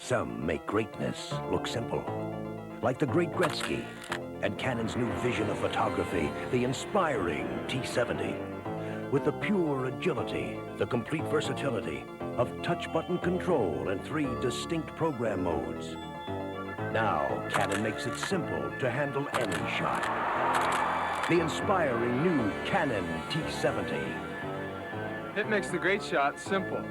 Some make greatness look simple, like the great Gretzky and Canon's new vision of photography, the inspiring T-70. With the pure agility, the complete versatility of touch-button control and 3 distinct program modes. Now, Canon makes it simple to handle any shot. The inspiring new Canon T-70. It makes the great shot simple.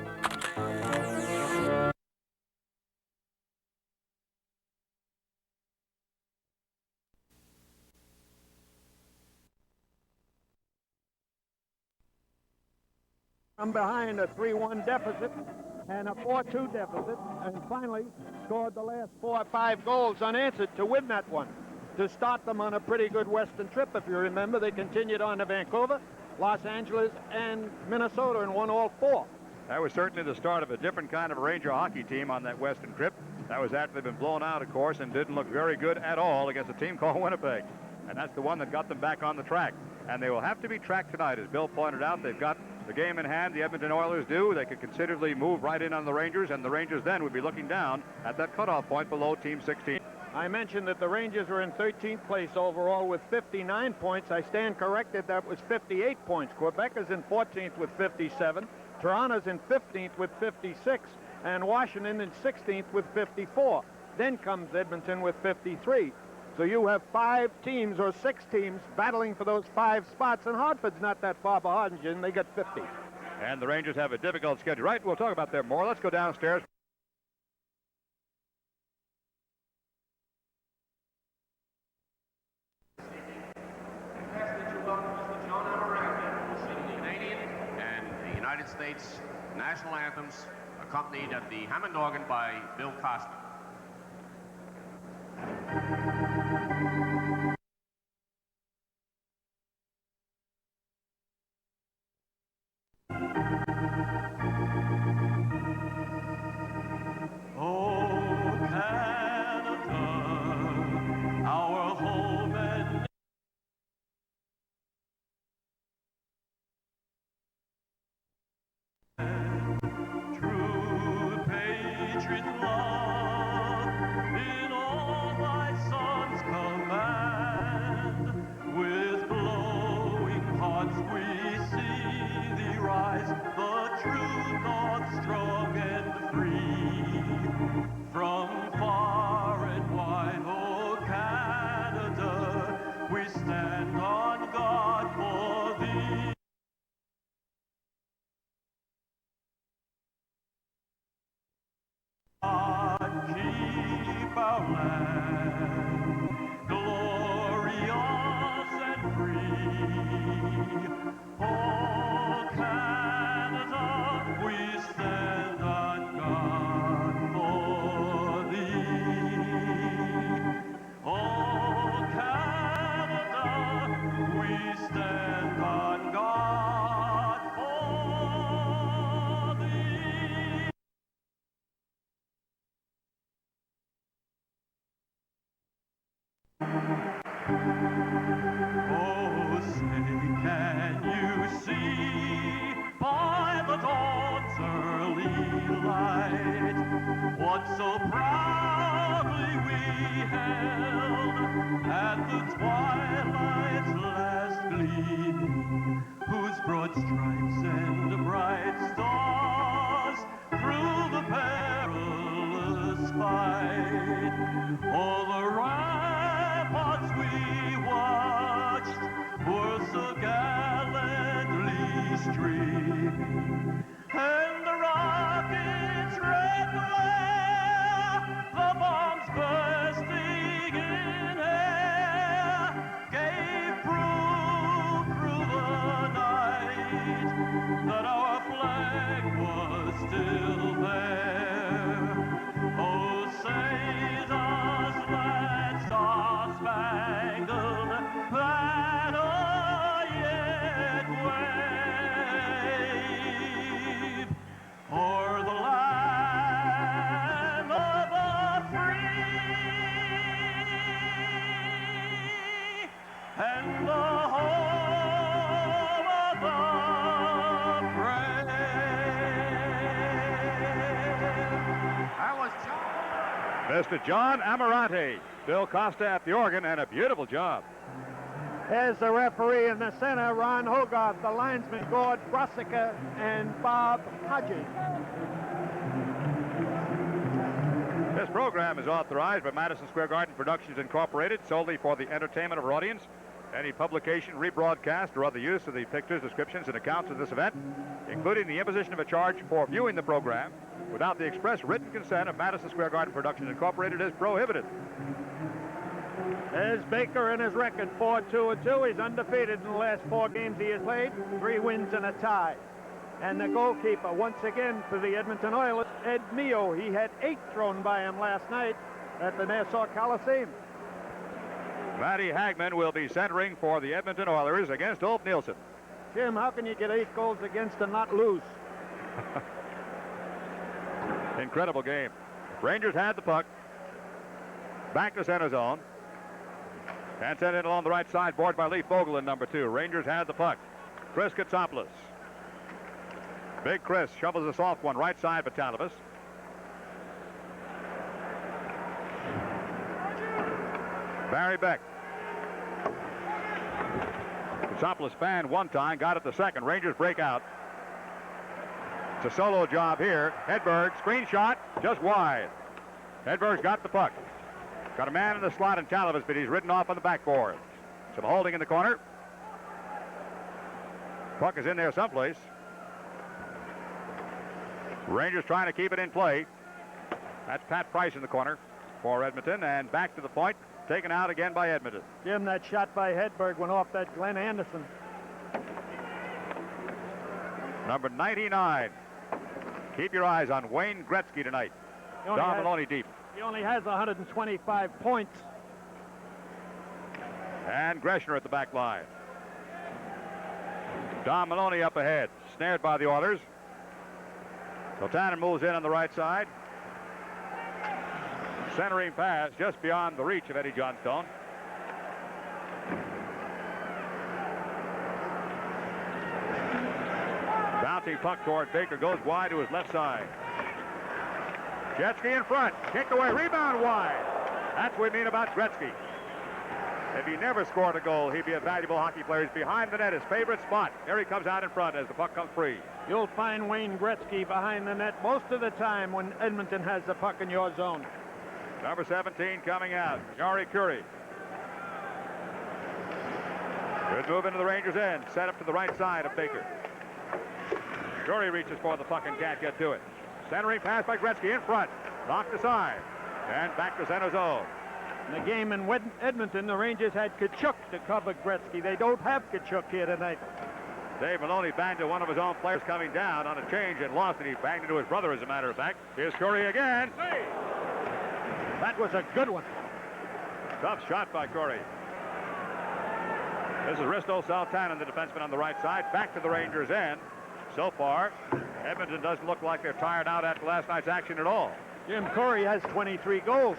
From behind a 3-1 deficit and a 4-2 deficit, and finally scored the last 4 or 5 goals unanswered to win that one, to start them on a pretty good Western trip. If you remember, they continued on to Vancouver, Los Angeles, and Minnesota, and won all 4. That was certainly the start of a different kind of a Ranger hockey team on that Western trip. That was after they'd been blown out, of course, and didn't look very good at all against a team called Winnipeg. And that's the one that got them back on the track. And they will have to be tracked tonight, as Bill pointed out. They've got the game in hand, the Edmonton Oilers do. They could considerably move right in on the Rangers, and the Rangers then would be looking down at that cutoff point below Team 16. I mentioned that the Rangers were in 13th place overall with 59 points. I stand corrected. That was 58 points. Quebec is in 14th with 57. Toronto's in 15th with 56. And Washington in 16th with 54. Then comes Edmonton with 53. So you have 5 teams or 6 teams battling for those 5 spots, and Hartford's not that far behind you, and they got 50. And the Rangers have a difficult schedule. Right, we'll talk about that more. Let's go downstairs. And the United States national anthems, accompanied at the Hammond organ by Bill Costa. Mr. John Amarante, Bill Costa at the organ, and a beautiful job. As the referee in the center, Ron Hogarth, the linesman, Gord Brassica, and Bob Hodges. This program is authorized by Madison Square Garden Productions Incorporated solely for the entertainment of our audience. Any publication, rebroadcast, or other use of the pictures, descriptions, and accounts of this event, including the imposition of a charge for viewing the program, without the express written consent of Madison Square Garden Productions Incorporated, is prohibited. There's Baker in his record, 4-2-2. He's undefeated in the last 4 games he has played, 3 wins and a tie. And the goalkeeper, once again, for the Edmonton Oilers, Ed Mio. He had 8 thrown by him last night at the Nassau Coliseum. Matty Hagman will be centering for the Edmonton Oilers against Ulf Nielsen. Jim, how can you get 8 goals against and not lose? Incredible game. Rangers had the puck. Back to center zone. And sent in along the right side, board by Lee Fogel in number 2. Rangers had the puck. Chris Katsopoulos. Big Chris shovels a soft one right side for Talibas. Barry Beck. Katsopoulos fanned one time, got it the second. Rangers break out. It's a solo job here. Hedberg, screen shot, just wide. Hedberg's got the puck. Got a man in the slot in Talibas, but he's ridden off on the backboard. Some holding in the corner. Puck is in there someplace. Rangers trying to keep it in play. That's Pat Price in the corner for Edmonton, and back to the point, taken out again by Edmonton. Jim, that shot by Hedberg went off that Glenn Anderson. Number 99. Keep your eyes on Wayne Gretzky tonight. Don Maloney deep. He only has 125 points. And Greshner at the back line. Don Maloney up ahead, snared by the Oilers. Tannen moves in on the right side. Centering pass just beyond the reach of Eddie Johnstone. Bouncing puck toward Baker, goes wide to his left side. Gretzky in front, kicked away, rebound wide. That's what we mean about Gretzky. If he never scored a goal, he'd be a valuable hockey player. He's behind the net, his favorite spot. There he comes out in front as the puck comes free. You'll find Wayne Gretzky behind the net most of the time when Edmonton has the puck in your zone. Number 17 coming out, Jari Kurri. Good move into the Rangers' end, set up to the right side of Baker. Kurri reaches for the puck and can't get to it. Centering pass by Gretzky in front, knocked aside, and back to center zone. In the game in Edmonton, the Rangers had Tkachuk to cover Gretzky. They don't have Tkachuk here tonight. Dave Maloney banged to one of his own players coming down on a change and lost it. He banged into his brother, as a matter of fact. Here's Kurri again. That was a good one. Tough shot by Kurri. This is Risto Saltanen, the defenseman on the right side. Back to the Rangers' end. So far, Edmonton doesn't look like they're tired out after last night's action at all. Jim Kurri has 23 goals.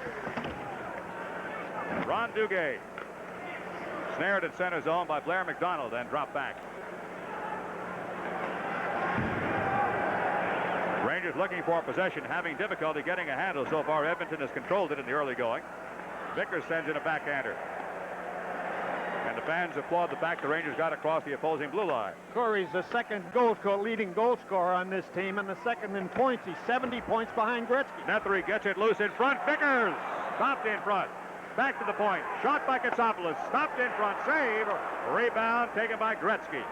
Ron Duguay snared at center zone by Blair McDonald and dropped back. Rangers looking for possession, having difficulty getting a handle so far. Edmonton has controlled it in the early going. Vickers sends in a backhander. And the fans applaud the fact the Rangers got across the opposing blue line. Kurri's the second leading goal scorer on this team, and the second in points. He's 70 points behind Gretzky. Nethery gets it loose in front. Vickers stopped in front. Back to the point. Shot by Katsopoulos. Stopped in front. Save. Rebound taken by Gretzky.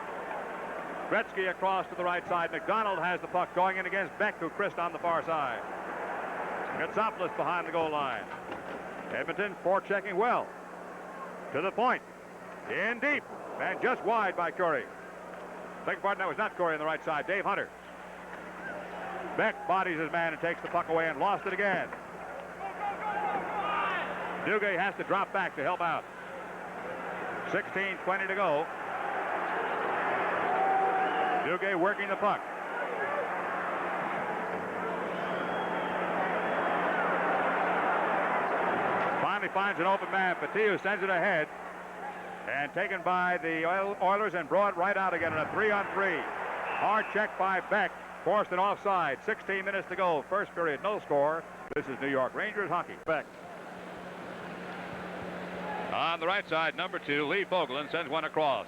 Gretzky across to the right side. McDonald has the puck going in against Beck, who Christ on the far side. Katsopoulos behind the goal line. Edmonton forechecking well. To the point. In deep. And just wide by Kurri. Beg your pardon, that was not Kurri on the right side. Dave Hunter. Beck bodies his man and takes the puck away and lost it again. Duguay has to drop back to help out. 16:20 to go. Duguay working the puck. Finally finds an open man. Patillo sends it ahead. And taken by the Oilers and brought right out again in a 3-on-3. Hard check by Beck. Forced an offside. 16 minutes to go. First period, no score. This is New York Rangers hockey. Back. On the right side, number 2, Lee Fogelin sends one across.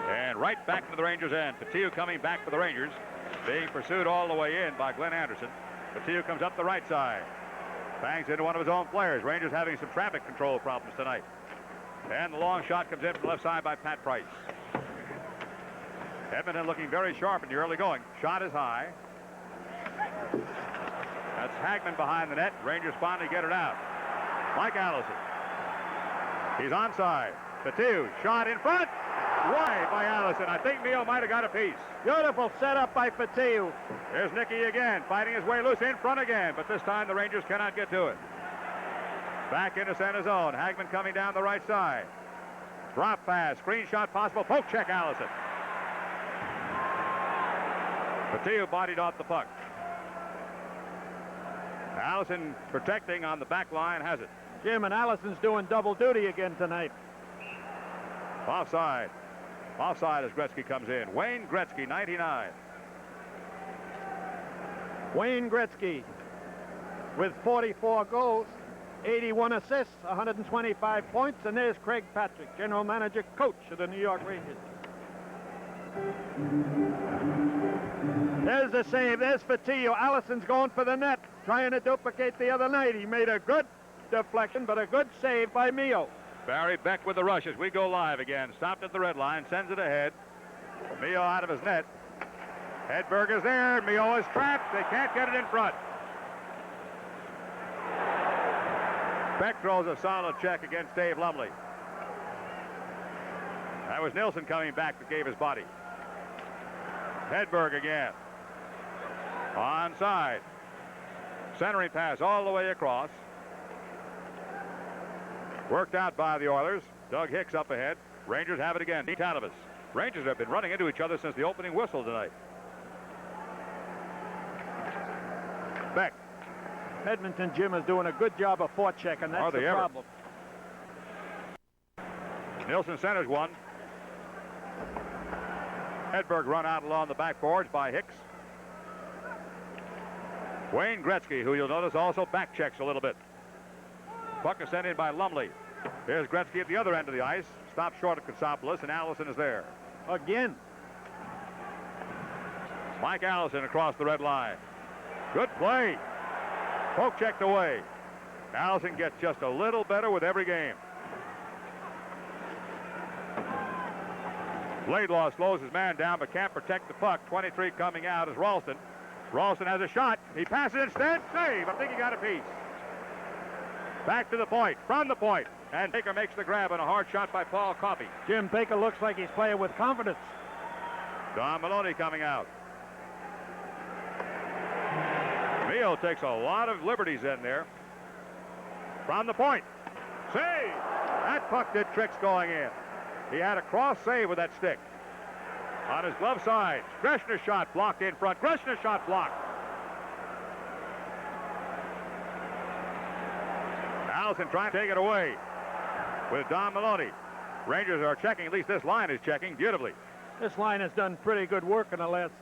And right back to the Rangers' end. Patiu coming back for the Rangers. Being pursued all the way in by Glenn Anderson. Patiu comes up the right side. Bangs into one of his own players. Rangers having some traffic control problems tonight. And the long shot comes in from the left side by Pat Price. Edmonton looking very sharp in the early going. Shot is high. That's Hagman behind the net. Rangers finally get it out. Mike Allison. He's onside. Patiu, shot in front. Wide by Allison. I think Mio might have got a piece. Beautiful setup by Patiu. There's Nicky again, fighting his way loose in front again, but this time the Rangers cannot get to it. Back into center zone. Hagman coming down the right side. Drop pass, screen shot possible. Poke check Allison. Patiu bodied off the puck. Allison protecting on the back line has it. Jim, and Allison's doing double duty again tonight. Offside. Offside as Gretzky comes in. Wayne Gretzky, 99. Wayne Gretzky with 44 goals, 81 assists, 125 points, and there's Craig Patrick, general manager, coach of the New York Rangers. There's the save. There's Patiu. Allison's going for the net, trying to duplicate the other night. He made a good deflection, but a good save by Mio. Barry Beck with the rush as we go live again. Stopped at the red line, sends it ahead. Mio out of his net. Hedberg is there. Mio is trapped. They can't get it in front. Beck throws a solid check against Dave Lumley. That was Nilsson coming back that gave his body. Hedberg again. Onside. Centering pass all the way across. Worked out by the Oilers. Doug Hicks up ahead. Rangers have it again. Talibus. Rangers have been running into each other since the opening whistle tonight. Beck. Edmonton, Jim, is doing a good job of forechecking. That's the problem. Nilsson centers one. Hedberg run out along the backboards by Hicks. Wayne Gretzky, who you'll notice also back checks a little bit. Puck is sent in by Lumley. Here's Gretzky at the other end of the ice. Stopped short of Kotsopoulos, and Allison is there. Again. Mike Allison across the red line. Good play. Poke checked away. Allison gets just a little better with every game. Laidlaw slows his man down, but can't protect the puck. 23 coming out is Ralston. Ralston has a shot. He passes instead. Save. I think he got a piece. Back to the point. From the point. And Baker makes the grab on a hard shot by Paul Coffey. Jim, Baker looks like he's playing with confidence. Don Maloney coming out. Mio takes a lot of liberties in there. From the point. Save! That puck did tricks going in. He had a cross save with that stick. On his glove side. Greshner's shot blocked in front. Greshner's shot blocked. Allison trying to take it away with Don Maloney. Rangers are checking. At least this line is checking beautifully. This line has done pretty good work in the last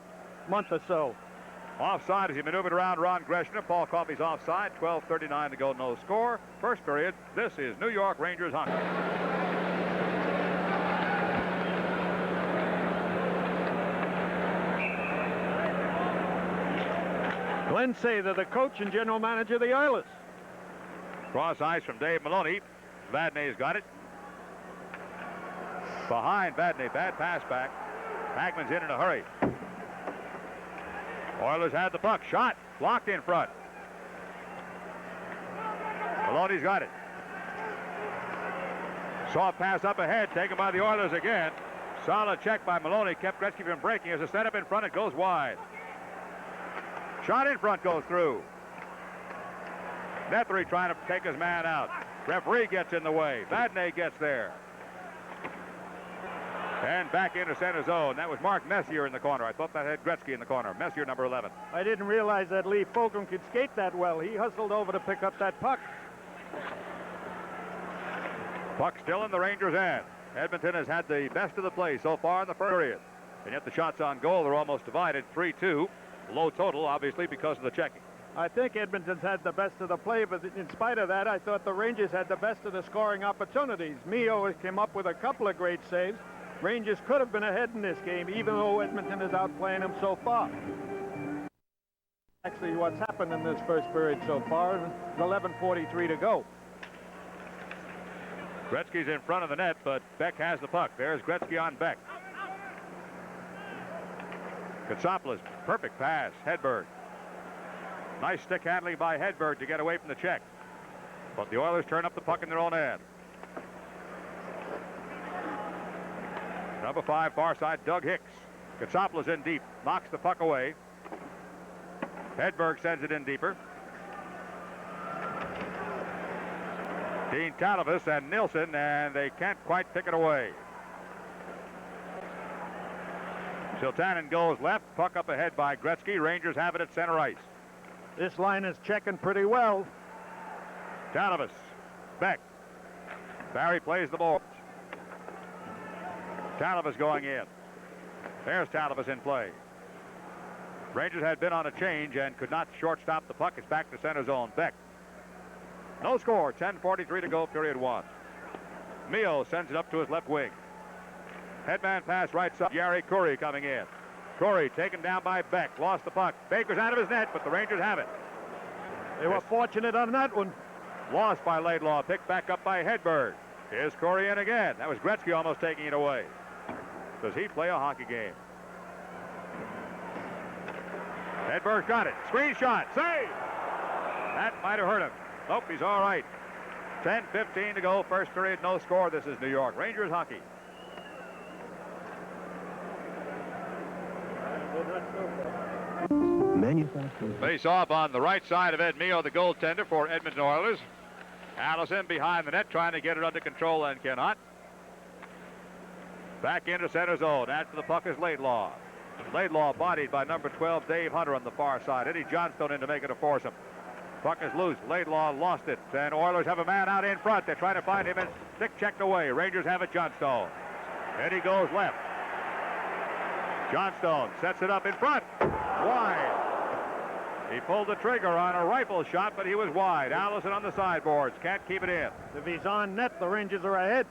month or so. Offside as he maneuvered around Ron Greshner. Paul Coffey's offside. 12:39 to go, no score. First period. This is New York Rangers hockey. Glenn Sather, the coach and general manager of the Oilers. Cross ice from Dave Maloney. Vadney's got it. Behind Vadney. Bad pass back. Hagman's in a hurry. Oilers had the puck. Shot. Blocked in front. Maloney's got it. Soft pass up ahead. Taken by the Oilers again. Solid check by Maloney. Kept Gretzky from breaking. As a setup in front, it goes wide. Shot in front goes through. Nethery trying to take his man out. Referee gets in the way. Vadney gets there. And back into center zone. That was Mark Messier in the corner. I thought that had Gretzky in the corner. Messier, number 11. I didn't realize that Lee Fulgham could skate that well. He hustled over to pick up that puck. Puck still in the Rangers' end. Edmonton has had the best of the play so far in the first period. And yet the shots on goal are almost divided, 3-2. Low total, obviously, because of the checking. I think Edmonton's had the best of the play, but in spite of that, I thought the Rangers had the best of the scoring opportunities. Mio came up with a couple of great saves. Rangers could have been ahead in this game, even though Edmonton is outplaying them so far. Actually, what's happened in this first period so far, 11:43 to go. Gretzky's in front of the net, but Beck has the puck. There's Gretzky on Beck. Katsopoulos, perfect pass. Hedberg. Nice stick handling by Hedberg to get away from the check. But the Oilers turn up the puck in their own end. Number 5, far side, Doug Hicks. Katsopoulos in deep, knocks the puck away. Hedberg sends it in deeper. Dean Talavis and Nilsson, and they can't quite pick it away. Siltanen goes left, puck up ahead by Gretzky. Rangers have it at center ice. This line is checking pretty well. Talavis, Beck. Barry plays the boards. Talavis going in. There's Talavis in play. Rangers had been on a change and could not shortstop the puck. It's back to center zone. Beck. No score. 10:43 to go, period 1. Mio sends it up to his left wing. Headman pass right side. Jari Kurri coming in. Kurri taken down by Beck. Lost the puck. Baker's out of his net, but the Rangers have it. They were fortunate on that one. Lost by Laidlaw. Picked back up by Hedberg. Here's Kurri in again. That was Gretzky almost taking it away. Does he play a hockey game? Hedberg got it. Screen shot. Save! That might have hurt him. Nope, he's all right. 10:15 to go. First period, no score. This is New York Rangers hockey. Face off on the right side of Ed Mio, the goaltender for Edmonton Oilers. Allison behind the net trying to get it under control and cannot. Back into center zone. After the puck is Laidlaw. Laidlaw bodied by number 12, Dave Hunter on the far side. Eddie Johnstone in to make it a foursome. Puck is loose. Laidlaw lost it. And Oilers have a man out in front. They're trying to find him and stick checked away. Rangers have it, Johnstone. Eddie goes left. Johnstone sets it up in front. Wide. He pulled the trigger on a rifle shot, but he was wide. Allison on the sideboards. Can't keep it in. If he's on net, the Rangers are ahead.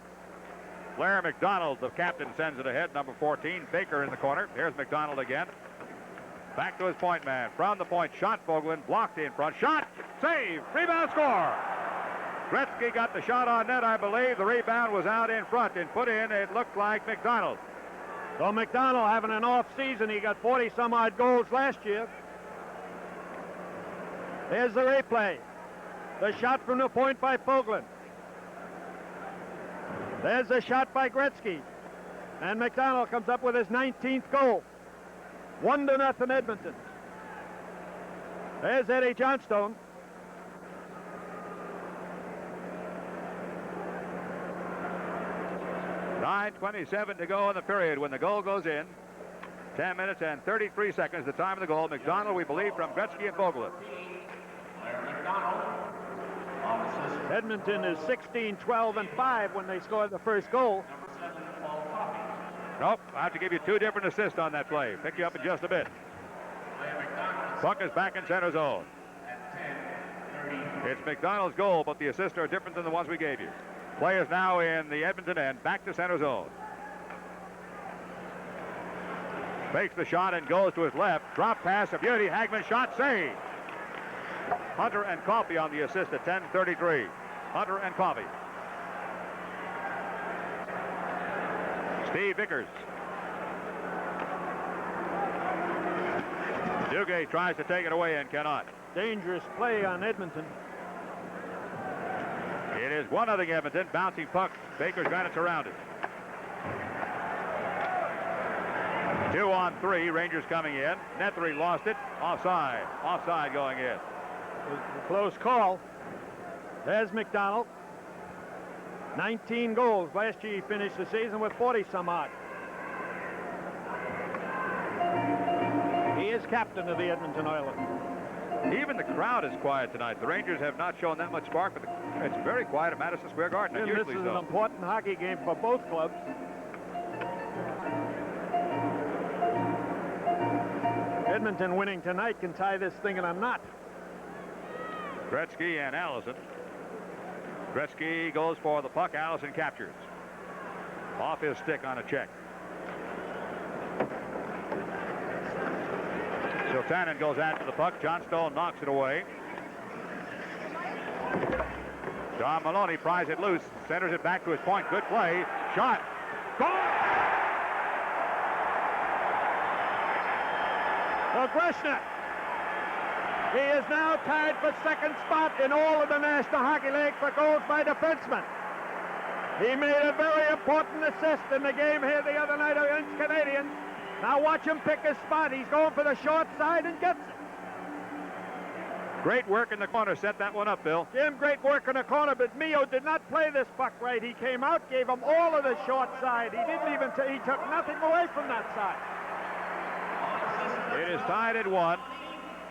Blair McDonald, the captain, sends it ahead. Number 14, Baker in the corner. Here's McDonald again. Back to his point man. From the point, shot Vogelin. Blocked in front. Shot! Save! Rebound score! Gretzky got the shot on net, I believe. The rebound was out in front and put in. It looked like McDonald. So McDonald having an off season. He got 40-some-odd goals last year. There's the replay. The shot from the point by Vogelin. There's the shot by Gretzky. And McDonald comes up with his 19th goal. 1-0 Edmonton. There's Eddie Johnstone. .9:27 to go in the period when the goal goes in. 10 minutes and 33 seconds, the time of the goal. McDonald, we believe, from Gretzky and Vogelin. Edmonton is 16-12-5 when they scored the first goal. Nope, I have to give you two different assists on that play. Pick you up in just a bit. Puck is back in center zone. It's McDonald's goal, but the assists are different than the ones we gave you. Play is now in the Edmonton end, back to center zone. Fakes the shot and goes to his left. Drop pass, a beauty. Hagman shot, save. Hunter and Coffey on the assist at 10:33. Hunter and Coffey. Steve Vickers. Duguay tries to take it away and cannot. Dangerous play on Edmonton. It is 1-0 Edmonton. Bouncing puck. Baker's got it surrounded. 2-on-3. Rangers coming in. Nethery lost it. Offside. Offside going in. It was a close call. There's McDonald. 19 goals. Last year he finished the season with 40-some-odd. He is captain of the Edmonton Oilers. Even the crowd is quiet tonight. The Rangers have not shown that much spark, but it's very quiet at Madison Square Garden. And this is an important hockey game for both clubs. Edmonton winning tonight can tie this thing in a knot. Gretzky and Allison. Gretzky goes for the puck. Allison captures. Off his stick on a check. Siltanen goes after the puck. Johnstone knocks it away. Don Maloney pries it loose. Centers it back to his point. Good play. Shot. Goal! Well, Greshner, he is now tied for second spot in all of the National Hockey League for goals by defensemen. He made a very important assist in the game here the other night against Canadians. Now watch him pick his spot. He's going for the short side and gets it. Great work in the corner. Set that one up, Bill. Jim, great work in the corner, but Mio did not play this puck right. He came out, gave him all of the short side. He didn't even, he took nothing away from that side. It is tied at 1.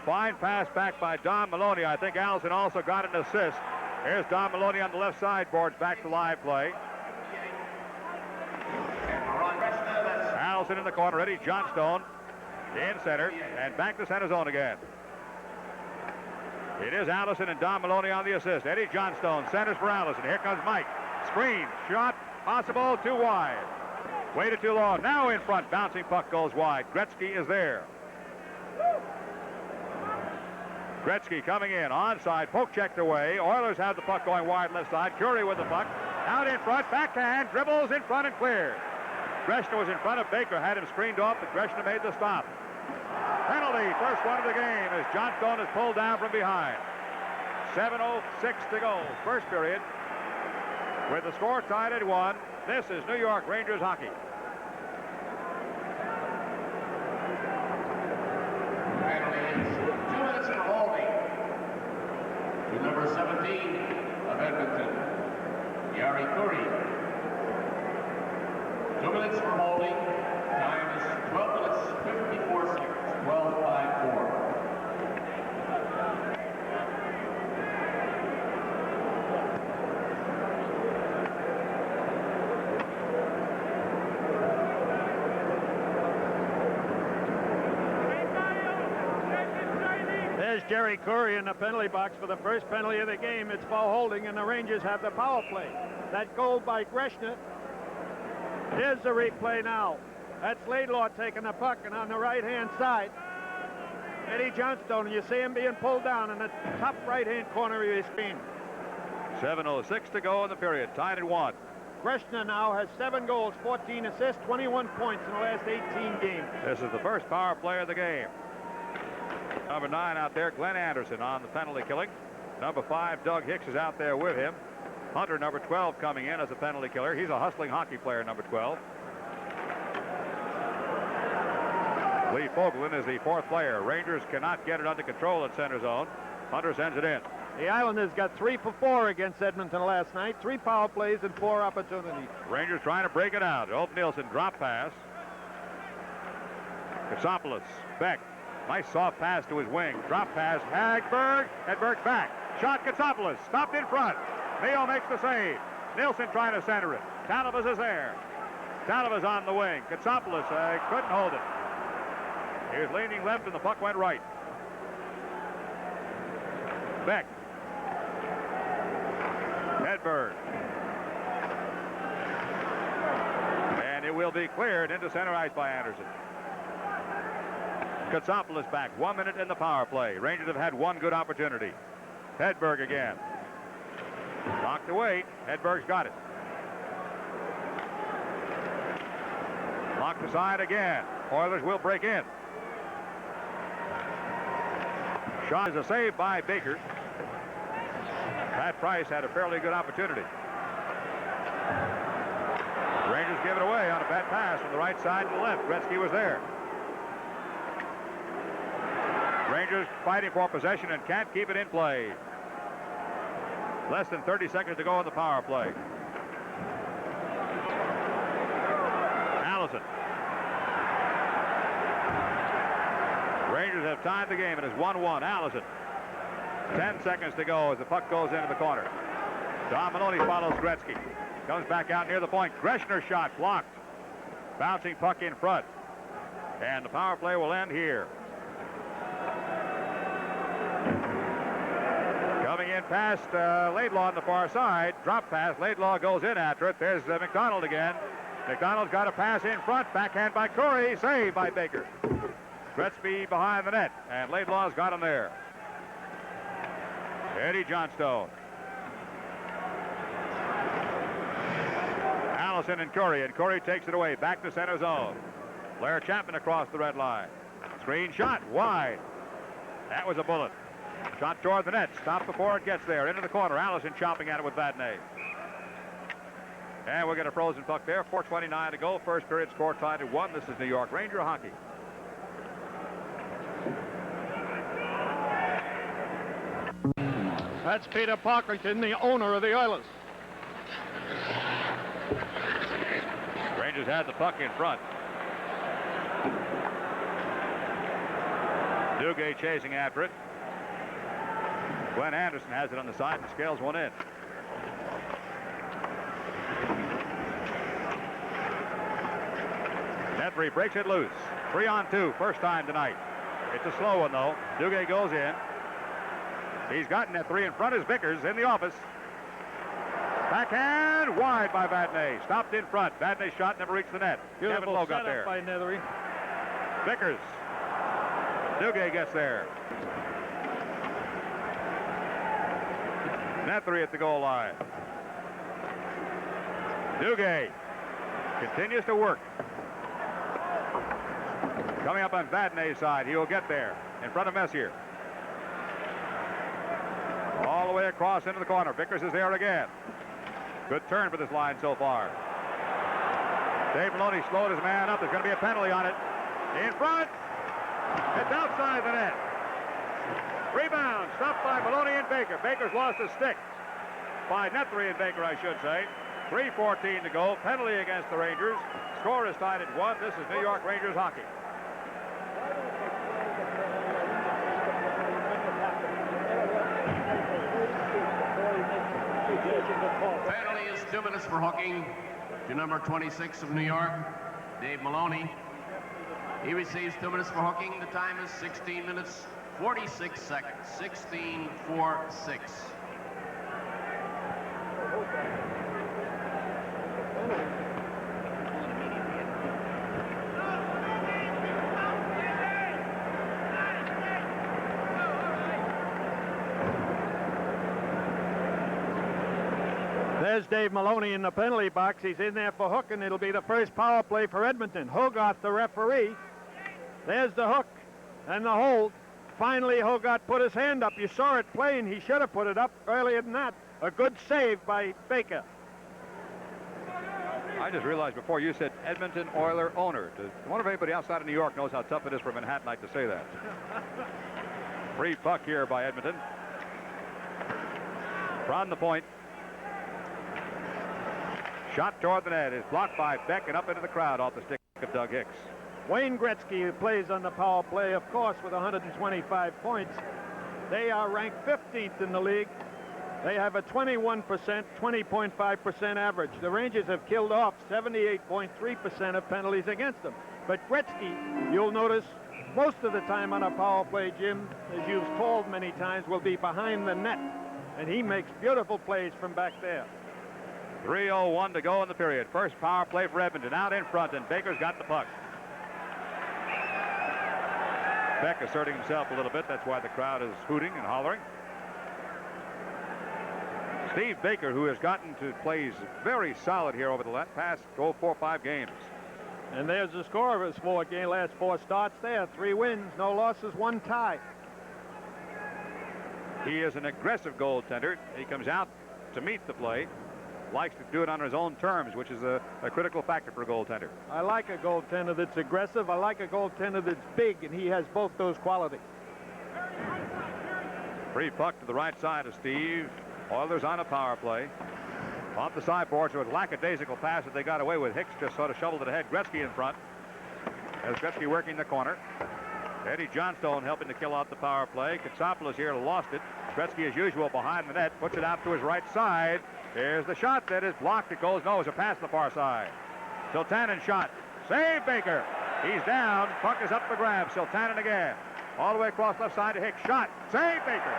Fine pass back by Don Maloney. I think Allison also got an assist. Here's Don Maloney on the left side, boards back to live play. Allison in the corner, Eddie Johnstone in center, and back to center zone again. It is Allison and Don Maloney on the assist. Eddie Johnstone centers for Allison. Here comes Mike. Screen, shot, possible, too wide. Waited too long. Now in front, bouncing puck goes wide. Gretzky is there. Gretzky coming in, onside, poke checked away. Oilers have the puck going wide left side. Curie with the puck, out in front, backhand, dribbles in front and clears. Greshner was in front of Baker, had him screened off, but Greshner made the stop. Penalty, first one of the game, as Johnstone is pulled down from behind. 7:06 to go, first period. With the score tied at 1, this is New York Rangers hockey. Number 17 of Edmonton, Yari Curry. 2 minutes for holding. Time is 12 minutes, 54 seconds. 12:54. There's Jerry Curry in the penalty box for the first penalty of the game. It's for holding, and the Rangers have the power play. That goal by Greshner. Here's the replay now. That's Laidlaw taking the puck, and on the right-hand side, Eddie Johnstone, and you see him being pulled down in the top right-hand corner of your screen. 7:06 to go in the period, tied at 1. Greshner now has 7 goals, 14 assists, 21 points in the last 18 games. This is the first power play of the game. Number 9 out there, Glenn Anderson on the penalty killing. Number 5, Doug Hicks is out there with him. Hunter, number 12, coming in as a penalty killer. He's a hustling hockey player, number 12. Lee Fogelin is the 4th player. Rangers cannot get it under control at center zone. Hunter sends it in. The Islanders got 3 for 4 against Edmonton last night. 3 power plays and 4 opportunities. Rangers trying to break it out. Old Nielsen drop pass. Katsopoulos, Beck. Nice soft pass to his wing. Drop pass, Hagberg. Hagberg back. Shot, Katsopoulos. Stopped in front. Mayo makes the save. Nielsen trying to center it. Talavas is there. Talavas on the wing. Katsopoulos couldn't hold it. He was leaning left and the puck went right. Beck. Hedberg. And it will be cleared into center ice by Anderson. Katsopoulos back. 1 minute in the power play. Rangers have had 1 good opportunity. Hedberg again. Knocked away. Hedberg's got it. Knocked aside again. Oilers will break in. Shot is a save by Baker. Pat Price had a fairly good opportunity. Rangers give it away on a bad pass from the right side to the left. Gretzky was there. Rangers fighting for possession and can't keep it in play. Less than 30 seconds to go in the power play. Allison. Rangers have tied the game. It is 1-1. Allison. 10 seconds to go as the puck goes into the corner. Don Maloney follows Gretzky. Comes back out near the point. Greshner shot blocked. Bouncing puck in front. And the power play will end here. Coming in past Laidlaw on the far side. Drop pass. Laidlaw goes in after it. There's McDonald again. McDonald's got a pass in front. Backhand by Curry. Saved by Baker. Gretzky behind the net. And Laidlaw's got him there. Eddie Johnstone. Allison and Curry takes it away. Back to center zone. Blair Chapman across the red line. Screen shot. Wide. That was a bullet. Shot toward the net. Stopped before it gets there. Into the corner. Allison chopping at it with Vadnais. And we'll get a frozen puck there. 4:29 to go. First period score tied at 1. This is New York Ranger hockey. That's Peter Parkerton, the owner of the Oilers. Rangers had the puck in front. Duguay chasing after it. Glenn Anderson has it on the side and scales one in. Net3 breaks it loose. 3-on-2, first time tonight. It's a slow one, though. Duguay goes in. He's got Net3 in front as Vickers in the office. Backhand wide by Vadnais. Stopped in front. Vadnais' shot never reached the net. Beautiful Kevin Lowe got there. by Nethery. Vickers. Duguay gets there. Nethery at the goal line. Duguay continues to work. Coming up on Vadnais' side. He will get there in front of Messier. All the way across into the corner. Vickers is there again. Good turn for this line so far. Dave Maloney slowed his man up. There's going to be a penalty on it. In front. It's outside the net. Rebound. Stopped by Maloney and Baker. Baker's lost a stick. By Nethery and Baker, I should say. 3:14 to go. Penalty against the Rangers. Score is tied at 1. This is New York Rangers hockey. Penalty is 2 minutes for hooking to number 26 of New York, Dave Maloney. He receives 2 minutes for hooking. The time is 16 minutes, 46 seconds. 16:46. There's Dave Maloney in the penalty box. He's in there for hooking. It'll be the first power play for Edmonton. Hogarth, the referee. There's the hook and the hold. Finally, Hogarth put his hand up. You saw it plain. He should have put it up earlier than that. A good save by Baker. I just realized before you said Edmonton Oiler owner. I wonder if anybody outside of New York knows how tough it is for a Manhattanite to say that. Free puck here by Edmonton. From the point. Shot toward the net is blocked by Beck and up into the crowd off the stick of Doug Hicks. Wayne Gretzky, who plays on the power play, of course, with 125 points. They are ranked 15th in the league. They have a 21%, 20.5% average. The Rangers have killed off 78.3% of penalties against them. But Gretzky, you'll notice, most of the time on a power play, Jim, as you've called many times, will be behind the net. And he makes beautiful plays from back there. 3:01 to go in the period. First power play for Edmonton. Out in front, and Baker's got the puck. Beck asserting himself a little bit. That's why the crowd is hooting and hollering. Steve Baker, who has gotten to plays very solid here over the past 4 or 5 games. And there's the score of his last 4 starts there. 3 wins, no losses, 1 tie. He is an aggressive goaltender. He comes out to meet the play. Likes to do it on his own terms, which is a critical factor for a goaltender. I like a goaltender that's aggressive. I like a goaltender that's big, and he has both those qualities. Free puck to the right side of Steve. Oilers on a power play. Off the sideboards, so it was lackadaisical pass that they got away with. Hicks just sort of shoveled it ahead. Gretzky in front. As Gretzky working the corner. Eddie Johnstone helping to kill out the power play. Katsopoulos here lost it. Gretzky, as usual, behind the net. Puts it out to his right side. Here's the shot that is blocked. It goes no. It's a pass to the far side. Tiltanen shot. Save Baker. He's down. Puck is up for grabs. Siltanen again. All the way across left side to Hicks. Shot. Save Baker.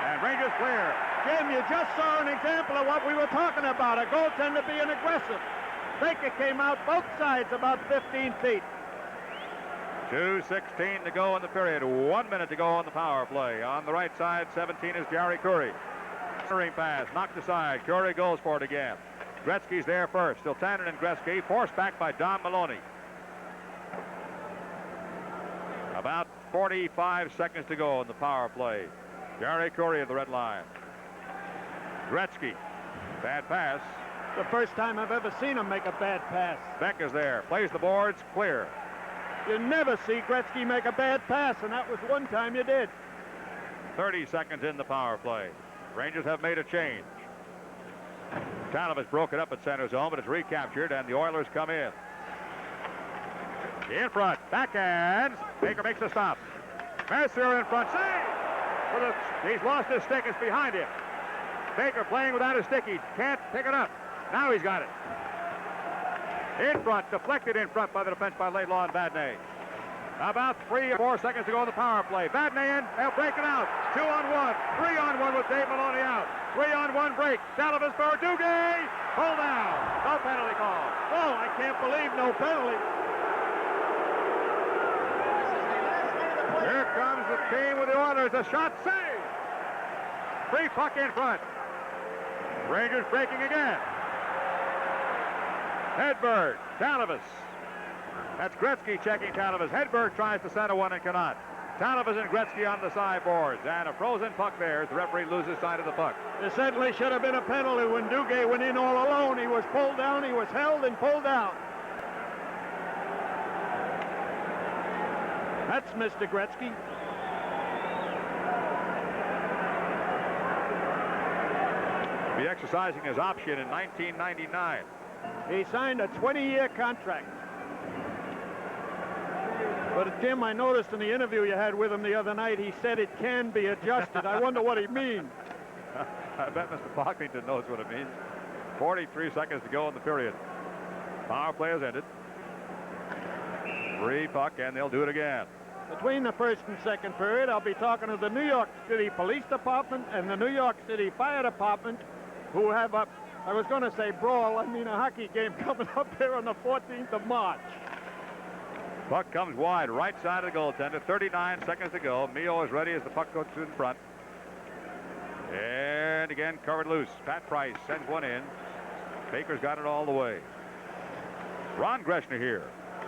And Rangers clear. Jim, you just saw an example of what we were talking about, a goaltender being aggressive. Baker came out both sides about 15 feet. 2:16 to go in the period. 1 minute to go on the power play. On the right side, 17 is Jerry Curry. Centering pass, knocked aside. Curry goes for it again. Gretzky's there first. Siltanen and Gretzky, forced back by Don Maloney. About 45 seconds to go in the power play. Jerry Curry of the red line. Gretzky, bad pass. The first time I've ever seen him make a bad pass. Beck is there, plays the boards, clear. You never see Gretzky make a bad pass, and that was one time you did. 30 seconds in the power play. Rangers have made a change. Tanev broke it up at center zone, but it's recaptured, and the Oilers come in. In front, backhands. Baker makes a stop. Mercier in front, save! He's lost his stick, it's behind him. Baker playing without his stick, he can't pick it up. Now he's got it. In front, deflected in front by the defense by Laidlaw and Vadnais. About 3 or 4 seconds to go in the power play. Vadnais in, they'll break it out. 2-on-1, 3-on-1 with Dave Maloney out. 3-on-1 break. Tanev for Duguay. Pull down. No penalty call. Oh, I can't believe no penalty. Here comes the team with the Oilers. A shot saved. Free puck in front. Rangers breaking again. Hedberg, Tanev. That's Gretzky checking Tanev. Hedberg tries to center one and cannot. Tanev and Gretzky on the sideboards. And a frozen puck there as the referee loses sight of the puck. There certainly should have been a penalty when Duguay went in all alone. He was pulled down, he was held and pulled down. That's Mr. Gretzky. Be exercising his option in 1999. He signed a 20-year contract. But, Jim, I noticed in the interview you had with him the other night, he said it can be adjusted. I wonder what he means. I bet Mr. Pocklington knows what it means. 43 seconds to go in the period. Power play has ended. Free puck, and they'll do it again. Between the first and second period, I'll be talking to the New York City Police Department and the New York City Fire Department, who have a, I was going to say brawl, I mean a hockey game coming up here on the 14th of March. Puck comes wide, right side of the goaltender. 39 seconds to go. Mio is ready as the puck goes to the front. And again, covered loose. Pat Price sends one in. Baker's got it all the way. Ron Greshner here.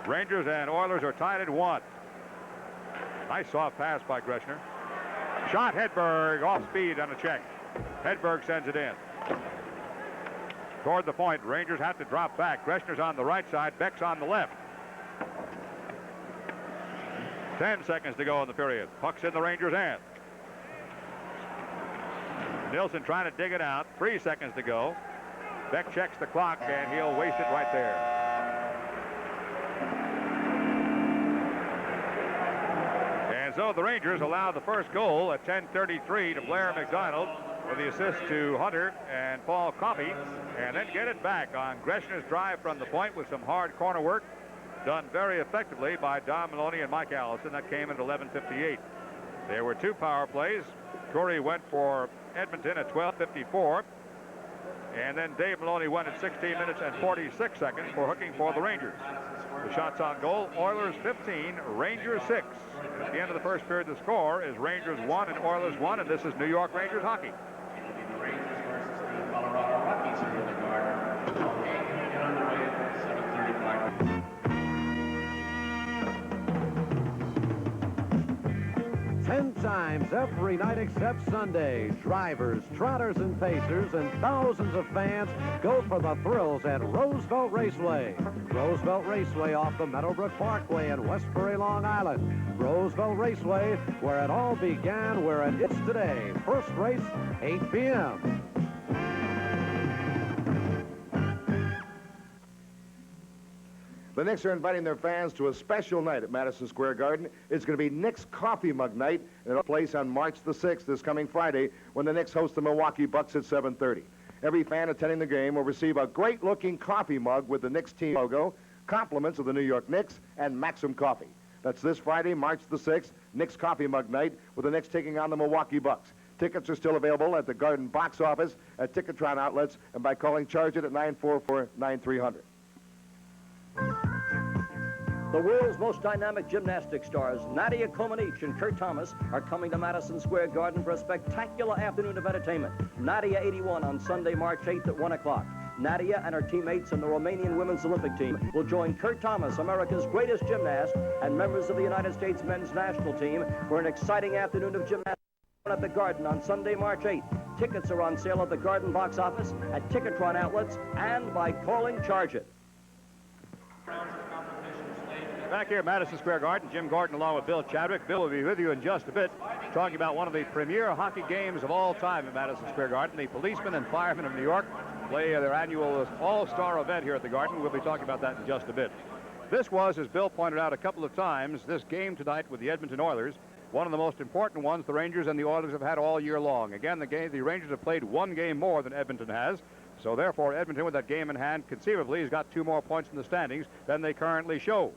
Rangers and Oilers are tied at 1. Nice soft pass by Greshner. Shot, Hedberg, off speed on a check. Hedberg sends it in. Toward the point, Rangers have to drop back. Greshner's on the right side, Beck's on the left. 10 seconds to go in the period. Puck's in the Rangers' end. Nilsson trying to dig it out. 3 seconds to go. Beck checks the clock, and he'll waste it right there. And so the Rangers allow the first goal at 10:33 to Blair McDonald with the assist to Hunter and Paul Coffey, and then get it back on Greshner's drive from the point with some hard corner work done very effectively by Don Maloney and Mike Allison. That came at 11:58. There were 2 power plays. Corey went for Edmonton at 12:54, and then Dave Maloney went at 16 minutes and 46 seconds for hooking for the Rangers. The shots on goal, Oilers 15, Rangers 6. At the end of the first period, the score is Rangers 1 and Oilers 1, and this is New York Rangers hockey. The Rangers versus the Colorado Rockies are in the Garden. Okay, get underway at 7:35. 10 times every night except Sunday, drivers, trotters, and pacers, and thousands of fans go for the thrills at Roosevelt Raceway. Roosevelt Raceway off the Meadowbrook Parkway in Westbury, Long Island. Roosevelt Raceway, where it all began, where it is today. First race, 8 p.m. The Knicks are inviting their fans to a special night at Madison Square Garden. It's going to be Knicks Coffee Mug Night, and it'll take place on March the 6th, this coming Friday, when the Knicks host the Milwaukee Bucks at 7:30. Every fan attending the game will receive a great-looking coffee mug with the Knicks team logo, compliments of the New York Knicks and Maxim Coffee. That's this Friday, March the 6th, Knicks Coffee Mug Night, with the Knicks taking on the Milwaukee Bucks. Tickets are still available at the Garden box office, at Ticketron outlets, and by calling Charge It at 944-9300. The world's most dynamic gymnastic stars, Nadia Comaneci and Kurt Thomas, are coming to Madison Square Garden for a spectacular afternoon of entertainment. Nadia 81 on Sunday, March 8th at 1 o'clock. Nadia and her teammates and the Romanian women's Olympic team will join Kurt Thomas, America's greatest gymnast, and members of the United States men's national team for an exciting afternoon of gymnastics at the Garden on Sunday, March 8th. Tickets are on sale at the Garden box office, at Ticketron outlets, and by calling Charge It. Back here at Madison Square Garden, Jim Gordon along with Bill Chadwick. Bill will be with you in just a bit, talking about one of the premier hockey games of all time at Madison Square Garden. The Policemen and Firemen of New York play their annual all-star event here at the Garden. We'll be talking about that in just a bit. This was, as Bill pointed out a couple of times, this game tonight with the Edmonton Oilers, one of the most important ones the Rangers and the Oilers have had all year long. Again, the Rangers have played one game more than Edmonton has, so therefore Edmonton, with that game in hand, conceivably has got 2 more points in the standings than they currently show.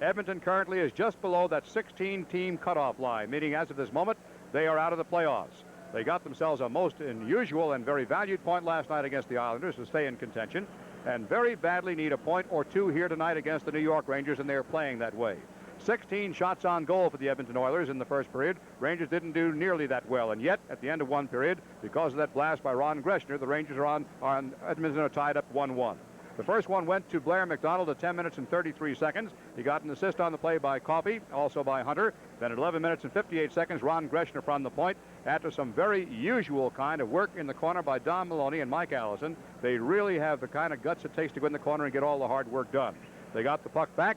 Edmonton currently is just below that 16-team cutoff line, meaning as of this moment, they are out of the playoffs. They got themselves a most unusual and very valued point last night against the Islanders to stay in contention, and very badly need a point or 2 here tonight against the New York Rangers, and they're playing that way. 16 shots on goal for the Edmonton Oilers in the first period. Rangers didn't do nearly that well, and yet at the end of one period, because of that blast by Ron Greshner, the Rangers are on Edmonton are tied up 1-1. The first one went to Blair McDonald at 10 minutes and 33 seconds. He got an assist on the play by Coffey, also by Hunter. Then at 11 minutes and 58 seconds, Ron Greshner from the point. After some very usual kind of work in the corner by Don Maloney and Mike Allison, they really have the kind of guts it takes to go in the corner and get all the hard work done. They got the puck back.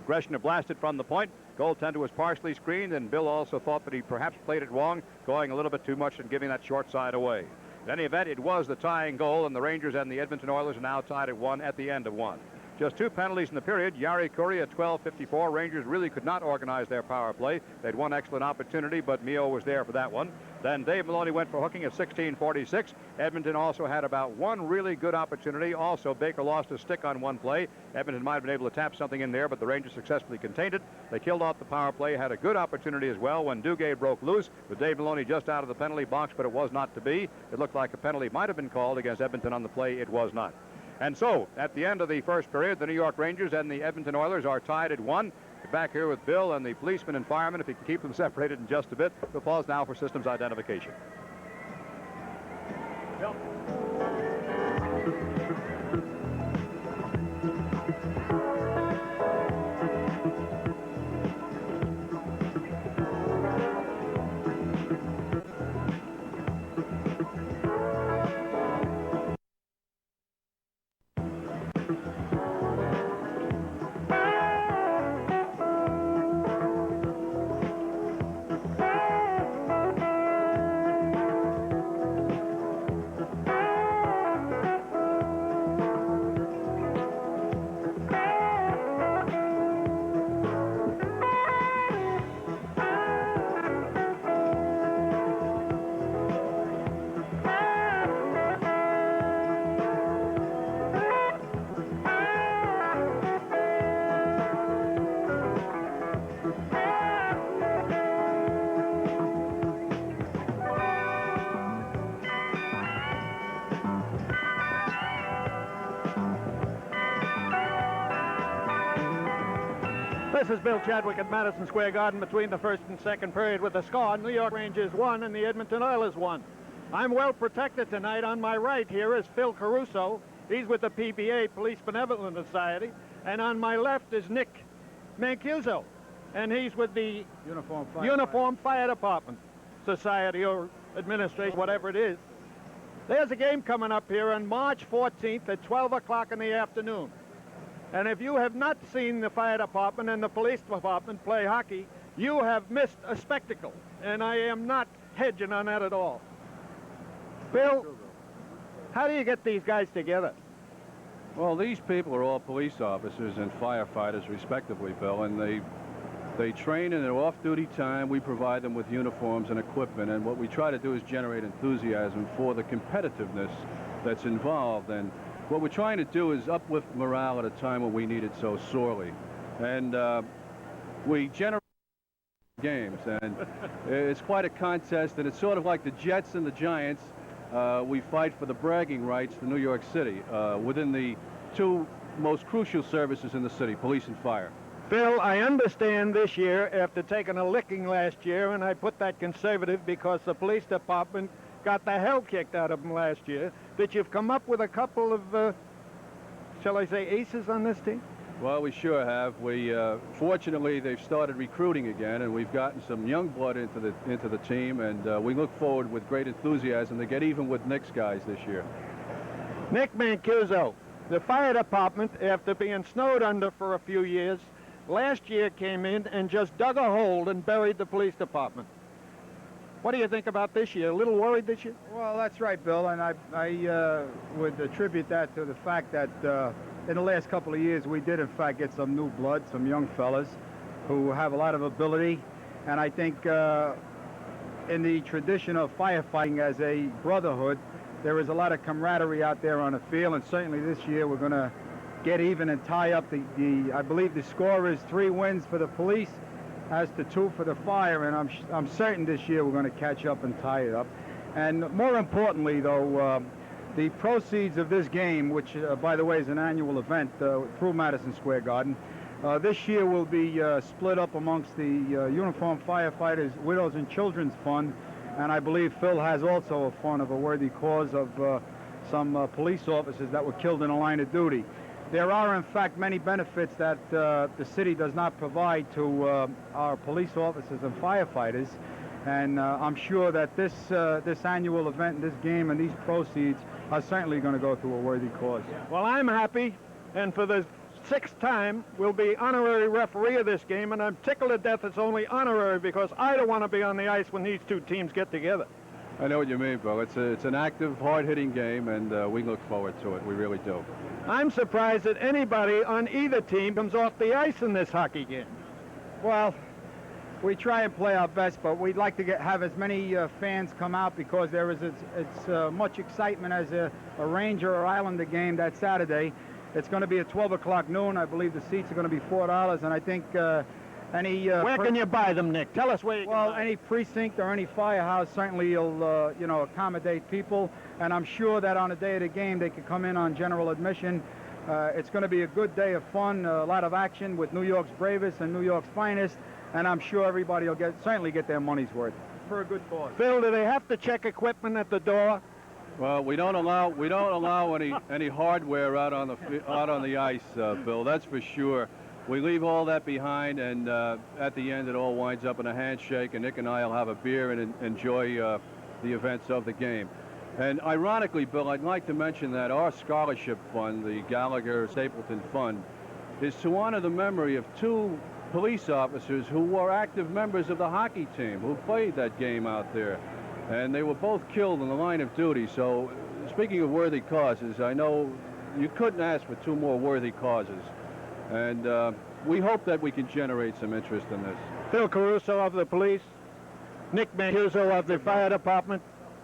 Greshner blasted from the point. Goaltender was partially screened, and Bill also thought that he perhaps played it wrong, going a little bit too much and giving that short side away. In any event, it was the tying goal, and the Rangers and the Edmonton Oilers are now tied at 1 at the end of 1. Just 2 penalties in the period. Jari Kurri at 12:54. Rangers really could not organize their power play. They had one excellent opportunity, but Mio was there for that one. Then Dave Maloney went for hooking at 16:46. Edmonton also had about one really good opportunity. Also, Baker lost his stick on one play. Edmonton might have been able to tap something in there, but the Rangers successfully contained it. They killed off the power play, had a good opportunity as well when Duguay broke loose, with Dave Maloney just out of the penalty box, but it was not to be. It looked like a penalty might have been called against Edmonton on the play. It was not. And so, at the end of the first period, the New York Rangers and the Edmonton Oilers are tied at 1. Back here with Bill and the policemen and firemen, if he can keep them separated in just a bit. We'll pause now for systems identification. Bill. This is Bill Chadwick at Madison Square Garden between the first and second period with the score. New York Rangers 1 and the Edmonton Oilers 1. I'm well protected tonight. On my right here is Phil Caruso. He's with the PBA, Police Benevolent Society. And on my left is Nick Mancuso. And he's with the Uniform Fire Department Society or Administration, whatever it is. There's a game coming up here on March 14th at 12 o'clock in the afternoon. And if you have not seen the fire department and the police department play hockey, you have missed a spectacle. And I am not hedging on that at all. Bill, how do you get these guys together? Well, these people are all police officers and firefighters, respectively, Bill, and they train in their off-duty time. We provide them with uniforms and equipment, and what we try to do is generate enthusiasm for the competitiveness that's involved. And what we're trying to do is uplift morale at a time when we need it so sorely. And we generate games, and it's quite a contest, and it's sort of like the Jets and the Giants. We fight for the bragging rights to New York City within the two most crucial services in the city, police and fire. Phil, I understand this year, after taking a licking last year, and I put that conservative because the police department got the hell kicked out of them last year, that you've come up with a couple of, shall I say, aces on this team? Well, we sure have. Fortunately, they've started recruiting again, and we've gotten some young blood into the team, and we look forward with great enthusiasm to get even with Nick's guys this year. Nick Mancuso, the fire department, after being snowed under for a few years, last year came in and just dug a hole and buried the police department. What do you think about this year? A little worried this year? Well, that's right, Bill, and I would attribute that to the fact that in the last couple of years, we did, in fact, get some new blood, some young fellas who have a lot of ability. And I think in the tradition of firefighting as a brotherhood, there is a lot of camaraderie out there on the field. And certainly this year, we're going to get even and tie up I believe the score is 3 wins for the police as to 2 for the fire. And I'm certain this year we're going to catch up and tie it up. And more importantly, though, the proceeds of this game, which, by the way, is an annual event through Madison Square Garden, this year will be split up amongst the Uniformed Firefighters, Widows and Children's Fund, and I believe Phil has also a fund of a worthy cause of some police officers that were killed in the line of duty. There are, in fact, many benefits that the city does not provide to our police officers and firefighters, and I'm sure that this annual event, this game, and these proceeds are certainly going to go to a worthy cause. Well, I'm happy, and for the 6th time, we'll be honorary referee of this game, and I'm tickled to death it's only honorary because I don't want to be on the ice when these two teams get together. I know what you mean, Bill. It's an active, hard-hitting game, and we look forward to it. We really do. I'm surprised that anybody on either team comes off the ice in this hockey game. Well, we try and play our best, but we'd like to have as many fans come out because there is much excitement as a Ranger or Islander game that Saturday. It's going to be at 12 o'clock noon. I believe the seats are going to be $4, and I think any... where can you buy them, Nick? Tell us where you can buy them. Any precinct or any firehouse certainly will, accommodate people, and I'm sure that on the day of the game they could come in on general admission. It's going to be a good day of fun, a lot of action with New York's bravest and New York's finest, and I'm sure everybody will certainly get their money's worth for a good cause. Phil, do they have to check equipment at the door? Well, we don't allow any hardware out on the ice, Bill. That's for sure. We leave all that behind, and at the end, it all winds up in a handshake, and Nick and I will have a beer and enjoy the events of the game. And ironically, Bill, I'd like to mention that our scholarship fund, the Gallagher Stapleton Fund, is to honor the memory of 2 police officers who were active members of the hockey team who played that game out there. And they were both killed in the line of duty. So, speaking of worthy causes, I know you couldn't ask for 2 more worthy causes. And we hope that we can generate some interest in this. Phil Caruso of the police, Nick Mancuso of the fire department,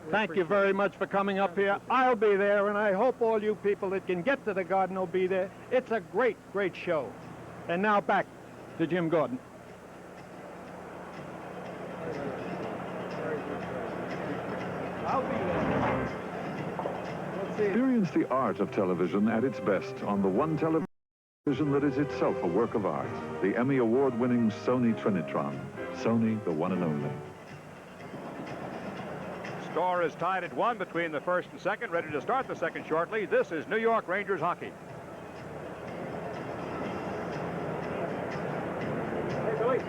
thank you very much for coming up here. I'll be there, and I hope all you people that can get to the Garden will be there. It's a great, great show. And now back to Jim Gordon. I'll be there. Experience the art of television at its best on the one television that is itself a work of art, the Emmy Award-winning Sony Trinitron. Sony, the one and only. Score is tied at 1 between the first and second. Ready to start the second shortly. This is New York Rangers hockey. Hey, Billy.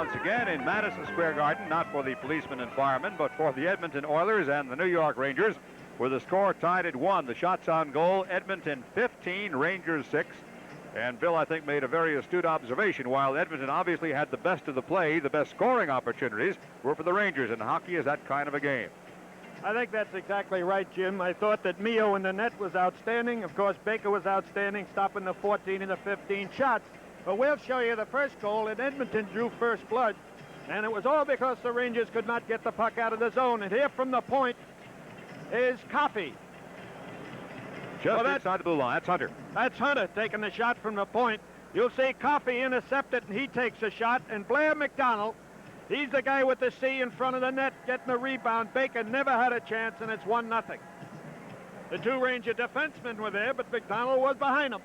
once again in Madison Square Garden, not for the policemen and firemen, but for the Edmonton Oilers and the New York Rangers, with the score tied at 1. The shots on goal, Edmonton 15, Rangers 6. And Bill, I think, made a very astute observation. While Edmonton obviously had the best of the play, the best scoring opportunities were for the Rangers, and hockey is that kind of a game. I think that's exactly right, Jim. I thought that Mio in the net was outstanding. Of course, Baker was outstanding, stopping the 14 and the 15 shots. But we'll show you the first goal, and Edmonton drew first blood. And it was all because the Rangers could not get the puck out of the zone. And here from the point is Coffey. Just inside the blue line. That's Hunter. That's Hunter taking the shot from the point. You'll see Coffey intercepted, and he takes a shot. And Blair McDonald, he's the guy with the C in front of the net, getting the rebound. Baker never had a chance, and it's 1-0. The two Ranger defensemen were there, but McDonald was behind them.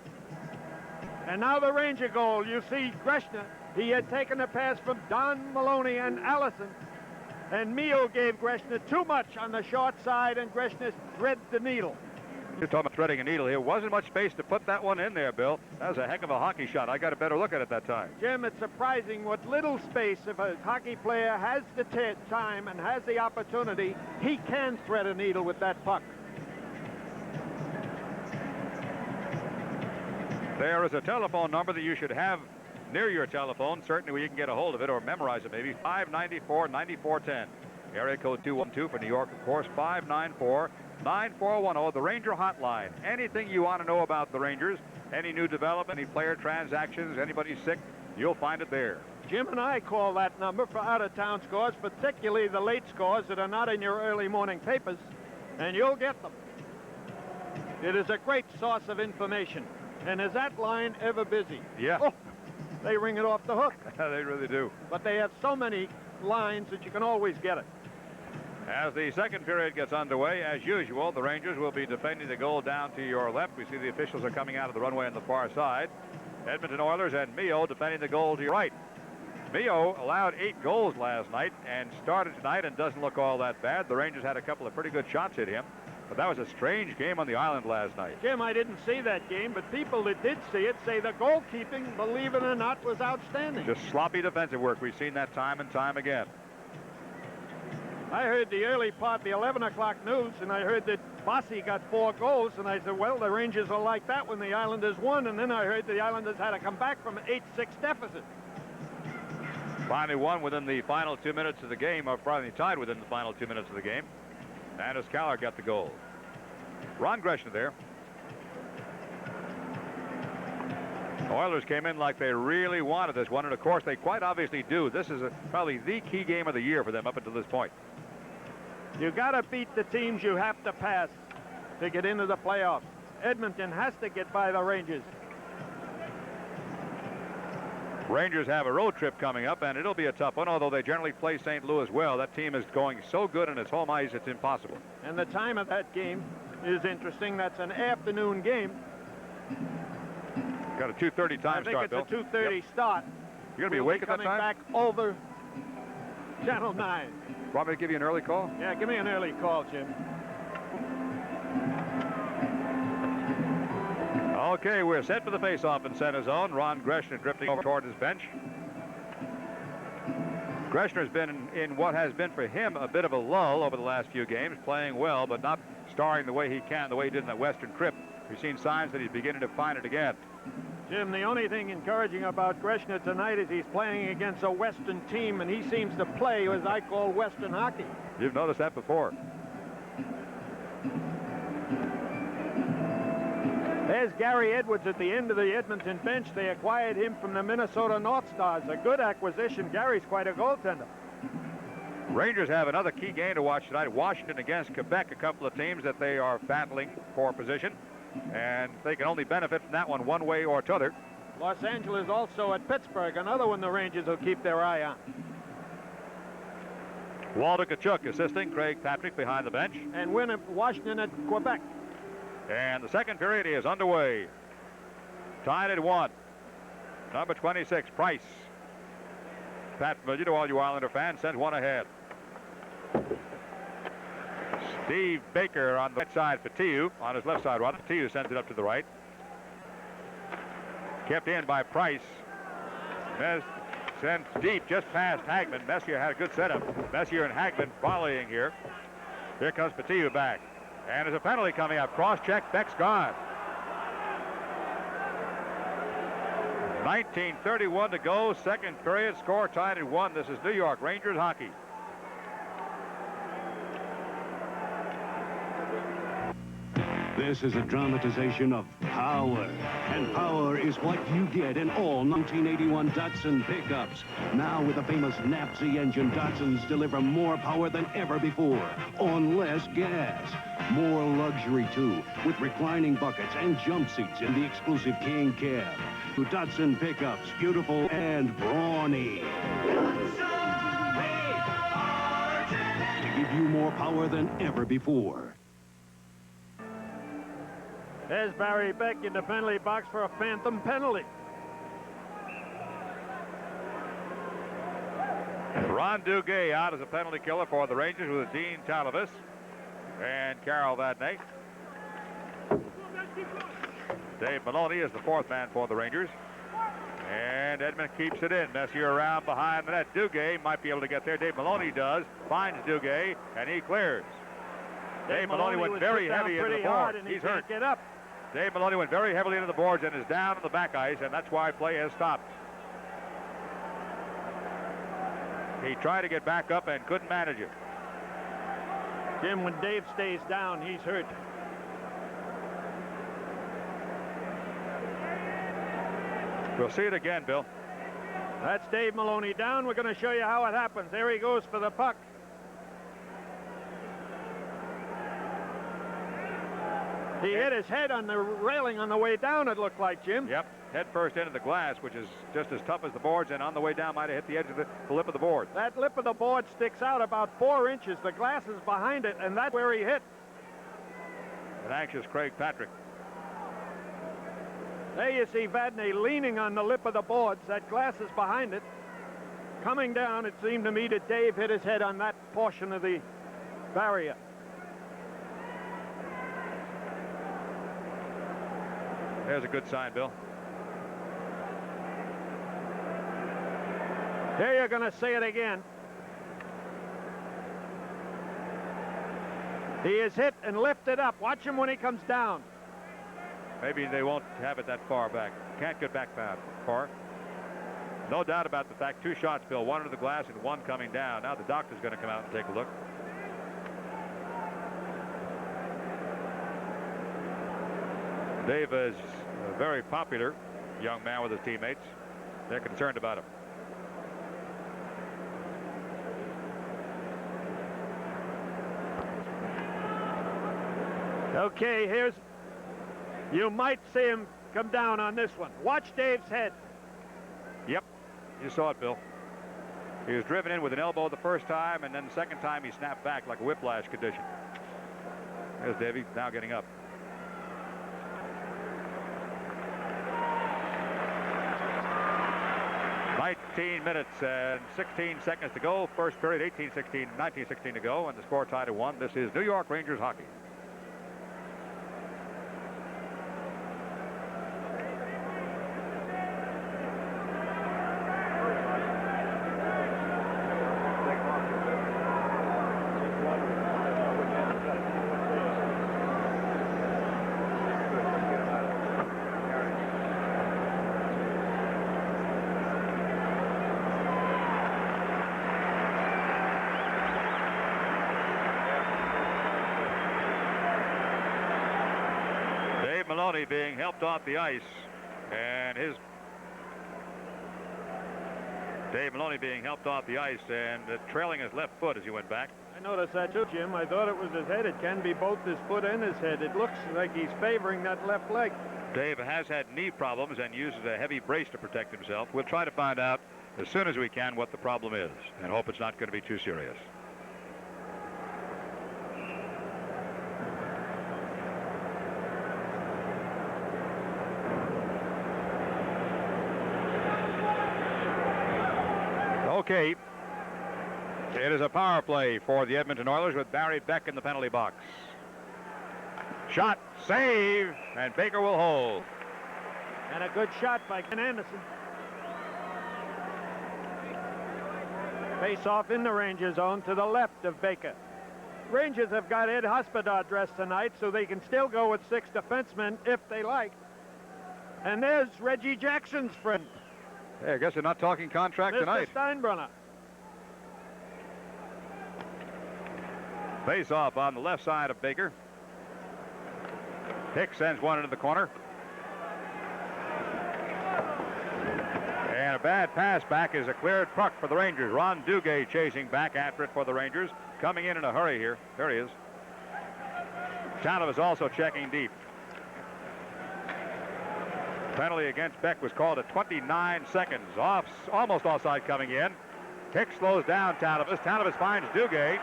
And now the Ranger goal. You see Greshner. He had taken a pass from Don Maloney and Allison. And Mio gave Greshner too much on the short side, and Greshner threaded the needle. You're talking about threading a needle here. Wasn't much space to put that one in there, Bill. That was a heck of a hockey shot. I got a better look at it that time. Jim, it's surprising what little space, if a hockey player has the time and has the opportunity, he can thread a needle with that puck. There is a telephone number that you should have near your telephone, certainly where you can get a hold of it or memorize it maybe. 594-9410. Area code 212 for New York, of course. 594-9410, the Ranger hotline. Anything you want to know about the Rangers, any new development, any player transactions, anybody sick, you'll find it there. Jim and I call that number for out-of-town scores, particularly the late scores that are not in your early morning papers, and you'll get them. It is a great source of information. And is that line ever busy? Yeah. Oh, they ring it off the hook. They really do. But they have so many lines that you can always get it. As the second period gets underway, as usual, the Rangers will be defending the goal down to your left. We see the officials are coming out of the runway on the far side. Edmonton Oilers and Mio defending the goal to your right. Mio allowed 8 goals last night and started tonight and doesn't look all that bad. The Rangers had a couple of pretty good shots at him. But that was a strange game on the island last night. Jim, I didn't see that game, but people that did see it say the goalkeeping, believe it or not, was outstanding. Just sloppy defensive work. We've seen that time and time again. I heard the early part, the 11 o'clock news, and I heard that Bossy got 4 goals, and I said, well, the Rangers are like that when the Islanders won, and then I heard the Islanders had to come back from an 8-6 deficit. Finally won within the final 2 minutes of the game, or finally tied within the final 2 minutes of the game. Anders Kaller got the goal. Ron Greshner there. Oilers came in like they really wanted this one, and of course they quite obviously do. This is probably the key game of the year for them up until this point. You got to beat the teams you have to pass to get into the playoffs. Edmonton has to get by the Rangers. Rangers have a road trip coming up, and it'll be a tough one, although they generally play St. Louis well. That team is going so good on its home ice, it's impossible. And the time of that game is interesting. That's an afternoon game. Got a 2:30 time start, Bill. I think it's a 2:30 start. You're going to be awake at that time? Coming back over Channel 9. Want me to give you an early call? Yeah, give me an early call, Jim. Okay, we're set for the face-off in center zone. Ron Greshner drifting over toward his bench. Greshner's been in what has been for him a bit of a lull over the last few games, playing well, but not starring the way he can, the way he did in that Western trip. We've seen signs that he's beginning to find it again. Jim, the only thing encouraging about Greshner tonight is he's playing against a Western team, and he seems to play as I call Western hockey. You've noticed that before. There's Gary Edwards at the end of the Edmonton bench. They acquired him from the Minnesota North Stars. A good acquisition. Gary's quite a goaltender. Rangers have another key game to watch tonight. Washington against Quebec, a couple of teams that they are battling for position. And they can only benefit from that one way or t'other. Los Angeles also at Pittsburgh, another one the Rangers will keep their eye on. Walter Tkachuk assisting, Craig Patrick behind the bench. And Washington at Quebec. And the second period is underway. Tied at 1. Number 26, Price. Pat familiar to all you Islander fans, sends one ahead. Steve Baker on the right side for Tiu. On his left side, rather. Tiu sends it up to the right. Kept in by Price. sent deep just past Hagman. Messier had a good setup. Messier and Hagman volleying here. Here comes Petittou back. And there's a penalty coming up. Cross-check, Beck's gone. 19:31 to go, second period, score tied at 1. This is New York Rangers hockey. This is a dramatization of power, and power is what you get in all 1981 Datsun pickups. Now with the famous NAPZ engine, Datsuns deliver more power than ever before, on less gas. More luxury, too, with reclining buckets and jump seats in the exclusive King cab. Datsun pickups, beautiful and brawny. To give you more power than ever before. There's Barry Beck in the penalty box for a phantom penalty. Ron Duguay out as a penalty killer for the Rangers with Dean Talavis and Carol Vadnais. Dave Maloney is the fourth man for the Rangers. And Edmonton keeps it in. Messier around behind the net. Duguay might be able to get there. Dave Maloney does. Finds Duguay, and he clears. Dave Maloney went very heavy into the board. He's hurt. Get up. Dave Maloney went very heavily into the boards and is down on the back ice, and that's why play has stopped. He tried to get back up and couldn't manage it. Jim, when Dave stays down, he's hurt. We'll see it again, Bill. That's Dave Maloney down. We're going to show you how it happens. There he goes for the puck. He hit his head on the railing on the way down, it looked like, Jim. Yep, head first into the glass, which is just as tough as the boards, and on the way down might have hit the edge of the lip of the board. That lip of the board sticks out about 4 inches. The glass is behind it, and that's where he hit. An anxious Craig Patrick. There you see Vadnais leaning on the lip of the boards. That glass is behind it. Coming down, it seemed to me that Dave hit his head on that portion of the barrier. There's a good sign, Bill. Here you're going to see it again. He is hit and lifted up. Watch him when he comes down. Maybe they won't have it that far back. Can't get back that far. No doubt about the fact, 2 shots, Bill. 1 into the glass and 1 coming down. Now the doctor's going to come out and take a look. Dave is a very popular young man with his teammates. They're concerned about him. Okay, here's... You might see him come down on this one. Watch Dave's head. Yep, you saw it, Bill. He was driven in with an elbow the first time, and then the second time he snapped back like a whiplash condition. There's Davey now getting up. "19 minutes and 16 seconds to go. First period, 19-16 to go, and the score tied at 1. This is New York Rangers hockey. Maloney being helped off the ice, and Dave Maloney being helped off the ice and trailing his left foot as he went back. I noticed that too, Jim. I thought it was his head. It can be both his foot and his head. It looks like he's favoring that left leg. Dave has had knee problems and uses a heavy brace to protect himself. We'll try to find out as soon as we can what the problem is and hope it's not going to be too serious. Okay, it is a power play for the Edmonton Oilers with Barry Beck in the penalty box. Shot, save, and Baker will hold. And a good shot by Ken Anderson. Face off in the Ranger zone to the left of Baker. Rangers have got Ed Hospodar dressed tonight, so they can still go with 6 defensemen if they like. And there's Reggie Jackson's friend. Hey, I guess they're not talking contract Mr. tonight. Steinbrenner. Face off on the left side of Baker. Hicks sends one into the corner. And a bad pass back is a cleared puck for the Rangers. Ron Duguay chasing back after it for the Rangers. Coming in a hurry here. There he is. Talib is also checking deep. Penalty against Beck was called at 29 seconds. Almost offside coming in. Hicks slows down Talibus. Talibus finds Duguay.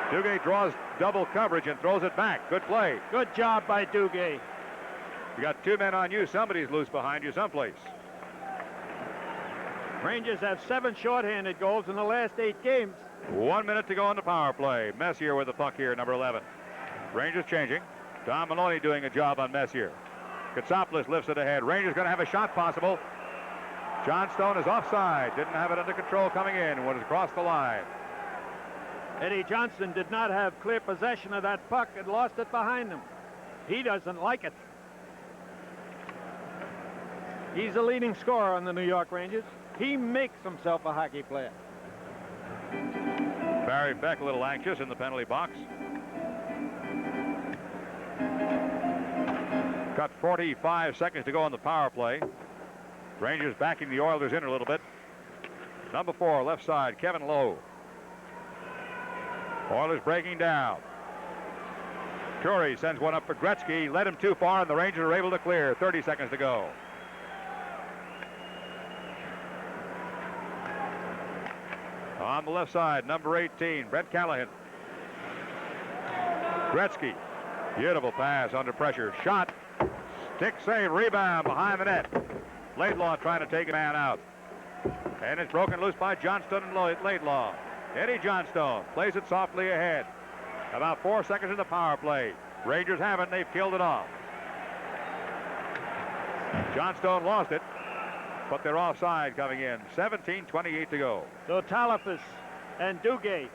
Duguay draws double coverage and throws it back. Good play. Good job by Duguay. You got 2 men on you. Somebody's loose behind you someplace. Rangers have 7 shorthanded goals in the last 8 games. 1 minute to go on the power play. Messier with the puck here, number 11. Rangers changing. Don Maloney doing a job on Messier. Katsopoulos lifts it ahead. Rangers going to have a shot possible. Johnstone is offside. Didn't have it under control coming in. Was across the line. Eddie Johnson did not have clear possession of that puck and lost it behind him. He doesn't like it. He's the leading scorer on the New York Rangers. He makes himself a hockey player. Barry Beck a little anxious in the penalty box. Got 45 seconds to go on the power play. Rangers backing the Oilers in a little bit. Number 4, left side, Kevin Lowe. Oilers breaking down. Curry sends one up for Gretzky. Led him too far, and the Rangers are able to clear. 30 seconds to go. On the left side, number 18, Brett Callahan. Gretzky. Beautiful pass under pressure. Shot. Stick save. Rebound behind the net. Laidlaw trying to take a man out. And it's broken loose by Johnston and Laidlaw. Eddie Johnstone plays it softly ahead. About 4 seconds in the power play. Rangers haven't. They've killed it off. Johnstone lost it, but they're offside coming in. 17:28 to go. So Talifas and Duguay,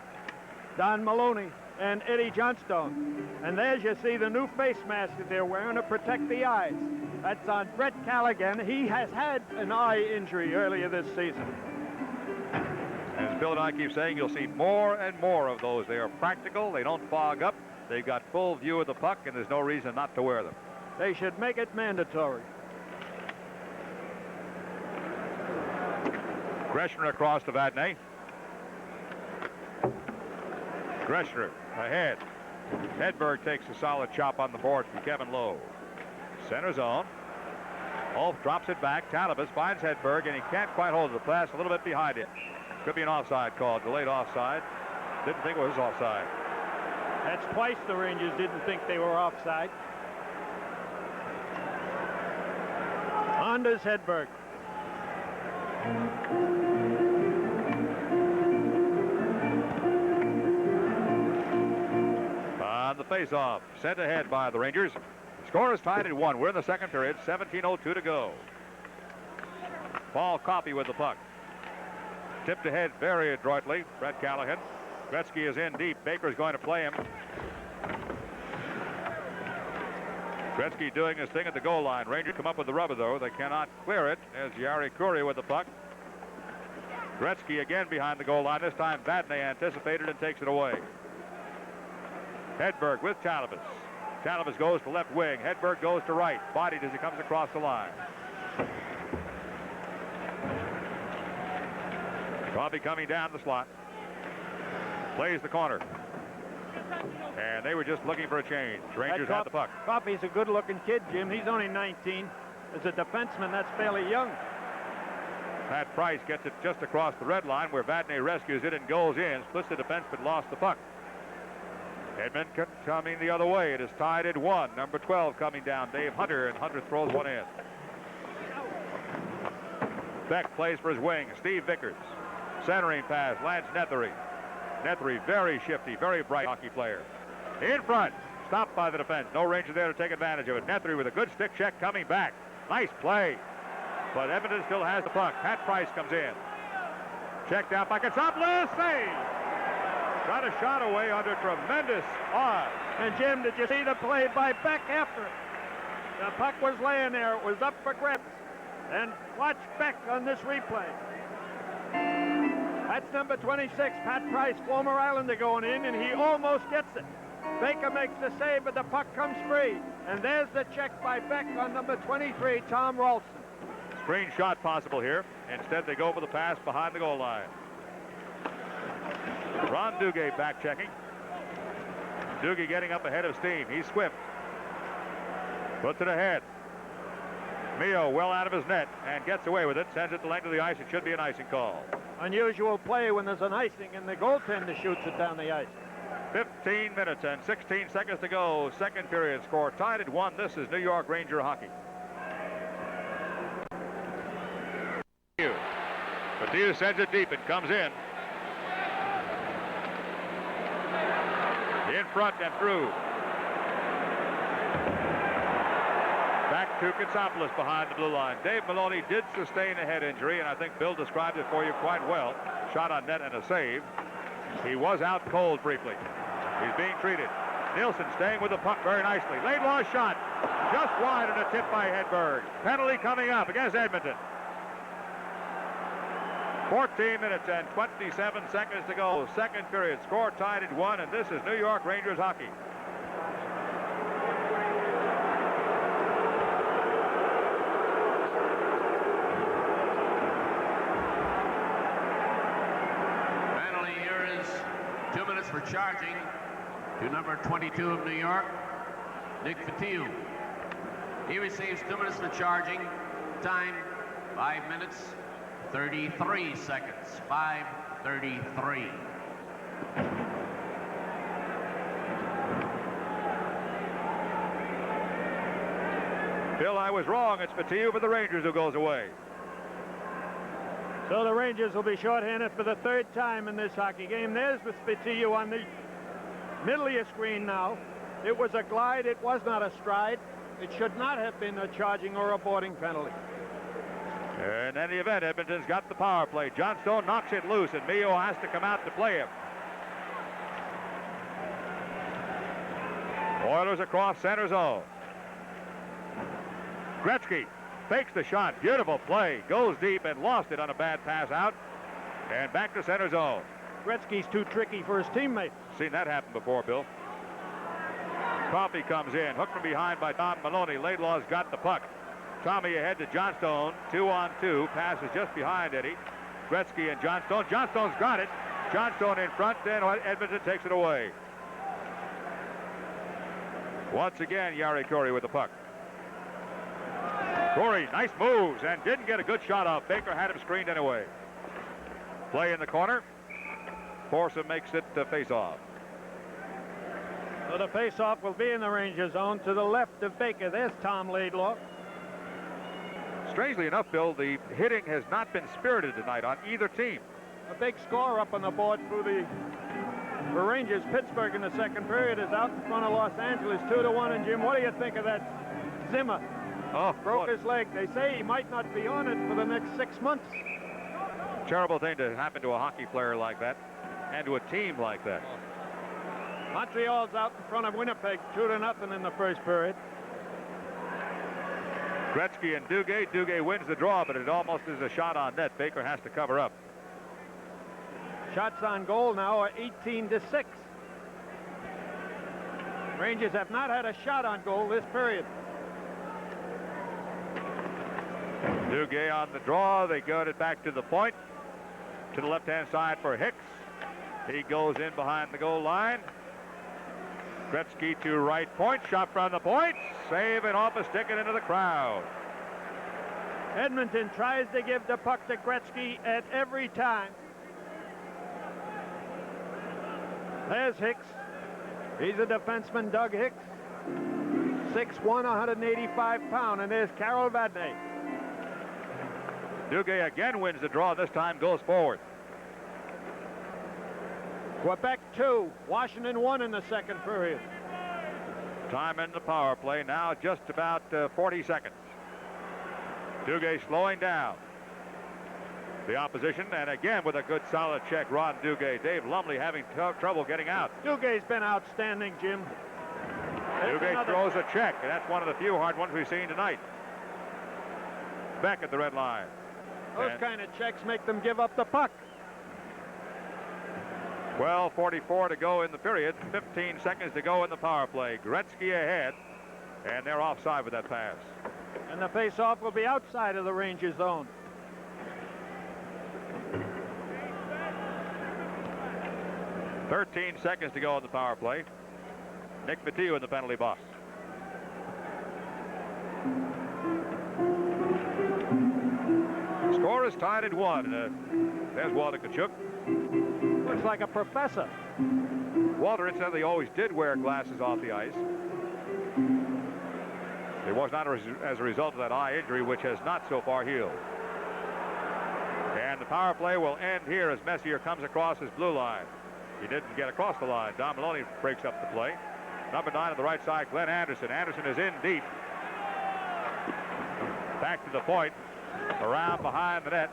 Don Maloney, and Eddie Johnstone. And there's you see the new face mask that they're wearing to protect the eyes. That's on Brett Callaghan. He has had an eye injury earlier this season. As Bill and I keep saying, you'll see more and more of those. They are practical. They don't fog up. They've got full view of the puck, and there's no reason not to wear them. They should make it mandatory. Greshner across to Vadnais. Greshner ahead. Hedberg takes a solid chop on the board from Kevin Lowe. Center zone. Ulf drops it back. Talibus finds Hedberg, and he can't quite hold the pass. A little bit behind it. Could be an offside call. Delayed offside. Didn't think it was offside. That's twice the Rangers didn't think they were offside. Anders Hedberg. On the face-off, sent ahead by the Rangers. Score is tied at 1. We're in the second period. 17:02 to go. Paul Coffey with the puck. Tipped ahead very adroitly. Brett Callahan. Gretzky is in deep. Baker's going to play him. Gretzky doing his thing at the goal line. Rangers come up with the rubber, though. They cannot clear it as Jari Kurri with the puck. Gretzky again behind the goal line. This time Vadnais anticipated and takes it away. Hedberg with Talibus. Talibus goes to left wing. Hedberg goes to right. Bodied as he comes across the line. Coffey coming down the slot. Plays the corner. And they were just looking for a change. Rangers had the puck. Coffey's a good-looking kid, Jim. He's only 19. As a defenseman, that's fairly young. Pat Price gets it just across the red line where Vadnais rescues it and goes in. Splits the defense but lost the puck. Edmonton coming the other way. It is tied at 1. Number 12 coming down, Dave Hunter, and Hunter throws one in. Beck plays for his wing. Steve Vickers. Centering pass, Lance Nethery. Nethery, very shifty, very bright hockey player. In front, stopped by the defense. No Ranger there to take advantage of it. Nethery with a good stick check coming back. Nice play. But Edmonton still has the puck. Pat Price comes in. Checked out by Katsopoulos. Save. Got a shot away under tremendous odds. And Jim, did you see the play by Beck after it? The puck was laying there. It was up for grabs. And watch Beck on this replay. That's number 26, Pat Price, former Islander, going in, and he almost gets it. Baker makes the save, but the puck comes free. And there's the check by Beck on number 23, Tom Ralston. Screen shot possible here. Instead, they go for the pass behind the goal line. Ron Duguay back checking. Duguay getting up ahead of steam. He's swift. Puts it ahead. Mio well out of his net and gets away with it. Sends it the length of the ice. It should be an icing call. Unusual play when there's an icing and the goaltender shoots it down the ice. 15 minutes and 16 seconds to go. Second period score tied at 1. This is New York Ranger hockey. Mathieu sends it deep. It comes in. In front and through. Back to Katsopoulos behind the blue line. Dave Maloney did sustain a head injury, and I think Bill described it for you quite well. Shot on net and a save. He was out cold briefly. He's being treated. Nielsen staying with the puck very nicely. Laidlaw's shot. Just wide and a tip by Hedberg. Penalty coming up against Edmonton. 14 minutes and 27 seconds to go. Second period. Score tied at 1, and this is New York Rangers hockey. Penalty here is 2 minutes for charging to number 22 of New York, Nick Mathieu. He receives 2 minutes for charging. Time 5 minutes. 33 seconds, 5:33. Bill, I was wrong. It's Mathieu for the Rangers who goes away. So the Rangers will be shorthanded for the third time in this hockey game. There's the Mathieu on the middle of your screen now. It was a glide. It was not a stride. It should not have been a charging or a boarding penalty. In any event, Edmonton's got the power play. Johnstone knocks it loose, and Mio has to come out to play him. Oilers across center zone. Gretzky fakes the shot. Beautiful play. Goes deep and lost it on a bad pass out. And back to center zone. Gretzky's too tricky for his teammates. Seen that happen before, Bill. Coffey comes in. Hooked from behind by Tom Maloney. Laidlaw's got the puck. Tommy ahead to Johnstone. 2-on-2. Pass is just behind Eddie. Gretzky and Johnstone. Johnstone's got it. Johnstone in front. Then Edmonton takes it away. Once again, Yari Corey with the puck. Corey, nice moves, and didn't get a good shot off. Baker had him screened anyway. Play in the corner. Forsom makes it to face off. So the face-off will be in the Ranger zone to the left of Baker. There's Tom Laidlaw. Strangely enough, Bill, the hitting has not been spirited tonight on either team. A big score up on the board for the Rangers. Pittsburgh in the second period is out in front of Los Angeles 2-1. And Jim, what do you think of that? Zimmer broke his leg. They say he might not be on it for the next 6 months. Terrible thing to happen to a hockey player like that and to a team like that. Montreal's out in front of Winnipeg 2-0 in the first period. Gretzky and Duguay. Duguay wins the draw, but it almost is a shot on net. Baker has to cover up. Shots on goal now are 18-6. Rangers have not had a shot on goal this period. Duguay on the draw. They got it back to the point. To the left-hand side for Hicks. He goes in behind the goal line. Gretzky to right point. Shot from the point. Save and off a stick and into the crowd. Edmonton tries to give the puck to Gretzky at every time. There's Hicks. He's a defenseman, Doug Hicks. 6'1", 185 pounds. And there's Carol Vadnais. Duguay again wins the draw. This time goes forward. Quebec 2, Washington 1 in the second period. Time in the power play now, just about 40 seconds. Duguay slowing down. the opposition, and again with a good solid check, Ron Duguay. Dave Lumley having trouble getting out. Duguay's been outstanding, Jim. Duguay throws a check, and that's one of the few hard ones we've seen tonight. Back at the red line. Those kind of checks make them give up the puck. 12:44 to go in the period. 15 seconds to go in the power play. Gretzky ahead, and they're offside with that pass. And the face-off will be outside of the Rangers zone. "13 seconds to go in the power play. Nick Mathieu in the penalty box. Score is tied at 1. There's Walter Tkachuk. Looks like a professor. Walter incidentally always did wear glasses off the ice. It was not as a result of that eye injury, which has not so far healed. And the power play will end here as Messier comes across his blue line. He didn't get across the line. Don Maloney breaks up the play. Number 9 on the right side, Glenn Anderson. Anderson is in deep. Back to the point. Around behind the net.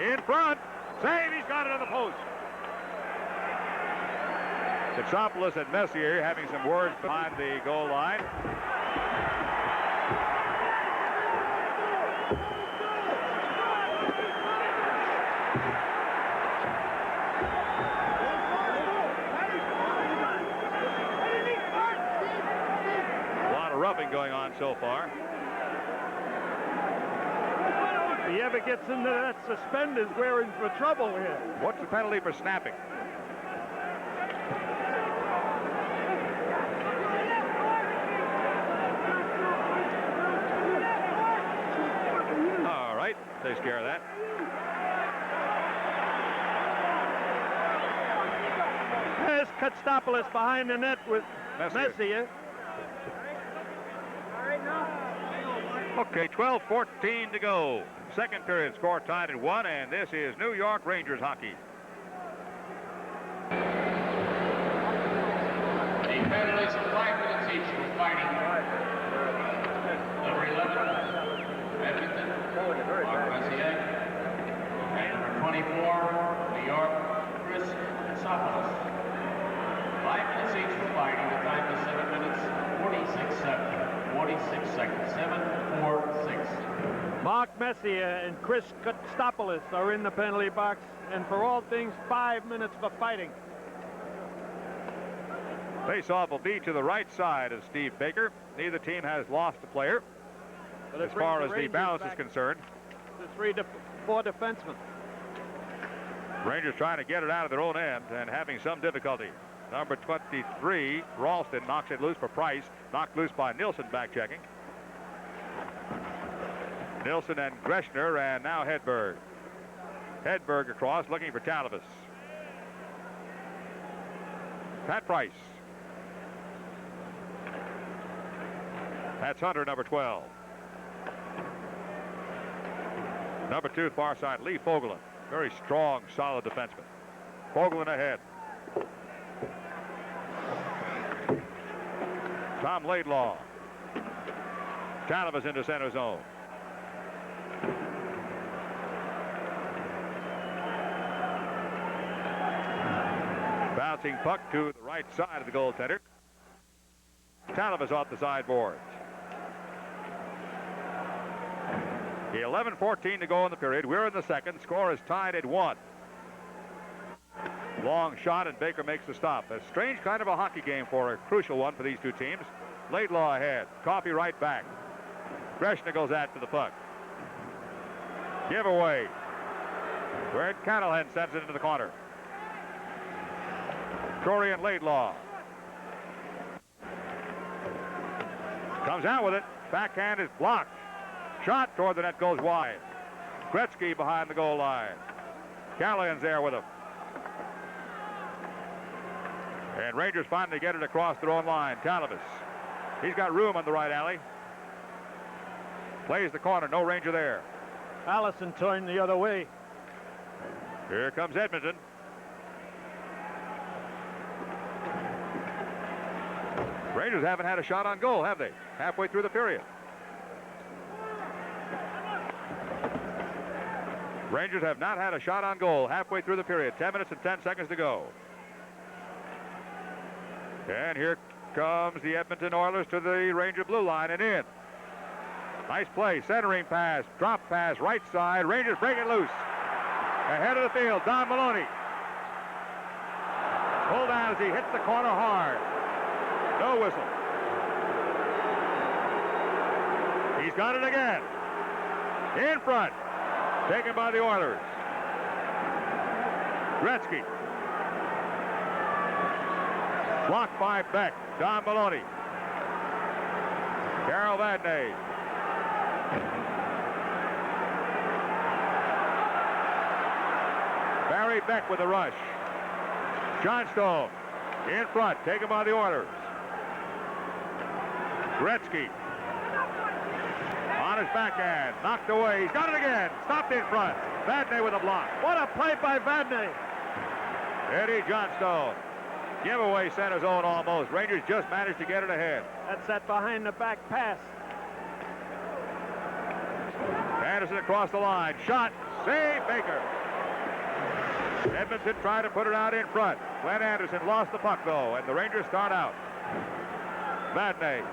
In front. Save. He's got it on the post. Katsopoulos and Messier having some words behind the goal line. A lot of roughing going on so far. If he ever gets into that suspenders, we're in for trouble here. What's the penalty for snapping? All right, takes care of that. There's Katsopoulos behind the net with Messier. Okay, 12:14 to go. Second period, score tied at 1, and this is New York Rangers hockey. The penalties of 5 minutes each for fighting. Number 11, Edmonton, Mark Messier. And number 24, New York, Chris Katsopoulos. 5 minutes each for fighting. The time is 7 minutes, 46 seconds. 7-4-6. Mark Messier and Chris Katsopoulos are in the penalty box, and for all things, 5 minutes for fighting. Face-off will be to the right side of Steve Baker. Neither team has lost a player as far as the balance is concerned. The 3 to 4 defensemen. Rangers trying to get it out of their own end and having some difficulty. Number 23, Ralston, knocks it loose for Price. Knocked loose by Nilsson, back checking. Nilsson and Greshner, and now Hedberg. Hedberg across, looking for Talavas. Pat Price. That's Hunter, number 12. Number 2, far side, Lee Fogelin. Very strong, solid defenseman. Fogelin ahead. Tom Laidlaw. Talavas into center zone. Bouncing puck to the right side of the goaltender. Talavas off the sideboards. 11:14 to go in the period. We're in the second. Score is tied at 1. Long shot, and Baker makes the stop. A strange kind of a hockey game for a crucial one for these two teams. Laidlaw ahead. Coffey right back. Greshner goes after the puck. Giveaway. Brad Callahan sends it into the corner. Corey and Laidlaw. Comes out with it. Backhand is blocked. Shot toward the net goes wide. Gretzky behind the goal line. Callahan's there with him. And Rangers finally get it across their own line. Talavas. He's got room on the right alley. Plays the corner. No Ranger there. Allison turned the other way. Here comes Edmonton. Rangers haven't had a shot on goal, have they? Halfway through the period. Rangers have not had a shot on goal halfway through the period. 10 minutes and 10 seconds to go. And here comes the Edmonton Oilers to the Ranger blue line and in. Nice play, centering pass, drop pass, right side. Rangers break it loose. Ahead of the field, Don Maloney. Pulled down as he hits the corner hard. No whistle. He's got it again. In front. Taken by the Oilers. Gretzky. Blocked by Beck. Don Maloney. Carol Vadnais. Barry Beck with a rush. Johnstone in front, taken by the Oilers. Gretzky on his backhand, knocked away. He's got it again. Stopped in front. Vadnais with a block. What a play by Vadnais. Eddie Johnstone. Giveaway center zone almost. Rangers just managed to get it ahead. That's that behind-the-back pass. Anderson across the line. Shot. Save Baker. Edmonton tried to put it out in front. Glenn Anderson lost the puck, though, and the Rangers start out. Vadnais.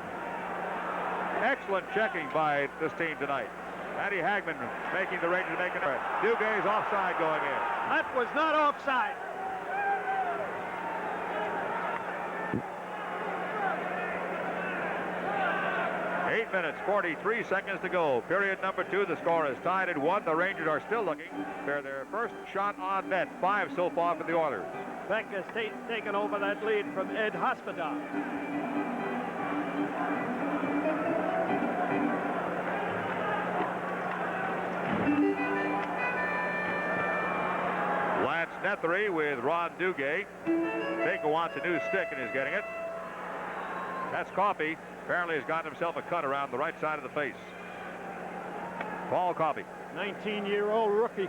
Excellent checking by this team tonight. Matty Hagman making the Rangers make it. Duguay's offside going in. That was not offside. Eight minutes, 43 seconds to go. Period number 2. The score is tied at 1. The Rangers are still looking for their first shot on net. 5 so far for the Oilers. Beck has taken over that lead from Ed Hospodar. Lance Nethery with Ron Duguay. Baker wants a new stick and is getting it. That's Coffey. Apparently has gotten himself a cut around the right side of the face. Paul Coffey. 19-year-old rookie.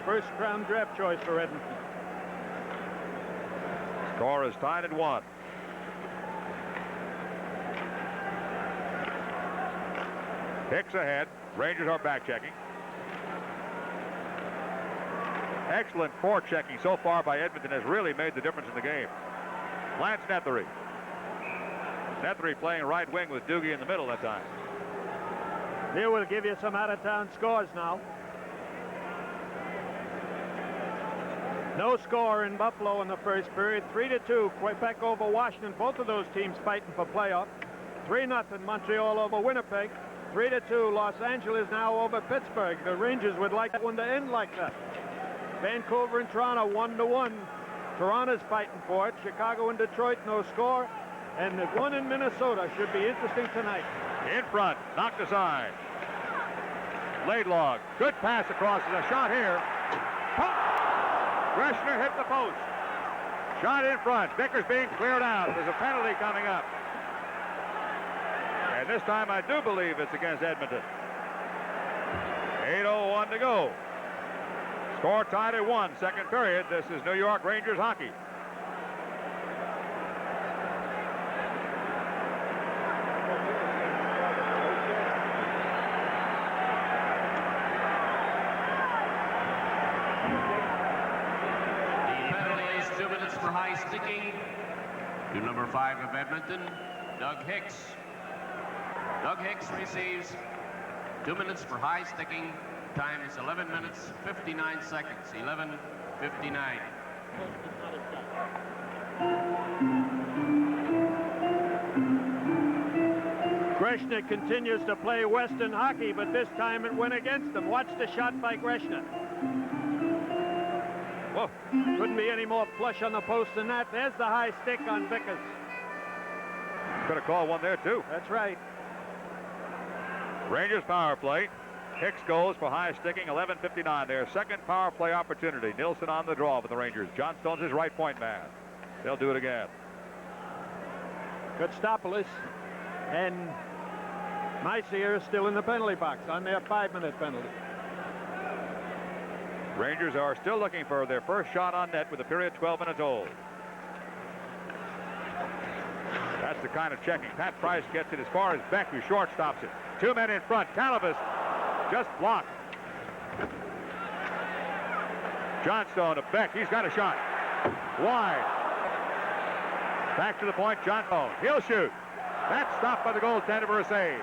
First-round draft choice for Edmonton. Score is tied at 1. Hicks ahead. Rangers are back checking. Excellent forechecking so far by Edmonton has really made the difference in the game. Lance Nethery. Nethery playing right wing with Duguay in the middle that time. Here we'll give you some out-of-town scores now. No score in Buffalo in the first period. 3-2 Quebec over Washington. Both of those teams fighting for playoff. 3-0 Montreal over Winnipeg. 3-2 Los Angeles now over Pittsburgh. The Rangers would like that one to end like that. Vancouver and Toronto 1-1. Toronto's fighting for it. Chicago and Detroit no score. And the one in Minnesota should be interesting tonight. In front, knocked aside. Laidlaw, good pass across, and a shot here. Pump! Greshner hit the post. Shot in front. Vickers being cleared out. There's a penalty coming up. And this time I do believe it's against Edmonton. 8:01 to go. Score tied at 1, second period. This is New York Rangers hockey. For high sticking to number 5 of Edmonton, Doug Hicks. Doug Hicks receives 2 minutes for high sticking. Time is 11 minutes, 59 seconds. 11:59. Greshner continues to play Western hockey, but this time it went against him. Watch the shot by Greshner. Whoa. Couldn't be any more flush on the post than that. There's the high stick on Vickers. Could have called one there, too. That's right. Rangers power play. Hicks goes for high sticking, 11:59. Their second power play opportunity. Nilsson on the draw for the Rangers. Johnstone's his right point man. They'll do it again. Kostopoulos and Meissier is still in the penalty box on their 5-minute penalty. Rangers are still looking for their first shot on net with the period 12 minutes old. That's the kind of checking. Pat Price gets it as far as Beck, who shortstops it. 2 men in front. Calabas just blocked. Johnstone to Beck. He's got a shot. Wide. Back to the point, Johnstone. He'll shoot. That's stopped by the goaltender for a save.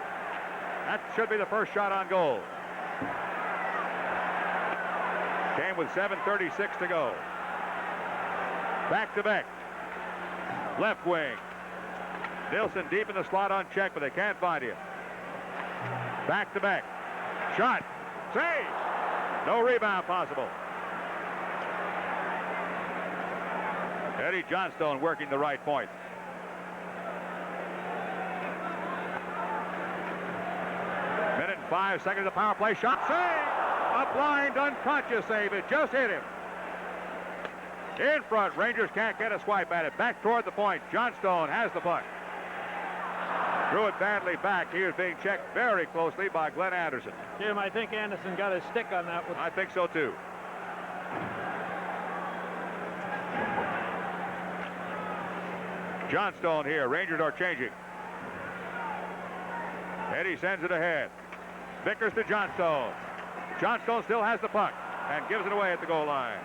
That should be the first shot on goal. Came with 7:36 to go. Back to Beck. Left wing. Nilsson deep in the slot on check, but they can't find him. Back to Beck. Shot. Save. No rebound possible. Eddie Johnstone working the right point. Minute and 5 seconds of power play. Shot. Save. A blind, unconscious save. It just hit him. In front. Rangers can't get a swipe at it. Back toward the point. Johnstone has the puck. Threw it badly back. He was being checked very closely by Glenn Anderson. Jim, I think Anderson got his stick on that one. I think so, too. Johnstone here. Rangers are changing. Eddie sends it ahead. Vickers to Johnstone. Johnstone still has the puck and gives it away at the goal line.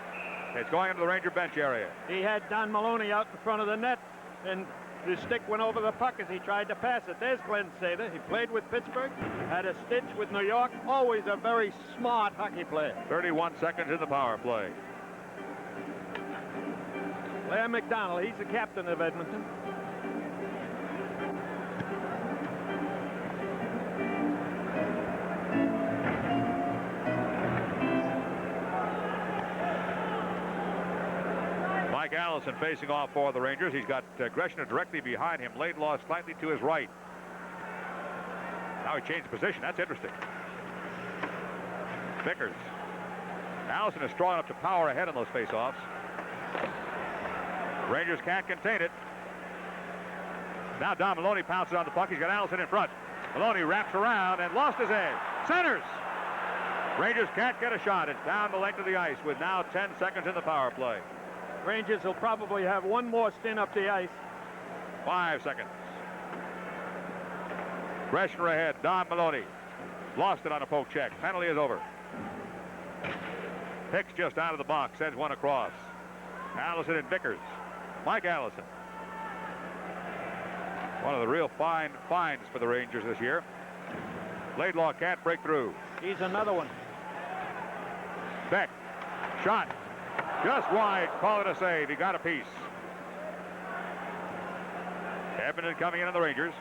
It's going into the Ranger bench area. He had Don Maloney out in front of the net, and his stick went over the puck as he tried to pass it. There's Glenn Sather. He played with Pittsburgh, had a stitch with New York. Always a very smart hockey player. 31 seconds in the power play. Larry McDonald, he's the captain of Edmonton. Mike Allison facing off for the Rangers. He's got Greshner directly behind him. Laidlaw slightly to his right. Now he changed position. That's interesting. Vickers. Allison is strong enough to power ahead on those faceoffs. Rangers can't contain it. Now Don Maloney pounces on the puck. He's got Allison in front. Maloney wraps around and lost his edge. Centers. Rangers can't get a shot. It's down the length of the ice with now 10 seconds in the power play. Rangers will probably have one more stint up the ice. 5 seconds. Greshner ahead. Don Maloney lost it on a poke check. Penalty is over. Hicks just out of the box. Sends one across. Allison and Vickers. Mike Allison. One of the real fine finds for the Rangers this year. Laidlaw can't break through. He's another one. Beck. Shot. Just wide. Call it a save. He got a piece. Edmonton coming in on the Rangers.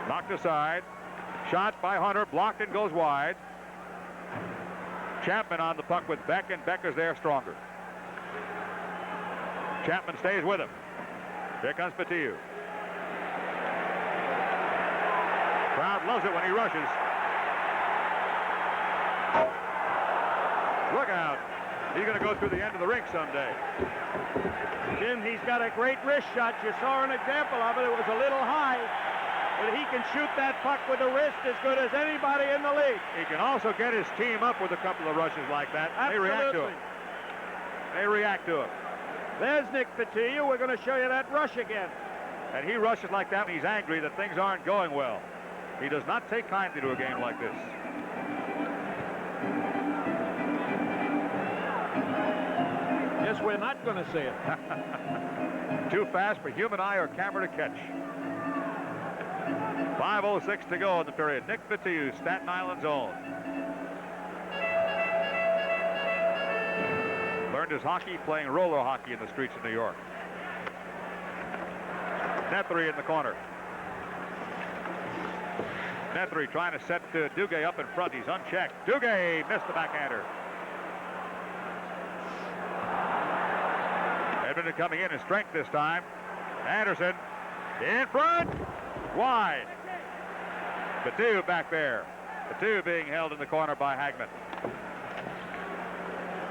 Knocked aside. Shot by Hunter. Blocked and goes wide. Chapman on the puck with Beck, and Beck is there stronger. Chapman stays with him. Here comes Petiou. Crowd loves it when he rushes. Look out. He's going to go through the end of the rink someday. Jim, he's got a great wrist shot. You saw an example of it. It was a little high. But he can shoot that puck with the wrist as good as anybody in the league. He can also get his team up with a couple of rushes like that. Absolutely. They react to him. They react to him. There's Nick Petiou. We're going to show you that rush again. And he rushes like that when he's angry that things aren't going well. He does not take kindly to a game like this. Yes, we're not going to see it. Too fast for human eye or camera to catch. 5:06 to go in the period. Nick Petiou, Staten Island's own. Learned his hockey playing roller hockey in the streets of New York. Nethery in the corner. Nethery trying to set Duguay up in front. He's unchecked. Duguay missed the backhander. Edmonton coming in strength this time. Anderson in front. Wide. Petiou back there. Petiou being held in the corner by Hagman.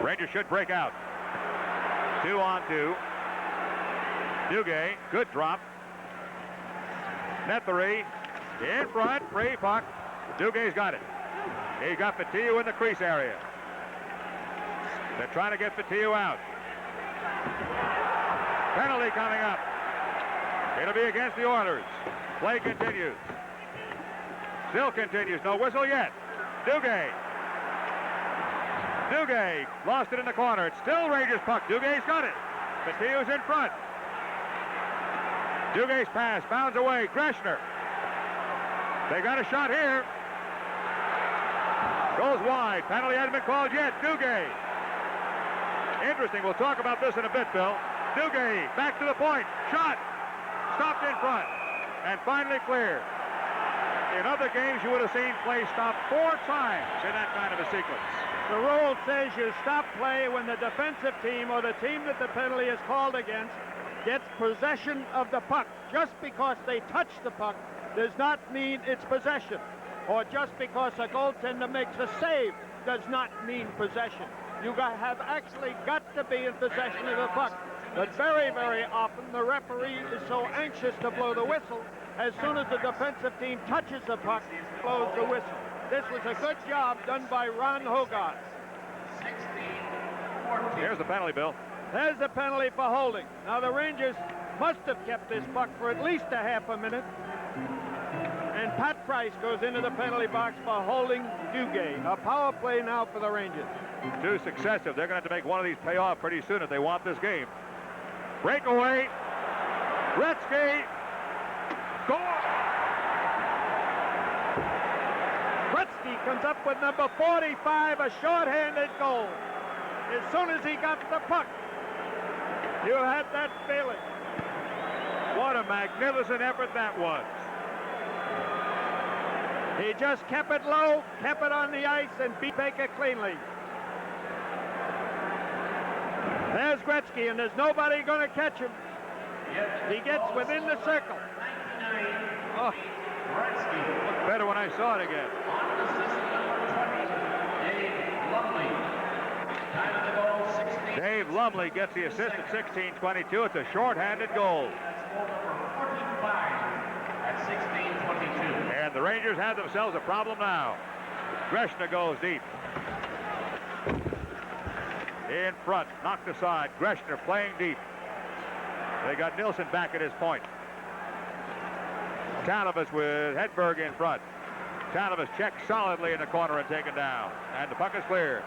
Rangers should break out. 2-on-2. Duguay, good drop. Nethery in front, free puck. Dugay's got it. He got Petiou in the crease area. They're trying to get Petiou out. Penalty coming up. It'll be against the Oilers. Play continues. Still continues. No whistle yet. Duguay. Duguay lost it in the corner. It's still Rangers puck. Dugay's got it. Castillo's in front. Dugay's pass bounds away. Greshner. They got a shot here. Goes wide. Penalty hasn't been called yet. Dugay. Interesting. We'll talk about this in a bit, Bill. Dugay back to the point. Shot. Stopped in front. And finally cleared. In other games, you would have seen play stopped 4 times in that kind of a sequence. The rule says you stop play when the defensive team or the team that the penalty is called against gets possession of the puck. Just because they touch the puck does not mean it's possession. Or just because a goaltender makes a save does not mean possession. You have actually got to be in possession of the puck. But very, very often the referee is so anxious to blow the whistle, as soon as the defensive team touches the puck, blows the whistle. This was a good job done by Ron Hogarth. Here's the penalty, Bill. There's the penalty for holding. Now the Rangers must have kept this puck for at least a half a minute. And Pat Price goes into the penalty box for holding Dugay. A power play now for the Rangers. 2 successive. They're going to have to make one of these pay off pretty soon if they want this game. Breakaway. Gretzky. Score! Gretzky comes up with number 45, a short-handed goal. As soon as he got the puck, you had that feeling. What a magnificent effort that was. He just kept it low, kept it on the ice, and beat Baker cleanly. There's Gretzky, and there's nobody going to catch him. He gets within the circle. Oh, better when I saw it again. Dave Lumley gets the assist at 16:22. It's a short-handed goal. And the Rangers have themselves a problem now. Greshner goes deep. In front, knocked aside. Greshner playing deep. They got Nilsson back at his point. Talavas with Hedberg in front. Talavas checked solidly in the corner and taken down. And the puck is clear.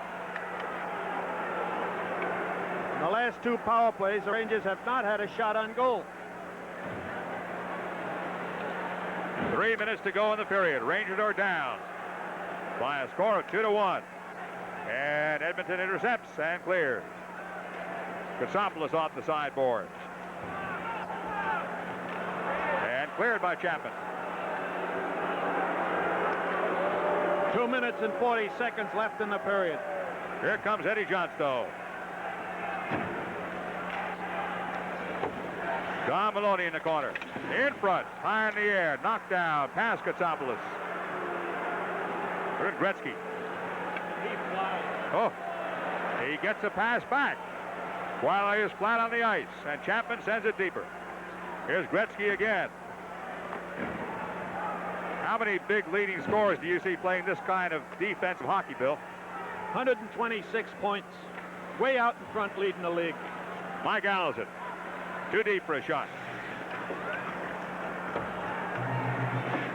In the last 2 power plays, the Rangers have not had a shot on goal. 3 minutes to go in the period. Rangers are down by a score of 2-1. And Edmonton intercepts and clears. Katsopoulos off the sideboards. And cleared by Chapman. 2 minutes and 40 seconds left in the period. Here comes Eddie Johnstone. Don Maloney in the corner. In front, high in the air, knocked down, past Katsopoulos. Good Gretzky. Oh, he gets a pass back while he is flat on the ice, and Chapman sends it deeper. Here's Gretzky again. How many big leading scorers do you see playing this kind of defensive hockey, Bill? 126 points. Way out in front, leading the league. Mike Allison. Too deep for a shot.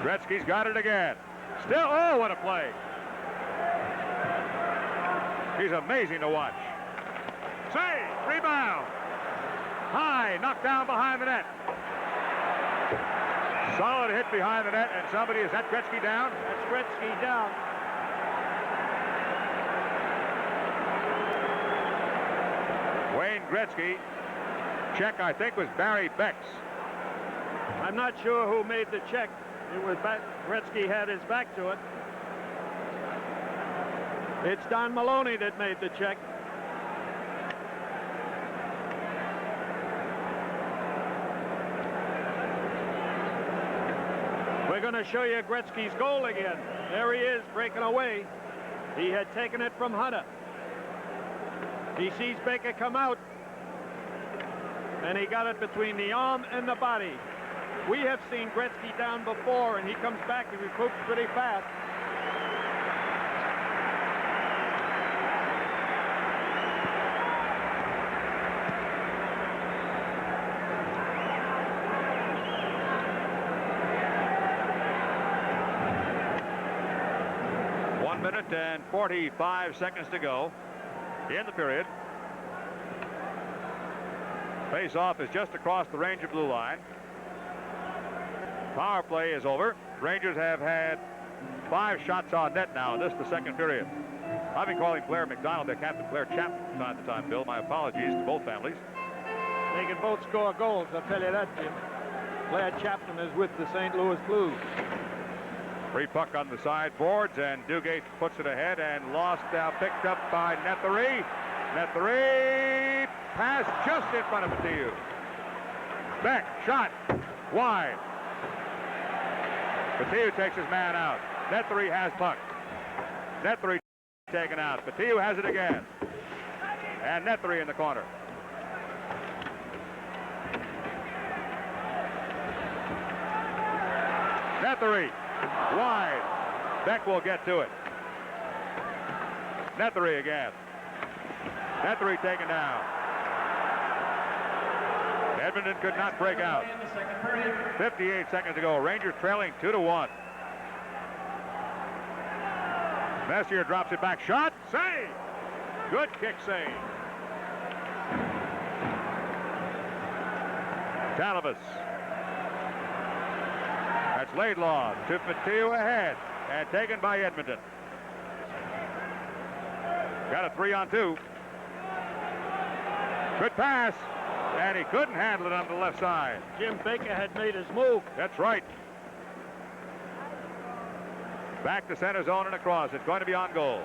Gretzky's got it again. Still, oh, what a play. He's amazing to watch. Save, rebound. High, knocked down behind the net. Solid hit behind the net, and somebody, is that Gretzky down? That's Gretzky down. Wayne Gretzky. Check, I think, was Barry Beck's. I'm not sure who made the check. It was back. Gretzky had his back to it. It's Don Maloney that made the check. We're going to show you Gretzky's goal again. There he is, breaking away. He had taken it from Hunter. He sees Baker come out, and he got it between the arm and the body. We have seen Gretzky down before, and he comes back and recoups pretty fast. And 45 seconds to go. in the period. Face-off is just across the Ranger blue line. Power play is over. Rangers have had 5 shots on net now in this, the second period. I've been calling Blair McDonald their captain, Blair Chapman from time to time, Bill. My apologies to both families. They can both score goals, I'll tell you that, Jim. Blair Chapman is with the St. Louis Blues. Free puck on the sideboards, and Dugate puts it ahead and lost, now picked up by Nethery. Nethery, pass just in front of Batiou. Beck, shot, wide. Batiou takes his man out. Nethery has puck. Nethery taken out. Batiou has it again. And Nethery in the corner. Nethery, wide. Beck will get to it. Nethery again. Nethery taken down. Edmonton could not break out. 58 seconds to go. Rangers trailing 2-1. Messier drops it back. Shot. Save. Good kick save. Talavas. That's Laidlaw to Batiou ahead and taken by Edmonton. Got a 3-on-2. Good pass, and he couldn't handle it on the left side. Jim Baker had made his move. That's right. Back to center zone and across. It's going to be on goal.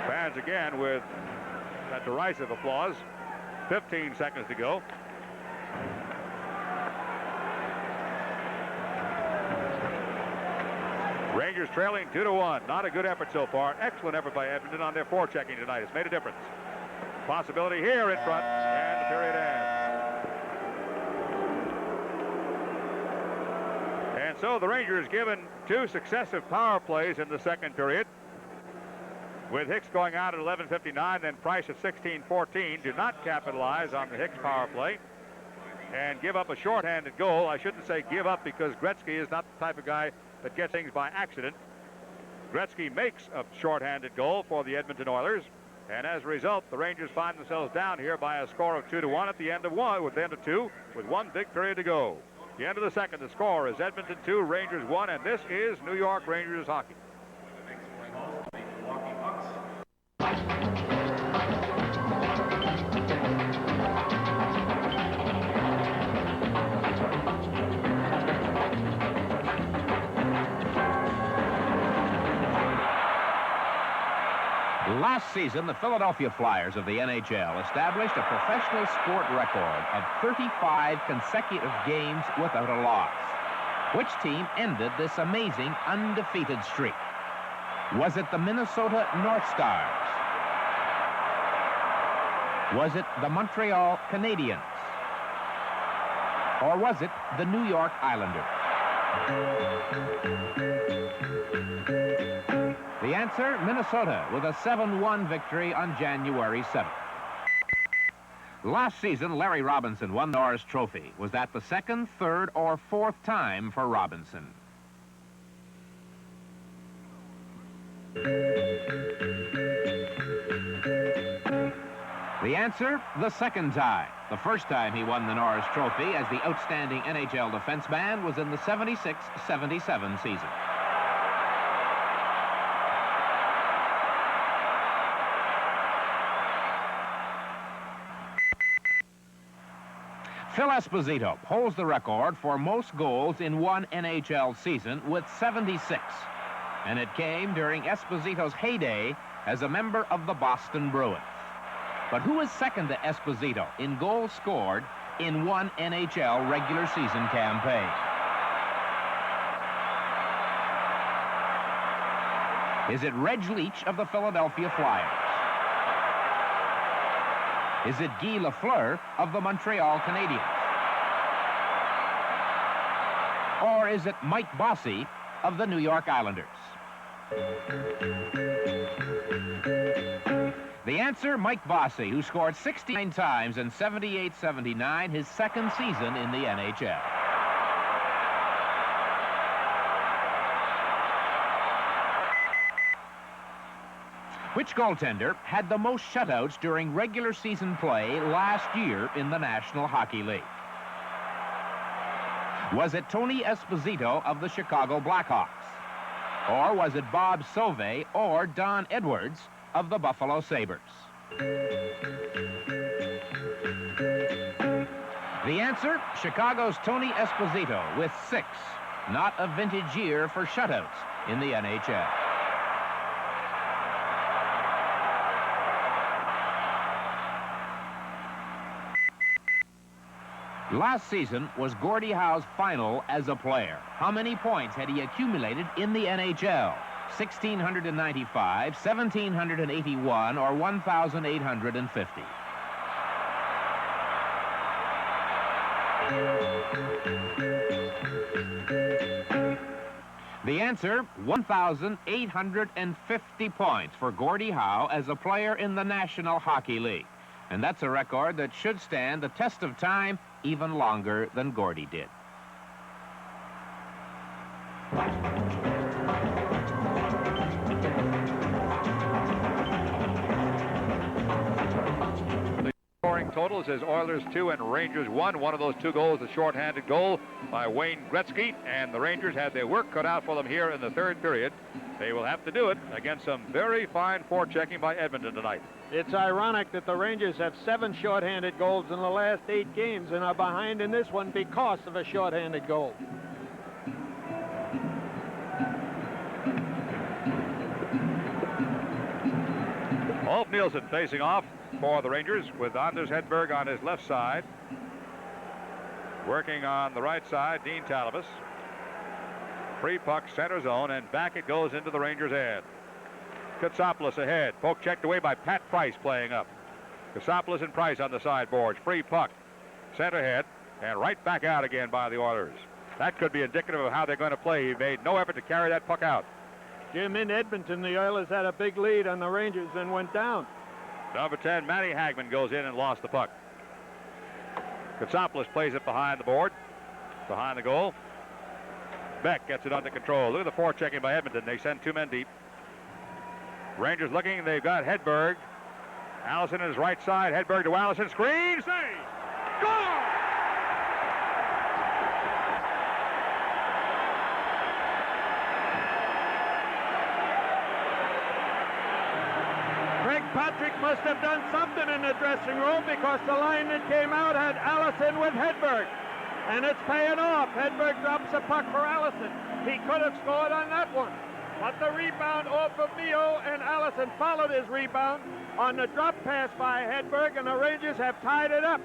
Fans again with that derisive applause. 15 seconds to go. Rangers trailing 2-1. Not a good effort so far. Excellent effort by Edmonton on their forechecking tonight. It's made a difference. Possibility here in front, and the period ends. And so the Rangers given 2 successive power plays in the second period, with Hicks going out at 11:59, then Price at 16:14. Do not capitalize on the Hicks power play and give up a shorthanded goal. I shouldn't say give up, because Gretzky is not the type of guy that gets things by accident. Gretzky makes a shorthanded goal for the Edmonton Oilers, and as a result, the Rangers find themselves down here by a score of 2-1 at the end of 2, with 1 big period to go. The end of the second, the score is Edmonton 2, Rangers 1, and this is New York Rangers hockey. Last season, the Philadelphia Flyers of the NHL established a professional sport record of 35 consecutive games without a loss. Which team ended this amazing undefeated streak? Was it the Minnesota North Stars? Was it the Montreal Canadiens? Or was it the New York Islanders? The answer, Minnesota, with a 7-1 victory on January 7th. Last season, Larry Robinson won the Norris Trophy. Was that the 2nd, 3rd, or 4th time for Robinson? The answer, the 2nd time. The first time he won the Norris Trophy as the outstanding NHL defenseman was in the 76-77 season. Phil Esposito holds the record for most goals in one NHL season with 76. And it came during Esposito's heyday as a member of the Boston Bruins. But who is second to Esposito in goals scored in one NHL regular season campaign? Is it Reg Leach of the Philadelphia Flyers? Is it Guy Lafleur of the Montreal Canadiens? Or is it Mike Bossy of the New York Islanders? The answer, Mike Bossy, who scored 69 times in 78-79, his 2nd season in the NHL. Which goaltender had the most shutouts during regular season play last year in the National Hockey League? Was it Tony Esposito of the Chicago Blackhawks? Or was it Bob Sauvé or Don Edwards of the Buffalo Sabres? The answer, Chicago's Tony Esposito with 6. Not a vintage year for shutouts in the NHL. Last season was Gordie Howe's final as a player. How many points had he accumulated in the NHL? 1,695, 1,781, or 1,850? The answer, 1,850 points for Gordie Howe as a player in the National Hockey League. And that's a record that should stand the test of time even longer than Gordie did. The scoring totals is Oilers 2 and Rangers 1. One of those 2 goals, a shorthanded goal by Wayne Gretzky, and the Rangers had their work cut out for them here in the 3rd period. They will have to do it against some very fine forechecking by Edmonton tonight. It's ironic that the Rangers have 7 shorthanded goals in the last 8 games and are behind in this one because of a shorthanded goal. Ulf Nielsen facing off for the Rangers with Anders Hedberg on his left side. Working on the right side, Dean Talabas. Free puck, center zone, and back it goes into the Rangers' end. Katsopoulos ahead. Poke checked away by Pat Price playing up. Katsopoulos and Price on the sideboards. Free puck. Center head. And right back out again by the Oilers. That could be indicative of how they're going to play. He made no effort to carry that puck out. Jim, in Edmonton, the Oilers had a big lead on the Rangers and went down. Number 10, Matty Hagman goes in and lost the puck. Katsopoulos plays it behind the board. Behind the goal. Beck gets it under control. Look at the forechecking by Edmonton. They send 2 men deep. Rangers looking. They've got Hedberg. Allison on his right side. Hedberg to Allison. Screen. Save. Goal! Craig Patrick must have done something in the dressing room because the line that came out had Allison with Hedberg. And it's paying off. Hedberg drops a puck for Allison. He could have scored on that one. But the rebound off of Mio, and Allison followed his rebound on the drop pass by Hedberg, and the Rangers have tied it up.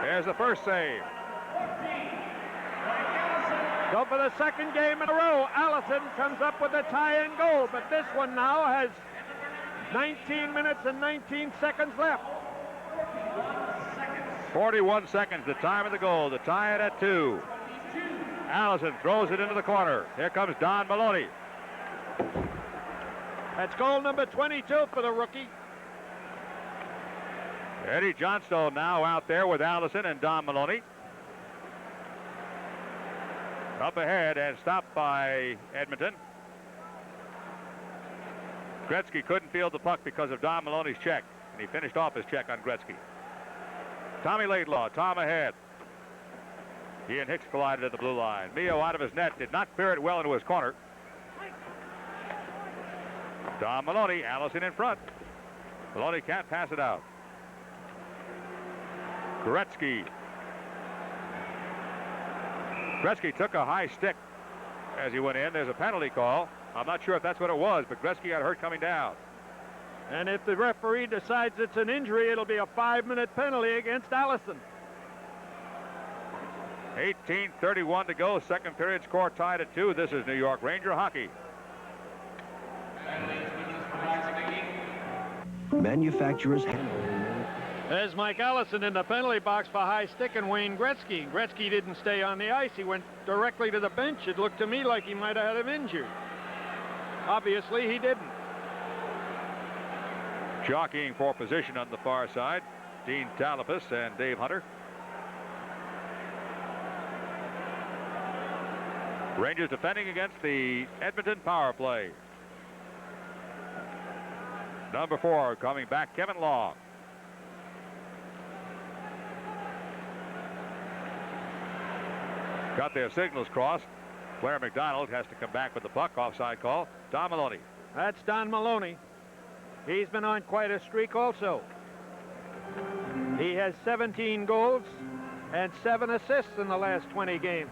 There's the first save. So for the 2nd game in a row, Allison comes up with a tie-in goal, but this one now has 19 minutes and 19 seconds left. 41 seconds, the time of the goal, to tie it at 2. Allison throws it into the corner. Here comes Don Maloney. That's goal number 22 for the rookie. Eddie Johnstone now out there with Allison and Don Maloney. Up ahead and stopped by Edmonton. Gretzky couldn't field the puck because of Don Maloney's check, and he finished off his check on Gretzky. Tommy Laidlaw, Tom ahead. He and Hicks collided at the blue line. Mio out of his net, did not clear it well into his corner. Don Maloney, Allison in front. Maloney can't pass it out. Gretzky. Gretzky took a high stick as he went in. There's a penalty call. I'm not sure if that's what it was, but Gretzky got hurt coming down. And if the referee decides it's an injury, it'll be a 5-minute penalty against Allison. 18:31 to go. 2nd period, score tied at 2. This is New York Ranger hockey. Manufacturers handle. There's Mike Allison in the penalty box for high stick and Wayne Gretzky. Gretzky didn't stay on the ice. He went directly to the bench. It looked to me like he might have had him injured. Obviously, he didn't. Jockeying for position on the far side, Dean Talabas and Dave Hunter. Rangers defending against the Edmonton power play. Number 4 coming back, Kevin Long. Got their signals crossed. Blair McDonald has to come back with the puck. Offside call. Don Maloney. That's Don Maloney. He's been on quite a streak also. He has 17 goals and 7 assists in the last 20 games.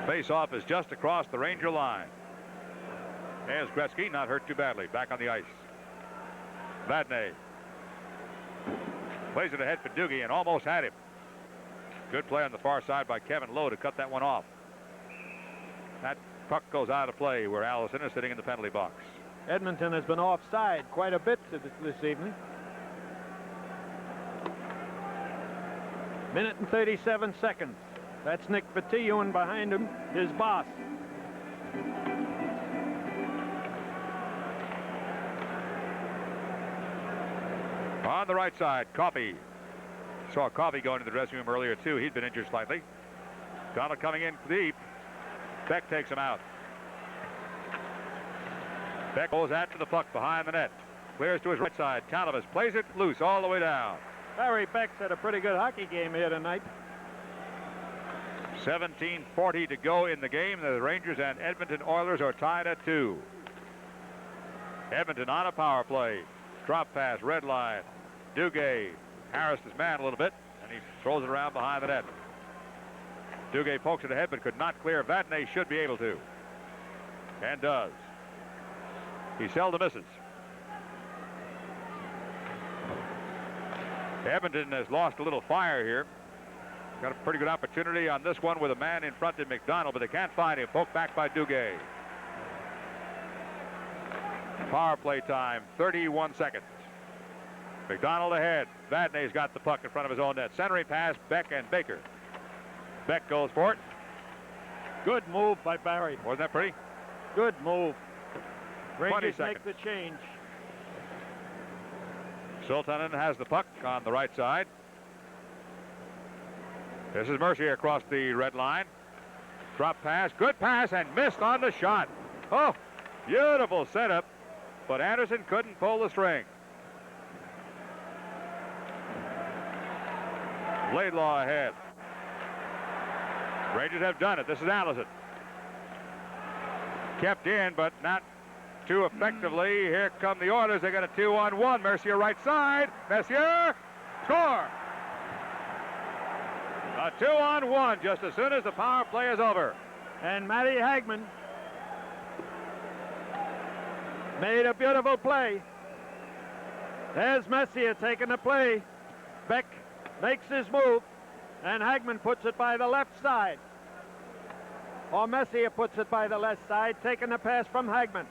Face-off is just across the Ranger line. There's Gretzky, not hurt too badly. Back on the ice. Vadnais plays it ahead for Doogie and almost had him. Good play on the far side by Kevin Lowe to cut that one off. That puck goes out of play where Allison is sitting in the penalty box. Edmonton has been offside quite a bit this evening. Minute and 37 seconds. That's Nick Petillou, and behind him, his boss. On the right side, Coffey. Saw Coffey go into the dressing room earlier, too. He'd been injured slightly. Donald coming in deep. Beck takes him out. Beck goes after the puck behind the net. Clears to his right side. Talabas plays it loose all the way down. Barry Beck's had a pretty good hockey game here tonight. 17:40 to go in the game. The Rangers and Edmonton Oilers are tied at 2. Edmonton on a power play. Drop pass, red line. Duguay harassed his man a little bit, and he throws it around behind the net. Duguay pokes it ahead, but could not clear. Vadnais should be able to, and does. He seldom misses. Edmonton has lost a little fire here. Got a pretty good opportunity on this one with a man in front of McDonald, but they can't find him. Poked back by Duguay. Power play time, 31 seconds. McDonald ahead. Vadnais's got the puck in front of his own net. Centering pass, Beck and Baker. Beck goes for it. Good move by Barry. Wasn't that pretty? Good move. 20 Rangers seconds. make the change. Sultanen has the puck on the right side. This is Mercier across the red line. Drop pass, good pass, and missed on the shot. Oh, beautiful setup, but Anderson couldn't pull the string. Laidlaw ahead. Rangers have done it. This is Allison. Kept in, but not too effectively. Here come the Oilers. They got a 2-on-1. Mercier right side. Mercier, score! A 2-on-1 just as soon as the power play is over. And Matty Hagman made a beautiful play. There's Mercier taking the play. Beck makes his move, and Hagman puts it by the left side. Or Mercier puts it by the left side, taking the pass from Hagman.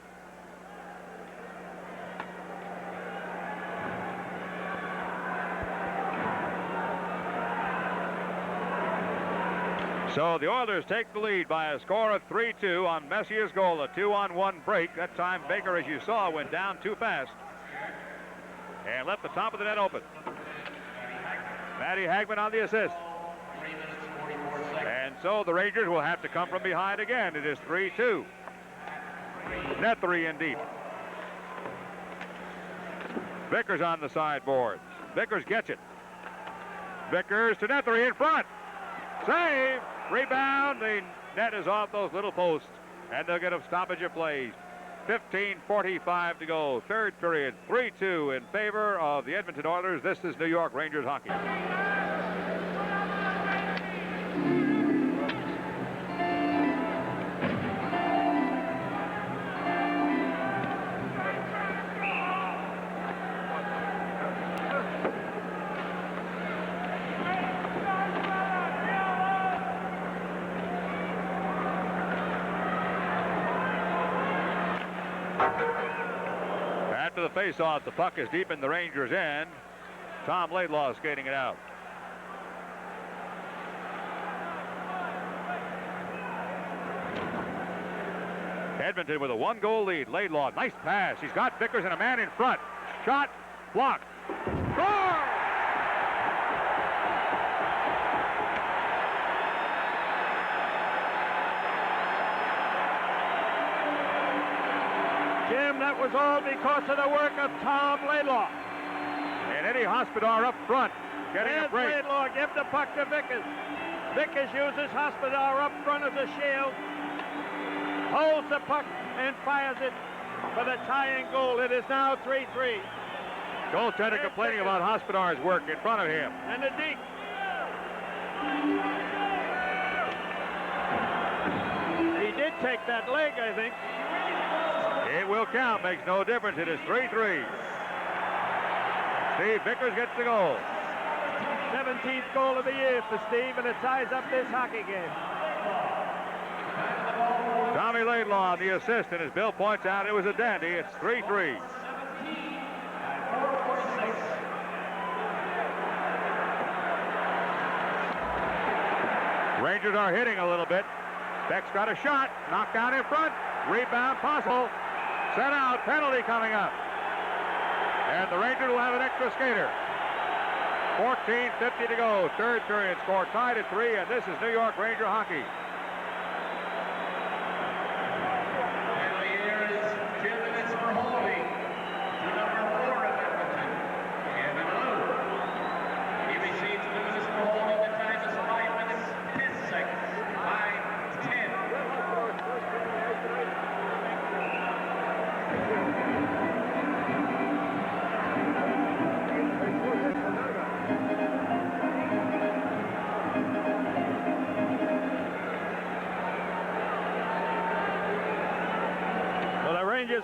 So the Oilers take the lead by a score of 3-2 on Messier's goal, a 2-on-1 break. That time Baker, as you saw, went down too fast and left the top of the net open. Matty Hagman on the assist. And so the Rangers will have to come from behind again. It is 3-2. Net 3 in deep. Vickers on the sideboards. Vickers gets it. Vickers to net 3 in front. Save. Rebound. The net is off those little posts, and they'll get a stoppage of play. 15:45 to go. Third period, 3-2 in favor of the Edmonton Oilers. This is New York Rangers hockey. After the face-off, the puck is deep in the Rangers' end. Tom Laidlaw skating it out. Edmonton with a 1-goal lead. Laidlaw, nice pass. He's got Vickers and a man in front. Shot, blocked. Score! Jim, that was all because of the work of Tom Laidlaw. And Eddie Hospodar up front, getting a break. Laidlaw, give the puck to Vickers. Vickers uses Hospodar up front as a shield, holds the puck and fires it for the tying goal. It is now 3-3. Goaltender complaining about Hospodar's work in front of him. And the deke. He did take that leg, I think. It will count, makes no difference. It is 3-3. Steve Vickers gets the goal. 17th goal of the year for Steve, and it ties up this hockey game. Tommy Laidlaw on the assist, and as Bill points out, it was a dandy. It's 3-3. Rangers are hitting a little bit. Beck's got a shot, knocked down in front, rebound possible, set out, penalty coming up. And the Rangers will have an extra skater. 14:50 to go, third period, score tied at 3, and this is New York Ranger hockey.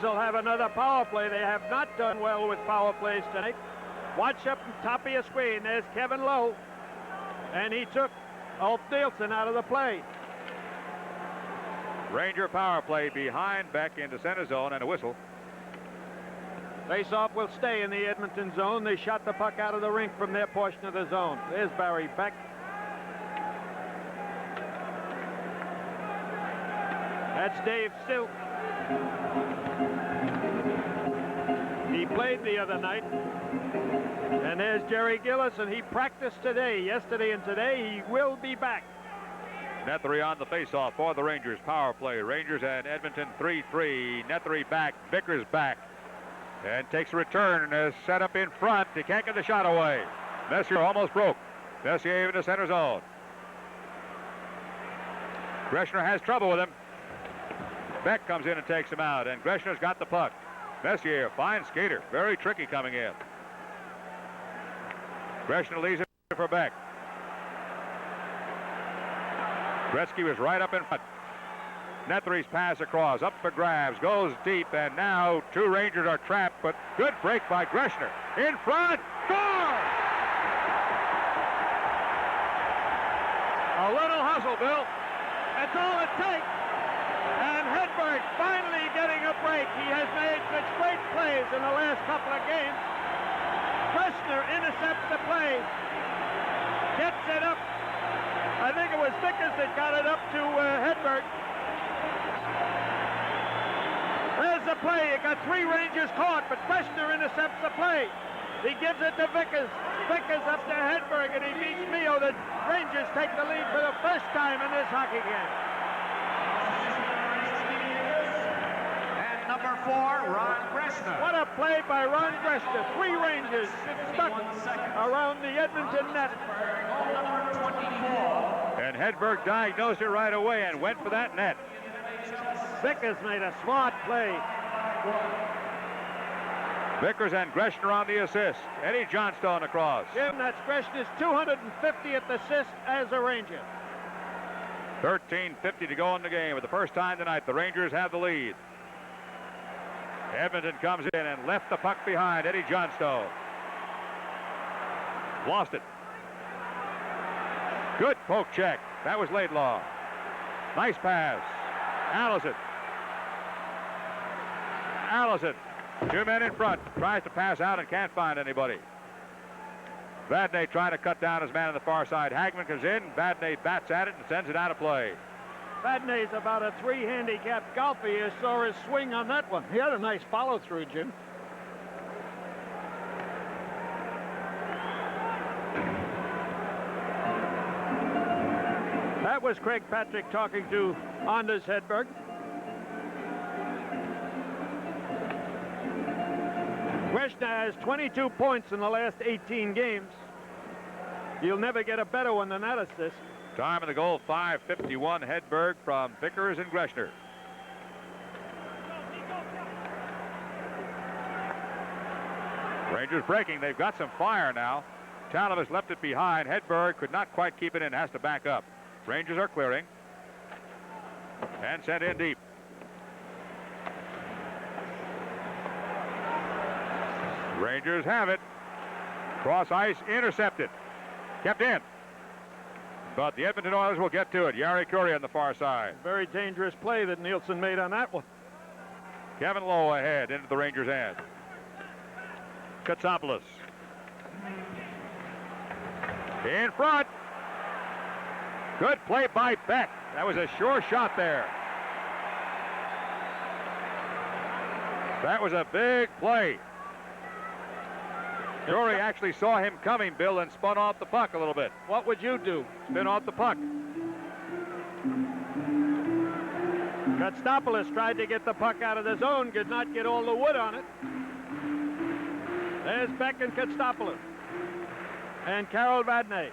Will have another power play. They have not done well with power plays tonight. Watch up top of your screen. There's Kevin Lowe, and he took Ulf Nielsen out of the play. Ranger power play behind Beck into center zone, and a whistle. Face-off will stay in the Edmonton zone. They shot the puck out of the rink from their portion of the zone. There's Barry Beck. That's Dave Still. He played the other night. And there's Jerry Gillis, and he practiced today. Yesterday and today, he will be back. Nethery on the faceoff for the Rangers. Power play. Rangers and Edmonton 3-3. Nethery back. Vickers back. And takes a return. Set up in front. He can't get the shot away. Messier almost broke. Messier into center zone. Greshner has trouble with him. Beck comes in and takes him out, and Greshner's got the puck. Messier, fine skater, very tricky coming in. Greshner leaves it for Beck. Gretzky was right up in front. Nethery's pass across, up for grabs, goes deep, and now two Rangers are trapped, but good break by Greshner. In front, score! A little hustle, Bill. That's all it takes. And Hedberg finally getting a break. He has made such great plays in the last couple of games. Greshner intercepts the play. Gets it up. I think it was Vickers that got it up to Hedberg. There's the play. You got three Rangers caught, but Greshner intercepts the play. He gives it to Vickers. Vickers up to Hedberg, and he beats Mio. The Rangers take the lead for the first time in this hockey game. Number 4, Ron Greshner. What a play by Ron Greshner. Three Rangers stuck around the Edmonton net. And Hedberg diagnosed it right away and went for that net. Vickers made a smart play. Vickers and Greshner on the assist. Eddie Johnstone across. Jim, that's Greshner's 250th assist as a Ranger. 13:50 to go in the game. For the first time tonight, the Rangers have the lead. Edmonton comes in and left the puck behind. Eddie Johnstone. Lost it. Good poke check. That was Laidlaw. Nice pass. Allison. Allison. Two men in front. Tries to pass out and can't find anybody. Vadnais trying to cut down his man on the far side. Hagman comes in. Vadnais bats at it and sends it out of play. Vadnais about a 3 handicap golfer. You saw his swing on that one. He had a nice follow-through, Jim. That was Craig Patrick talking to Anders Hedberg. Greshner has 22 points in the last 18 games. You'll never get a better one than that assist. Time of the goal, 5:51. Hedberg from Vickers and Greshner. Rangers breaking. They've got some fire now. Talavas left it behind. Hedberg could not quite keep it in, has to back up. Rangers are clearing. And sent in deep. Rangers have it. Cross ice, intercepted. Kept in. But the Edmonton Oilers will get to it. Yari Curry on the far side. Very dangerous play that Nielsen made on that one. Kevin Lowe ahead into the Rangers' end. Katsopoulos. In front. Good play by Beck. That was a sure shot there. That was a big play. Curry actually saw him coming, Bill, and spun off the puck a little bit. What would you do? Spin off the puck. Kostopoulos tried to get the puck out of the zone, could not get all the wood on it. There's Beck and Kostopoulos. And Carol Vadnais.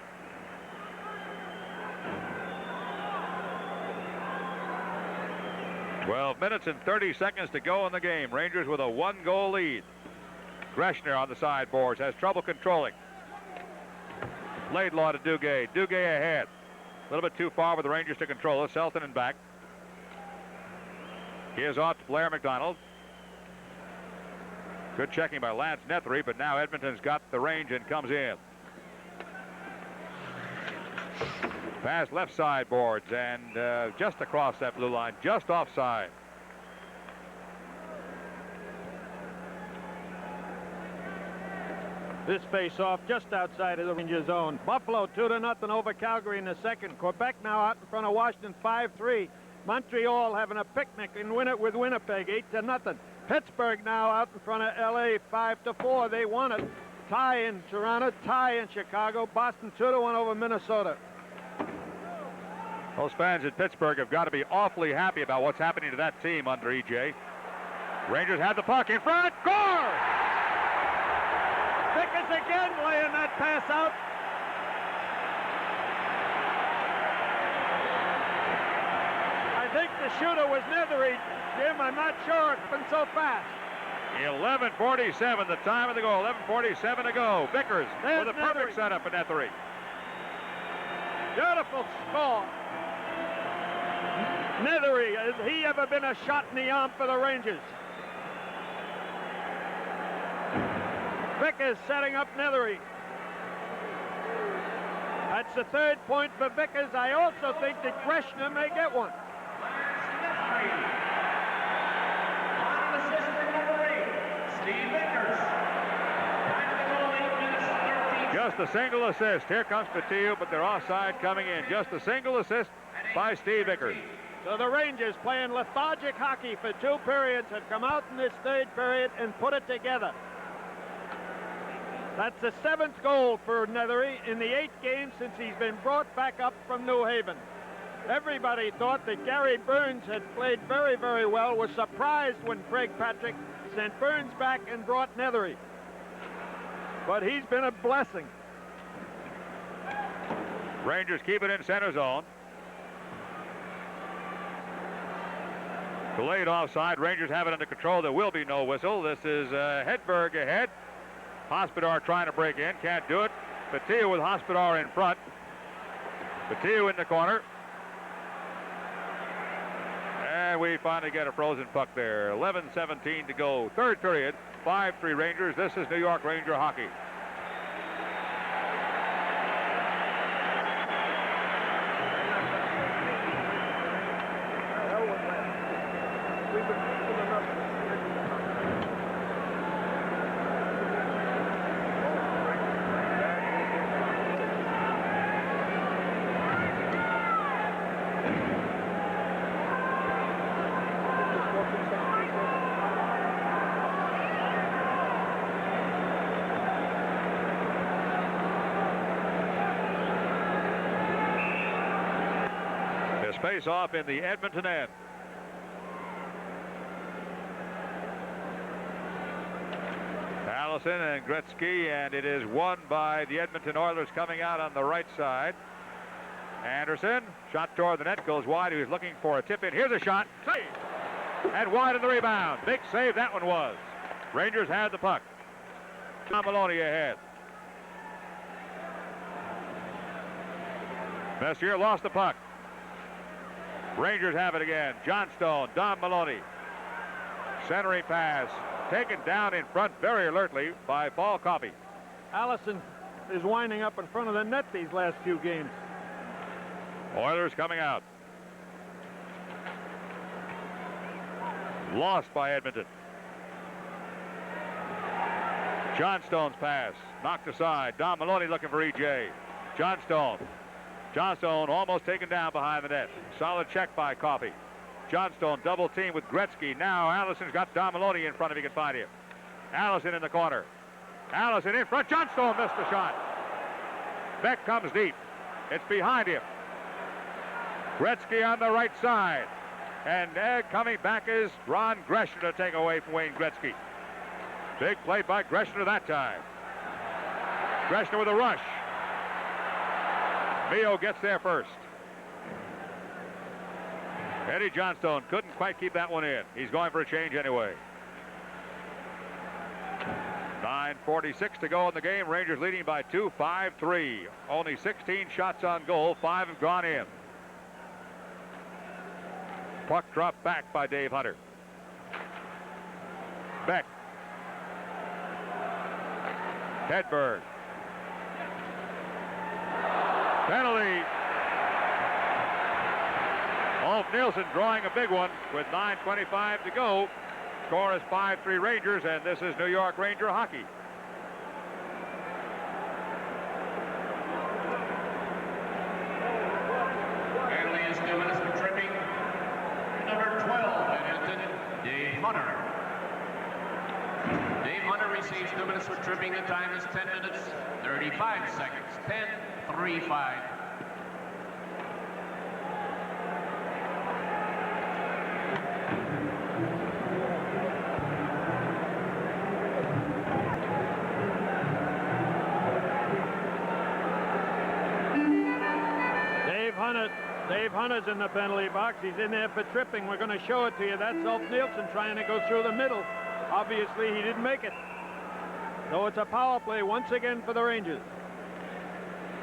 "12 minutes and 30 seconds to go in the game. Rangers with a 1-goal lead. Greshner on the sideboards has trouble controlling. Laidlaw to Duguay. Duguay ahead. A little bit too far for the Rangers to control it. Selton and back. Here's off to Blair McDonald. Good checking by Lance Nethery, but now Edmonton's got the range and comes in. Pass left sideboards and just across that blue line, just offside. This face-off just outside of the Rangers zone. Buffalo 2-0 over Calgary in the second. Quebec now out in front of Washington 5-3. Montreal having a picnic and win it with Winnipeg 8-0. Pittsburgh now out in front of LA 5-4. They won it. Tie in Toronto, tie in Chicago. Boston 2-1 over Minnesota. Those fans in Pittsburgh have got to be awfully happy about what's happening to that team under EJ. Rangers had the puck in front. Score! Vickers again laying that pass out. I think the shooter was Nethery, Jim. I'm not sure it's been so fast. 11:47, the time of the goal. 11:47 to go. Vickers There's with a perfect Nethery. setup for Nethery. Beautiful score. Nethery, has he ever been a shot in the arm for the Rangers? Vickers setting up Nethery. That's the third point for Vickers. I also think that Greshner may get one. Just a single assist. Here comes Patillo, but they're offside coming in. Just a single assist by Steve Vickers. So the Rangers, playing lethargic hockey for 2 periods, have come out in this third period and put it together. That's the 7th goal for Nethery in the 8 games since he's been brought back up from New Haven. Everybody thought that Gary Burns had played very, very well, was surprised when Craig Patrick sent Burns back and brought Nethery. But he's been a blessing. Rangers keep it in center zone. Delayed offside. Rangers have it under control. There will be no whistle. This is Hedberg ahead. Hospodar trying to break in. Can't do it. Patillo with Hospodar in front. Patillo in the corner. And we finally get a frozen puck there. 11:17 to go. Third period. 5-3 Rangers. This is New York Ranger hockey. Face off in the Edmonton end. Allison and Gretzky, and it is won by the Edmonton Oilers coming out on the right side. Anderson, shot toward the net, goes wide. He was looking for a tip in. Here's a shot. Save! And wide on the rebound. Big save that one was. Rangers had the puck. Tom Maloney ahead. Messier lost the puck. Rangers have it again. Johnstone, Don Maloney. Centering pass. Taken down in front very alertly by Paul Coffey. Allison is winding up in front of the net these last few games. Oilers coming out. Lost by Edmonton. Johnstone's pass knocked aside. Don Maloney looking for E.J. Johnstone almost taken down behind the net. Solid check by Coffey. Johnstone double team with Gretzky. Now Allison's got Don Maloney in front if he can find him. Allison in the corner. Allison in front. Johnstone missed the shot. Beck comes deep. It's behind him. Gretzky on the right side. And coming back is Ron Greshner to take away from Wayne Gretzky. Big play by Greshner that time. Greshner with a rush. Mio gets there first. Eddie Johnstone couldn't quite keep that one in. He's going for a change anyway. 9:46 to go in the game. Rangers leading by 2, 5-3. Only 16 shots on goal. 5 have gone in. Puck dropped back by Dave Hunter. Beck. Hedberg. Penalty. Ulf Nielsen drawing a big one with 9:25 to go. Score is 5-3 Rangers, and this is New York Ranger hockey. Penalty is 2 minutes for tripping. Number 12, Edmonton, Dave Hunter. Dave Hunter receives 2 minutes for tripping. The time is 10 minutes, 35 seconds. 10-3-5. Dave Hunter's in the penalty box. He's in there for tripping. We're going to show it to you. That's Ulf Nielsen trying to go through the middle. Obviously, he didn't make it. So it's a power play once again for the Rangers.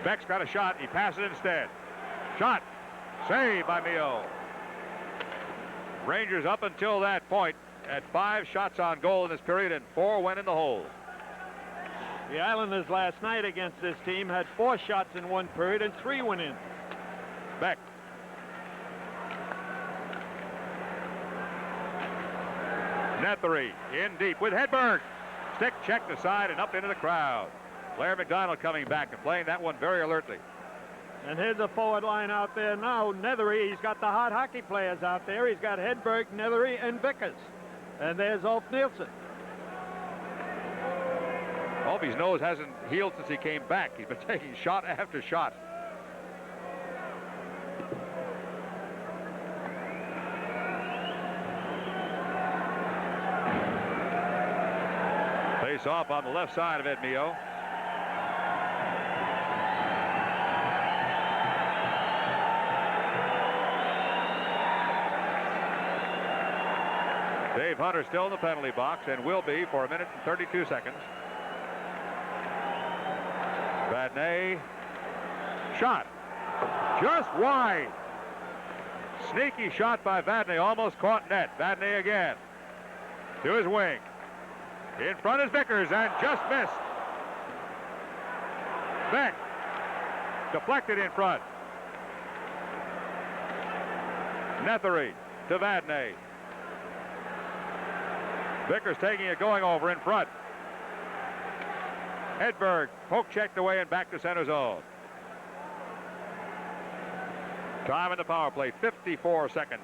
Beck's got a shot. He passes it instead. Shot. Saved by Mio. Rangers up until that point at 5 shots on goal in this period, and 4 went in the hole. The Islanders last night against this team had 4 shots in one period and 3 went in. Beck. Nethery in deep with Hedberg. Stick checked aside and up into the crowd. Blair McDonald coming back and playing that one very alertly. And here's the forward line out there now. Nethery, he's got the hot hockey players out there. He's got Hedberg, Nethery, and Vickers. And there's Ulf Nielsen. Obi's nose hasn't healed since he came back. He's been taking shot after shot. Face off on the left side of Ed Mio. Dave Hunter still in the penalty box and will be for 1 minute and 32 seconds. Vadnais. Shot. Just wide. Sneaky shot by Vadnais. Almost caught net. Vadnais again. To his wing. In front is Vickers and just missed. Beck. Deflected in front. Nethery to Vadnais. Vickers taking it going over in front. Hedberg poke checked away and back to center zone. Time in the power play, 54 seconds.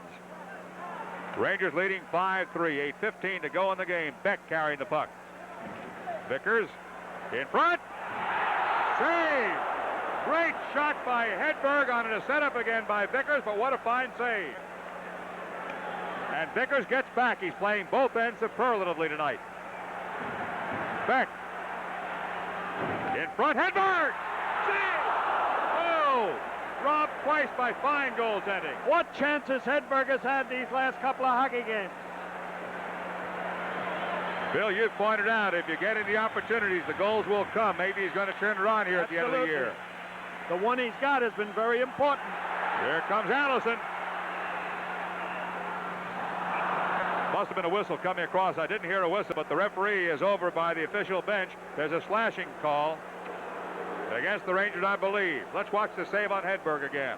Rangers leading 5-3, 8:15 to go in the game. Beck carrying the puck. Vickers in front. Save! Great shot by Hedberg on a setup again by Vickers, but what a fine save. And Vickers gets back. He's playing both ends superlatively tonight. Beck. In front, Hedberg! Save! Oh! Robbed twice by fine goaltending. What chances Hedberg has had these last couple of hockey games? Bill, you've pointed out if you're getting the opportunities, the goals will come. Maybe he's going to turn it on here at the end of the year. The one he's got has been very important. Here comes Allison. Must have been a whistle coming across. I didn't hear a whistle, but the referee is over by the official bench. There's a slashing call against the Rangers, I believe. Let's watch the save on Hedberg again.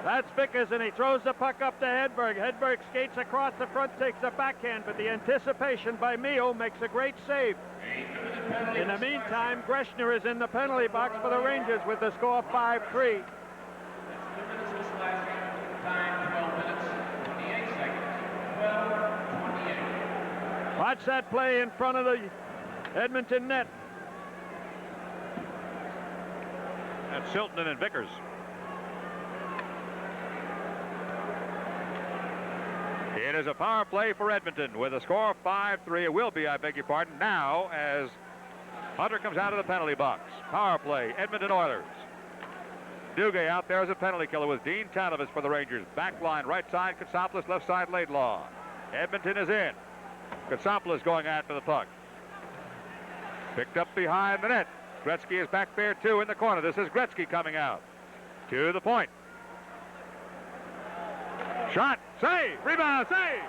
That's Vickers, and he throws the puck up to Hedberg. Hedberg skates across the front, takes a backhand, but the anticipation by Mio makes a great save. In the meantime, Greshner is in the penalty box for the Rangers with the score 5-3. Watch that play in front of the Edmonton net. That's Silton and Vickers. It is a power play for Edmonton with a score of 5-3. It will be, I beg your pardon, now as Hunter comes out of the penalty box. Power play, Edmonton Oilers. Duguay out there as a penalty killer with Dean Tanovis for the Rangers. Back line, right side, Katsopoulos, left side, Laidlaw. Edmonton is in. Katsopoulos going after the puck. Picked up behind the net. Gretzky is back there, too, in the corner. This is Gretzky coming out. To the point. Shot, save, rebound, save.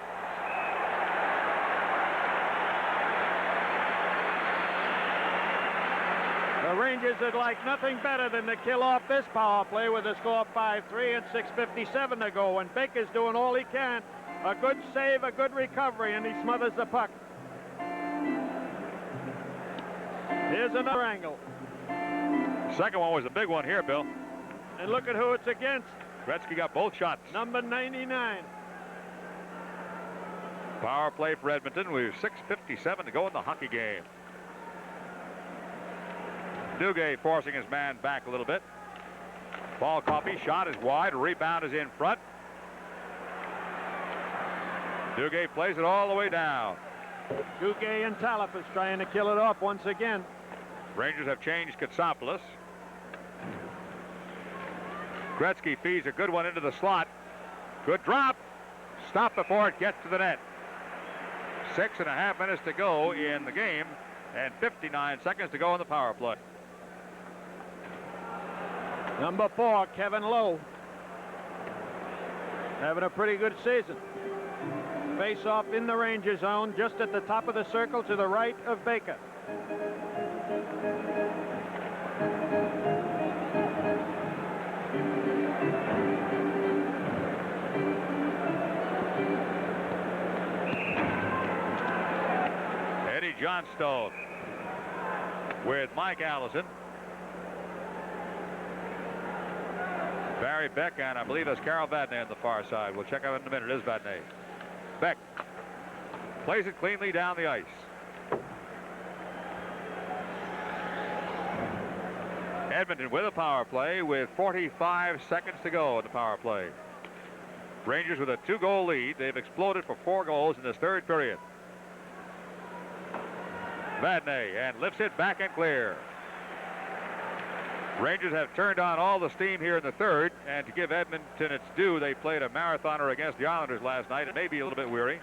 The Rangers would like nothing better than to kill off this power play with a score of 5-3 and 6:57 to go. And Baker's doing all he can. A good save, a good recovery, and he smothers the puck. Here's another angle. Second one was a big one here, Bill. And look at who it's against. Gretzky got both shots. Number 99. Power play for Edmonton. We've 6:57 to go in the hockey game. Duguay forcing his man back a little bit. Ball copy, shot is wide, rebound is in front. Duguay plays it all the way down. Duguay and Talif is trying to kill it off once again. Rangers have changed Katsopoulos. Gretzky feeds a good one into the slot. Good drop. Stop before it gets to the net. 6.5 minutes to go in the game and 59 seconds to go in the power play. Number 4, Kevin Lowe. Having a pretty good season. Face off in the Ranger zone, just at the top of the circle to the right of Baker. Eddie Johnstone with Mike Allison. Barry Beck, and I believe that's Carol Vadnais on the far side. We'll check out in a minute. It is Vadnais. Beck plays it cleanly down the ice. Edmonton with a power play with 45 seconds to go in the power play. Rangers with a 2-goal lead. They've exploded for 4 goals in this third period. Vadnais and lifts it back and clear. Rangers have turned on all the steam here in the third, and to give Edmonton its due, they played a marathoner against the Islanders last night. It may be a little bit weary,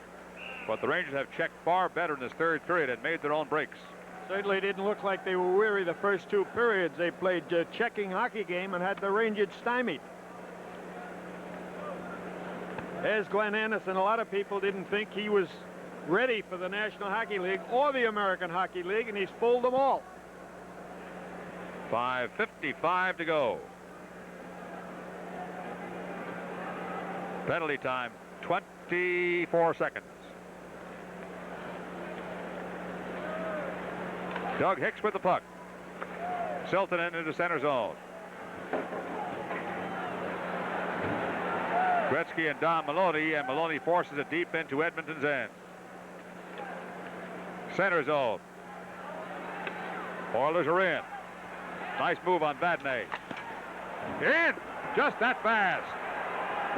but the Rangers have checked far better in this third period and made their own breaks. Certainly didn't look like they were weary the first 2 periods. They played a checking hockey game and had the Rangers stymied. There's Glenn Anderson. A lot of people didn't think he was ready for the National Hockey League or the American Hockey League, and he's fooled them all. 5:55 to go. Penalty time, 24 seconds. Doug Hicks with the puck. Silton into center zone. Gretzky and Don Maloney, and Maloney forces it deep into Edmonton's end. Center zone. Oilers are in. Nice move on Vadnais. In! Just that fast.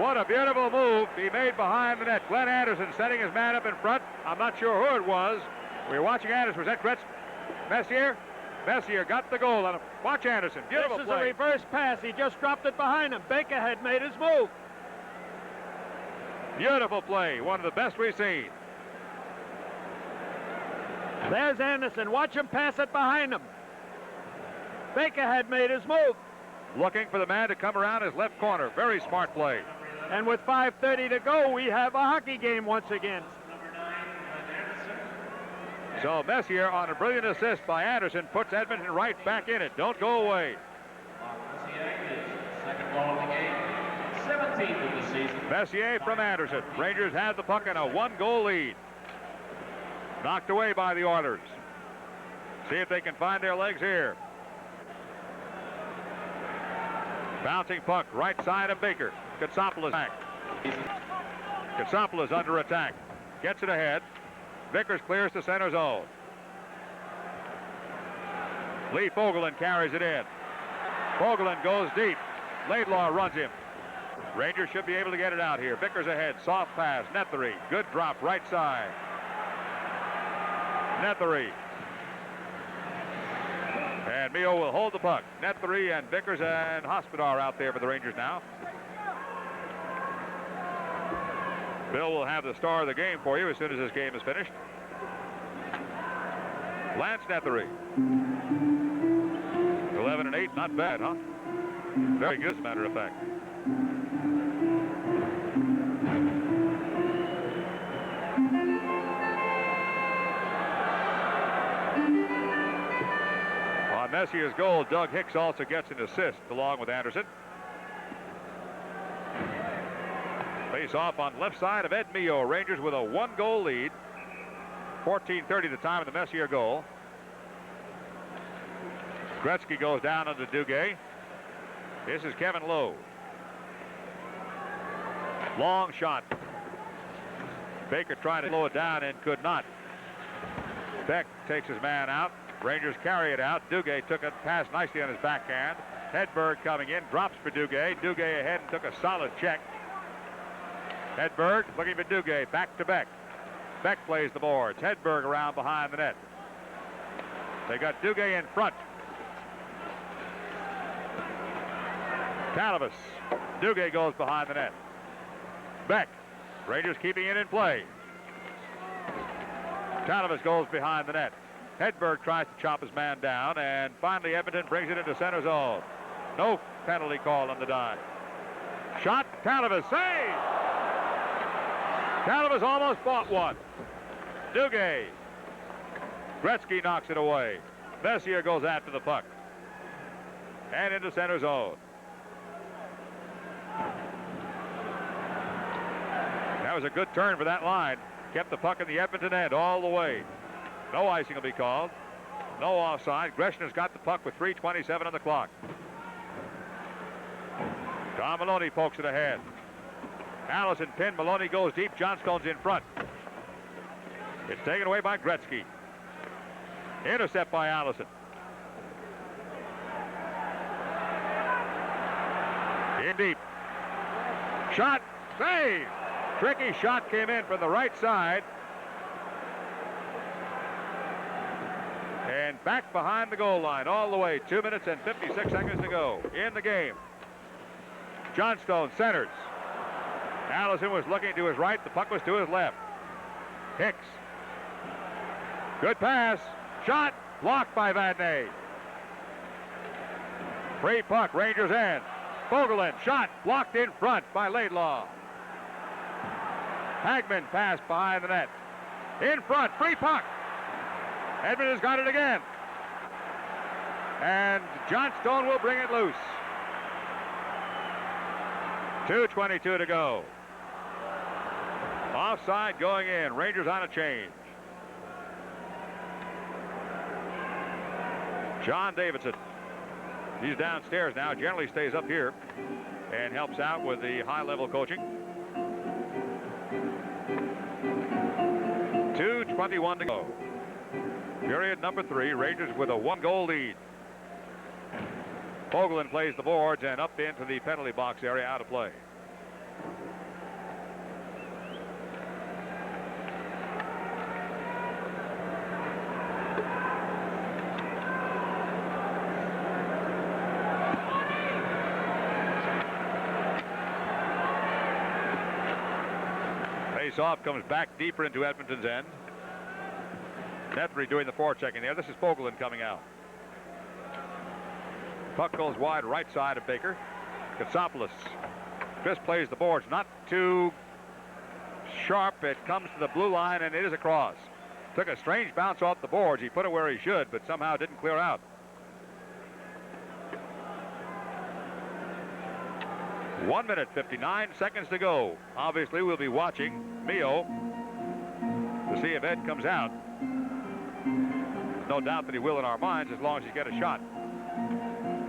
What a beautiful move he made behind the net. Glenn Anderson setting his man up in front. I'm not sure who it was, We're watching Anderson. Was that Gretz? Messier? Messier got the goal on him. Watch Anderson. Beautiful This is play. a reverse pass. He just dropped it behind him. Baker had made his move. Beautiful play. One of the best we've seen. There's Anderson. Watch him pass it behind him. Baker had made his move. Looking for the man to come around his left corner. Very smart play. And with 5:30 to go, we have a hockey game once again. So Messier, on a brilliant assist by Anderson, puts Edmonton right back in it. Don't go away. Second goal of the game. 17th of the season. Messier from Anderson. Rangers have the puck in a 1-goal lead. Knocked away by the Oilers. See if they can find their legs here. Bouncing puck, right side of Baker. Katsopoulos back. Katsopoulos under attack. Gets it ahead. Vickers clears the center zone. Lee Fogelin carries it in. Fogelin goes deep. Laidlaw runs him. Rangers should be able to get it out here. Vickers ahead. Soft pass. Nethery. Good drop. Right side. Nethery. And Mio will hold the puck. Nethery and Vickers and Hospodar out there for the Rangers now. Bill will have the star of the game for you as soon as this game is finished. Lance Nethery. 11 and 8, not bad, huh? Very good, as a matter of fact. On Messier's goal, Doug Hicks also gets an assist along with Anderson. Face off on left side of Ed Mio. Rangers with a 1-goal lead. 14:30 the time of the Messier goal. Gretzky goes down under Duguay. This is Kevin Lowe. Long shot. Baker tried to slow it down and could not. Beck takes his man out. Rangers carry it out. Duguay took it, passed nicely on his backhand. Hedberg coming in, drops for Duguay. Duguay ahead and took a solid check. Hedberg looking for Duguay, back to Beck. Beck plays the boards. Hedberg around behind the net. They got Duguay in front. Talavas. Duguay goes behind the net. Beck. Rangers keeping it in play. Talavas goes behind the net. Hedberg tries to chop his man down, and finally Edmonton brings it into center zone. No penalty call on the dive. Shot. Talavas. Save! Talavas almost bought one. Duguay. Gretzky knocks it away. Messier goes after the puck. And into center zone. That was a good turn for that line. Kept the puck in the Edmonton end all the way. No icing will be called. No offside. Greshner's got the puck with 3:27 on the clock. Tom Maloney pokes it ahead. Allison pinned. Maloney goes deep. Johnstone's in front. It's taken away by Gretzky. Intercept by Allison. In deep. Shot. Save. Tricky shot came in from the right side. And back behind the goal line all the way. 2 minutes and 56 seconds to go in the game. Johnstone centers. Allison was looking to his right. The puck was to his left. Hicks. Good pass. Shot. Blocked by Vadnais. Free puck. Rangers end. Fogelin. Shot. Blocked in front by Laidlaw. Hagman passed behind the net. In front. Free puck. Edmonton's got it again. And Johnstone will bring it loose. 2:22 to go. Offside going in. Rangers on a change. John Davidson. He's downstairs now. Generally stays up here and helps out with the high-level coaching. 2:21 to go. Period number 3. Rangers with a 1-goal lead. Fogelin plays the boards and up into the penalty box area, out of play. Face-off comes back deeper into Edmonton's end. Netbury doing the forechecking there. This is Fogelin coming out. Puck goes wide right side of Baker. Katsopoulos. Chris plays the boards. Not too sharp. It comes to the blue line, and it is across. Took a strange bounce off the boards. He put it where he should, but somehow didn't clear out. One minute, 59 seconds to go. Obviously, we'll be watching Mio to see if Ed comes out. No doubt that he will in our minds as long as he gets a shot.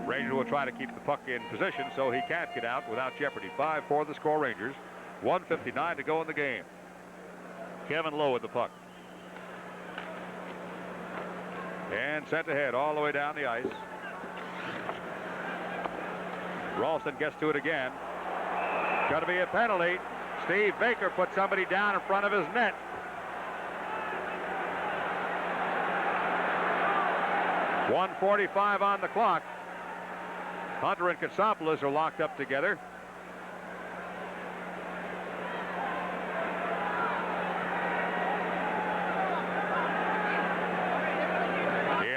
Ranger will try to keep the puck in position so he can't get out without jeopardy. 5-4 the score, Rangers. 1:59 to go in the game. Kevin Lowe with the puck. And sent ahead all the way down the ice. Ralston gets to it again. Going to be a penalty. Steve Baker put somebody down in front of his net. .145 on the clock. Hunter and Katsopoulos are locked up together.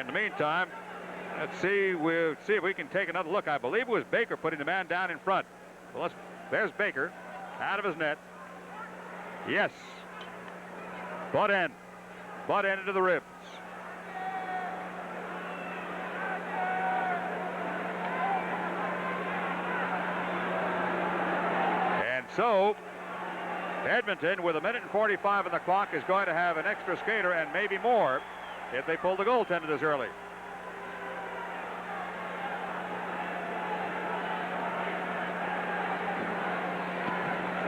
In the meantime, we'll see if we can take another look. I believe it was Baker putting the man down in front. Well, there's Baker out of his net. Yes. Butt end into the ribs. And so Edmonton, with 1:45 on the clock, is going to have an extra skater and maybe more if they pull the goaltender this early.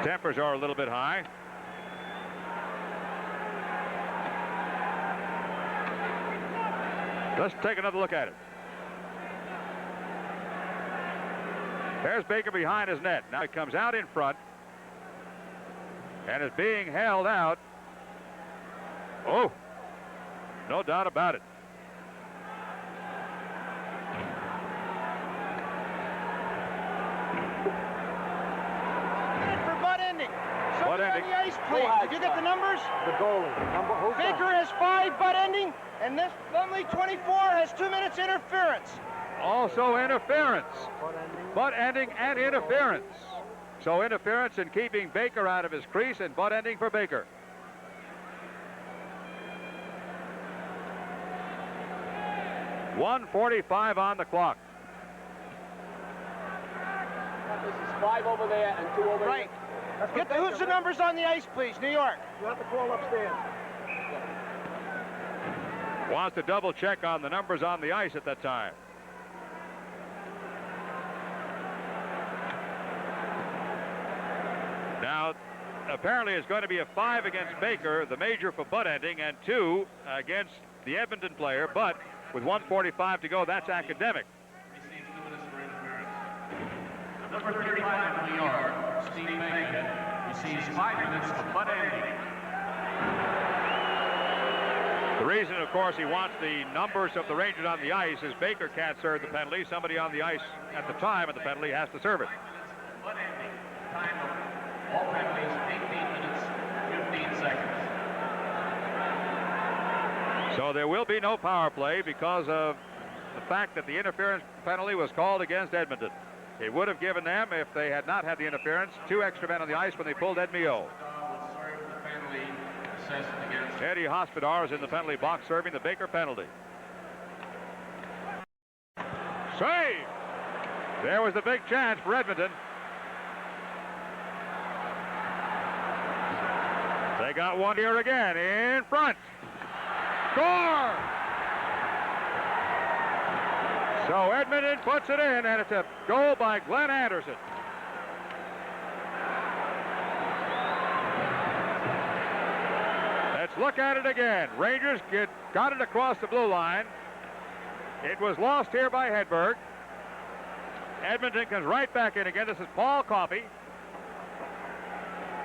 Tempers are a little bit high. Let's take another look at it. There's Baker behind his net. Now he comes out in front and is being held out. Oh, no doubt about it. Butt ending. On the ice, please. Did you get the numbers? The goalie. Baker has 5 butt ending, and this Lumley 24 has 2 minutes interference. Also interference. Butt ending and interference. So interference in keeping Baker out of his crease and butt ending for Baker. .145 on the clock. This is 5 over there and 2 over right. Who's the numbers on the ice, please? New York. You have to call upstairs. Wants to double check on the numbers on the ice at that time. Now, apparently it's going to be a 5 against Baker, the major for butt ending, and 2 against the Edmonton player, but with 1:45 to go, that's academic. Number 35 of New York, Steve Baker, receives 5 minutes for butt ending. The reason, of course, he wants the numbers of the Rangers on the ice is Baker can't serve the penalty. Somebody on the ice at the time of the penalty has to serve it. Butt ending. Time of all penalties, 18 minutes, 15 seconds. So there will be no power play because of the fact that the interference penalty was called against Edmonton. It would have given them, if they had not had the interference, 2 extra men on the ice when they pulled Ed Mio. Eddie Hospodar is in the penalty box serving the Baker penalty. Save! There was the big chance for Edmonton. They got one here again in front. Score! So Edmonton puts it in, and it's a goal by Glenn Anderson. Let's look at it again. Rangers got it across the blue line. It was lost here by Hedberg. Edmonton comes right back in again. This is Paul Coffey.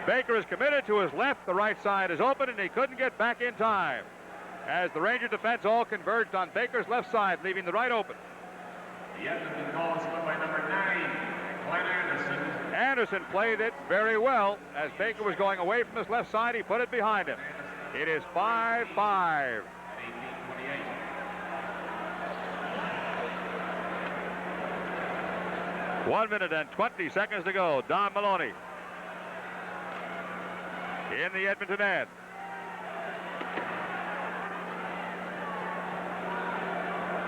Baker is committed to his left. The right side is open, and he couldn't get back in time as the Ranger defense all converged on Baker's left side, leaving the right open. The Edmonton goal is scored by number 9, Glenn Anderson. Anderson played it very well. As Baker was going away from his left side, he put it behind him. It is 5-5. 1 minute and 20 seconds to go. Don Maloney in the Edmonton end.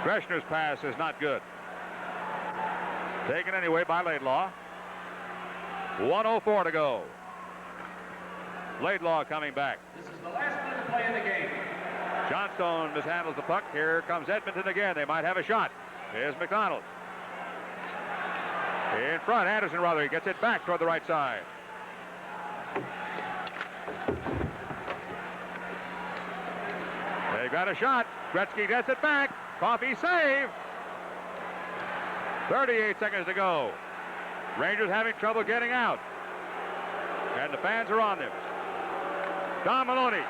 Greshner's pass is not good. Taken anyway by Laidlaw. 1:04 to go. Laidlaw coming back. This is the last minute of play in the game. Johnstone mishandles the puck. Here comes Edmonton again. They might have a shot. Here's McDonald. In front, Anderson rather. He gets it back toward the right side. They've got a shot. Gretzky gets it back. Coffey save. 38 seconds to go. Rangers having trouble getting out. And the fans are on them. Don Maloney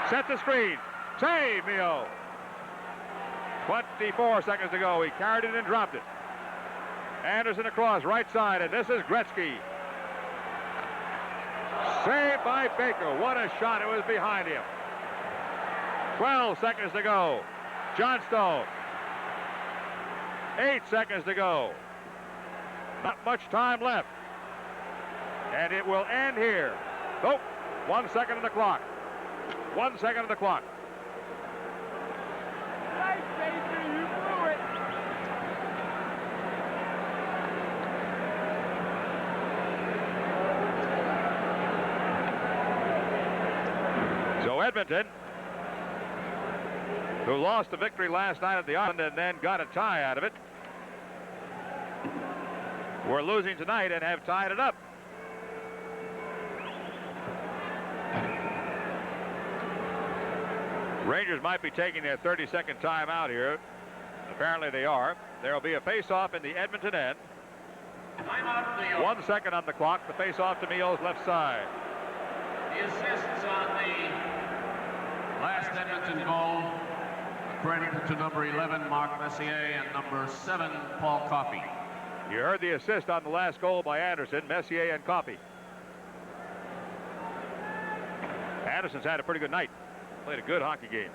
sets the screen. Save, Mio. 24 seconds to go. He carried it and dropped it. Anderson across, right side, and this is Gretzky. Saved by Baker. What a shot. It was behind him. 12 seconds to go. Johnstone. 8 seconds to go. Not much time left. And it will end here. Nope. 1 second on the clock. 1 second on the clock. Right, Baker, you blew it. So Edmonton, who lost the victory last night at the Island and then got a tie out of it, we're losing tonight and have tied it up. Rangers might be taking their 30-second timeout here. Apparently they are. There will be a face-off in the Edmonton end. 1 second on the clock. The face-off to Mio's left side. The assists on the last Edmonton goal accredited to number 11, Mark Messier, and number 7, Paul Coffey. You heard the assist on the last goal by Anderson, Messier, and Coffey. Anderson's had a pretty good night. Played a good hockey game.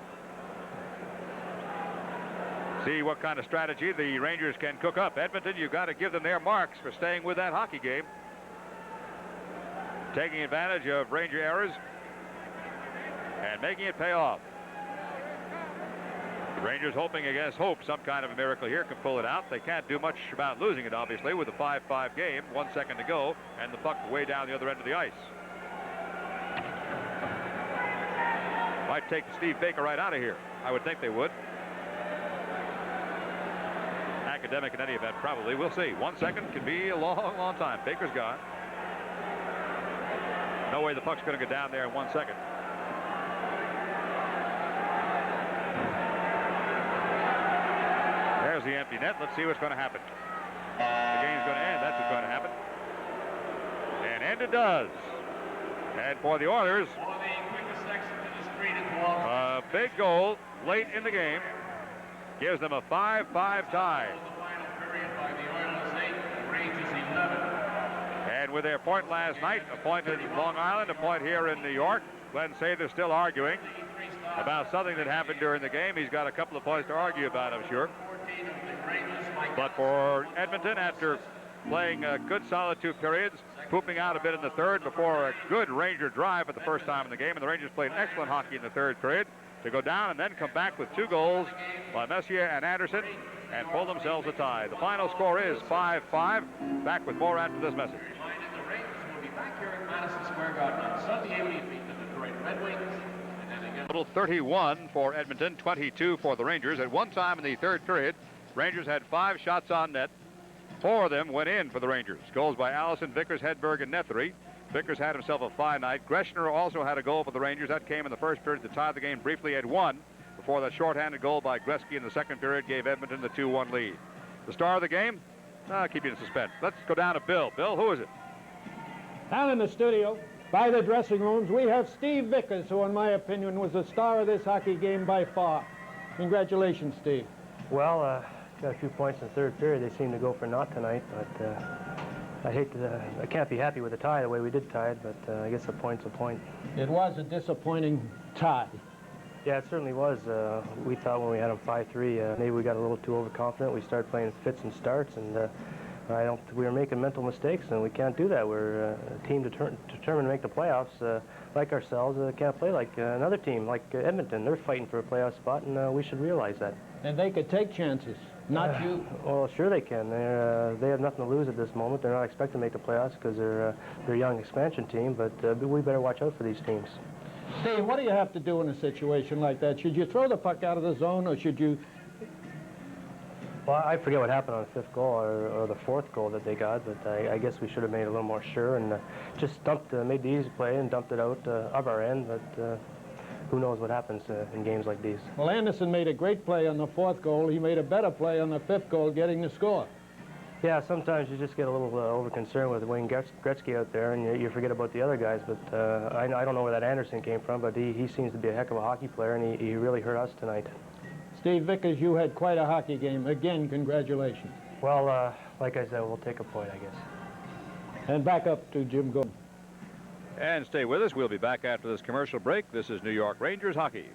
See what kind of strategy the Rangers can cook up. Edmonton, you've got to give them their marks for staying with that hockey game. Taking advantage of Ranger errors and making it pay off. The Rangers hoping against hope some kind of a miracle here can pull it out. They can't do much about losing it, obviously, with a 5-5 game. 1 second to go, and the puck way down the other end of the ice. Might take Steve Baker right out of here. I would think they would. Academic in any event, probably. We'll see. 1 second can be a long, long time. Baker's gone. No way the puck's going to go down there in 1 second. There's the empty net. Let's see what's going to happen. The game's going to end. That's what's going to happen. And end it does. And for the Oilers, a big goal late in the game gives them a 5-5 tie. And with their point last night, a point in Long Island, a point here in New York, Glenn Sather's still arguing about something that happened during the game. He's got a couple of points to argue about, I'm sure. But for Edmonton, after playing a good solid 2 periods, pooping out a bit in the third before a good Ranger drive for the first time in the game, and the Rangers played excellent hockey in the third period, to go down and then come back with 2 goals by Messier and Anderson and pull themselves a tie. The final score is 5-5. Back with more after this message. The Rangers will be back here at Madison Square Garden on Sunday evening to beat the Detroit Red Wings. And then again. Total 31 for Edmonton, 22 for the Rangers. At one time in the third period, Rangers had 5 shots on net. 4 of them went in for the Rangers. Goals by Allison, Vickers, Hedberg, and Nethery. Vickers had himself a fine night. Greshner also had a goal for the Rangers. That came in the first period to tie the game briefly at 1 before that shorthanded goal by Gretzky in the second period gave Edmonton the 2-1 lead. The star of the game? I'll keep you in suspense. Let's go down to Bill. Bill, who is it? Down in the studio, by the dressing rooms, we have Steve Vickers, who in my opinion was the star of this hockey game by far. Congratulations, Steve. Well, got a few points in the third period. They seemed to go for naught tonight, but I can't be happy with the tie the way we did tie it, but I guess a point's a point. It was a disappointing tie. Yeah, it certainly was. We thought when we had them 5-3, maybe we got a little too overconfident. We started playing fits and starts, and we were making mental mistakes, and we can't do that. We're a team determined to make the playoffs. Like ourselves, can't play like another team, like Edmonton. They're fighting for a playoff spot, and we should realize that. And they could take chances, not you. Well, sure they can. They have nothing to lose at this moment. They're not expecting to make the playoffs because they're a young expansion team, but we better watch out for these teams. Steve, what do you have to do in a situation like that? Should you throw the puck out of the zone, or should you... Well, I forget what happened on the fifth goal or the fourth goal that they got, but I guess we should have made it a little more sure and just made the easy play and dumped it out of our end, but who knows what happens in games like these. Well, Anderson made a great play on the fourth goal. He made a better play on the fifth goal, getting the score. Yeah, sometimes you just get a little over-concerned with Wayne Gretzky out there, and you forget about the other guys. But I don't know where that Anderson came from, but he seems to be a heck of a hockey player, and he really hurt us tonight. Steve Vickers, you had quite a hockey game. Again, congratulations. Well, like I said, we'll take a point, I guess. And back up to Jim Gordon. And stay with us. We'll be back after this commercial break. This is New York Rangers hockey.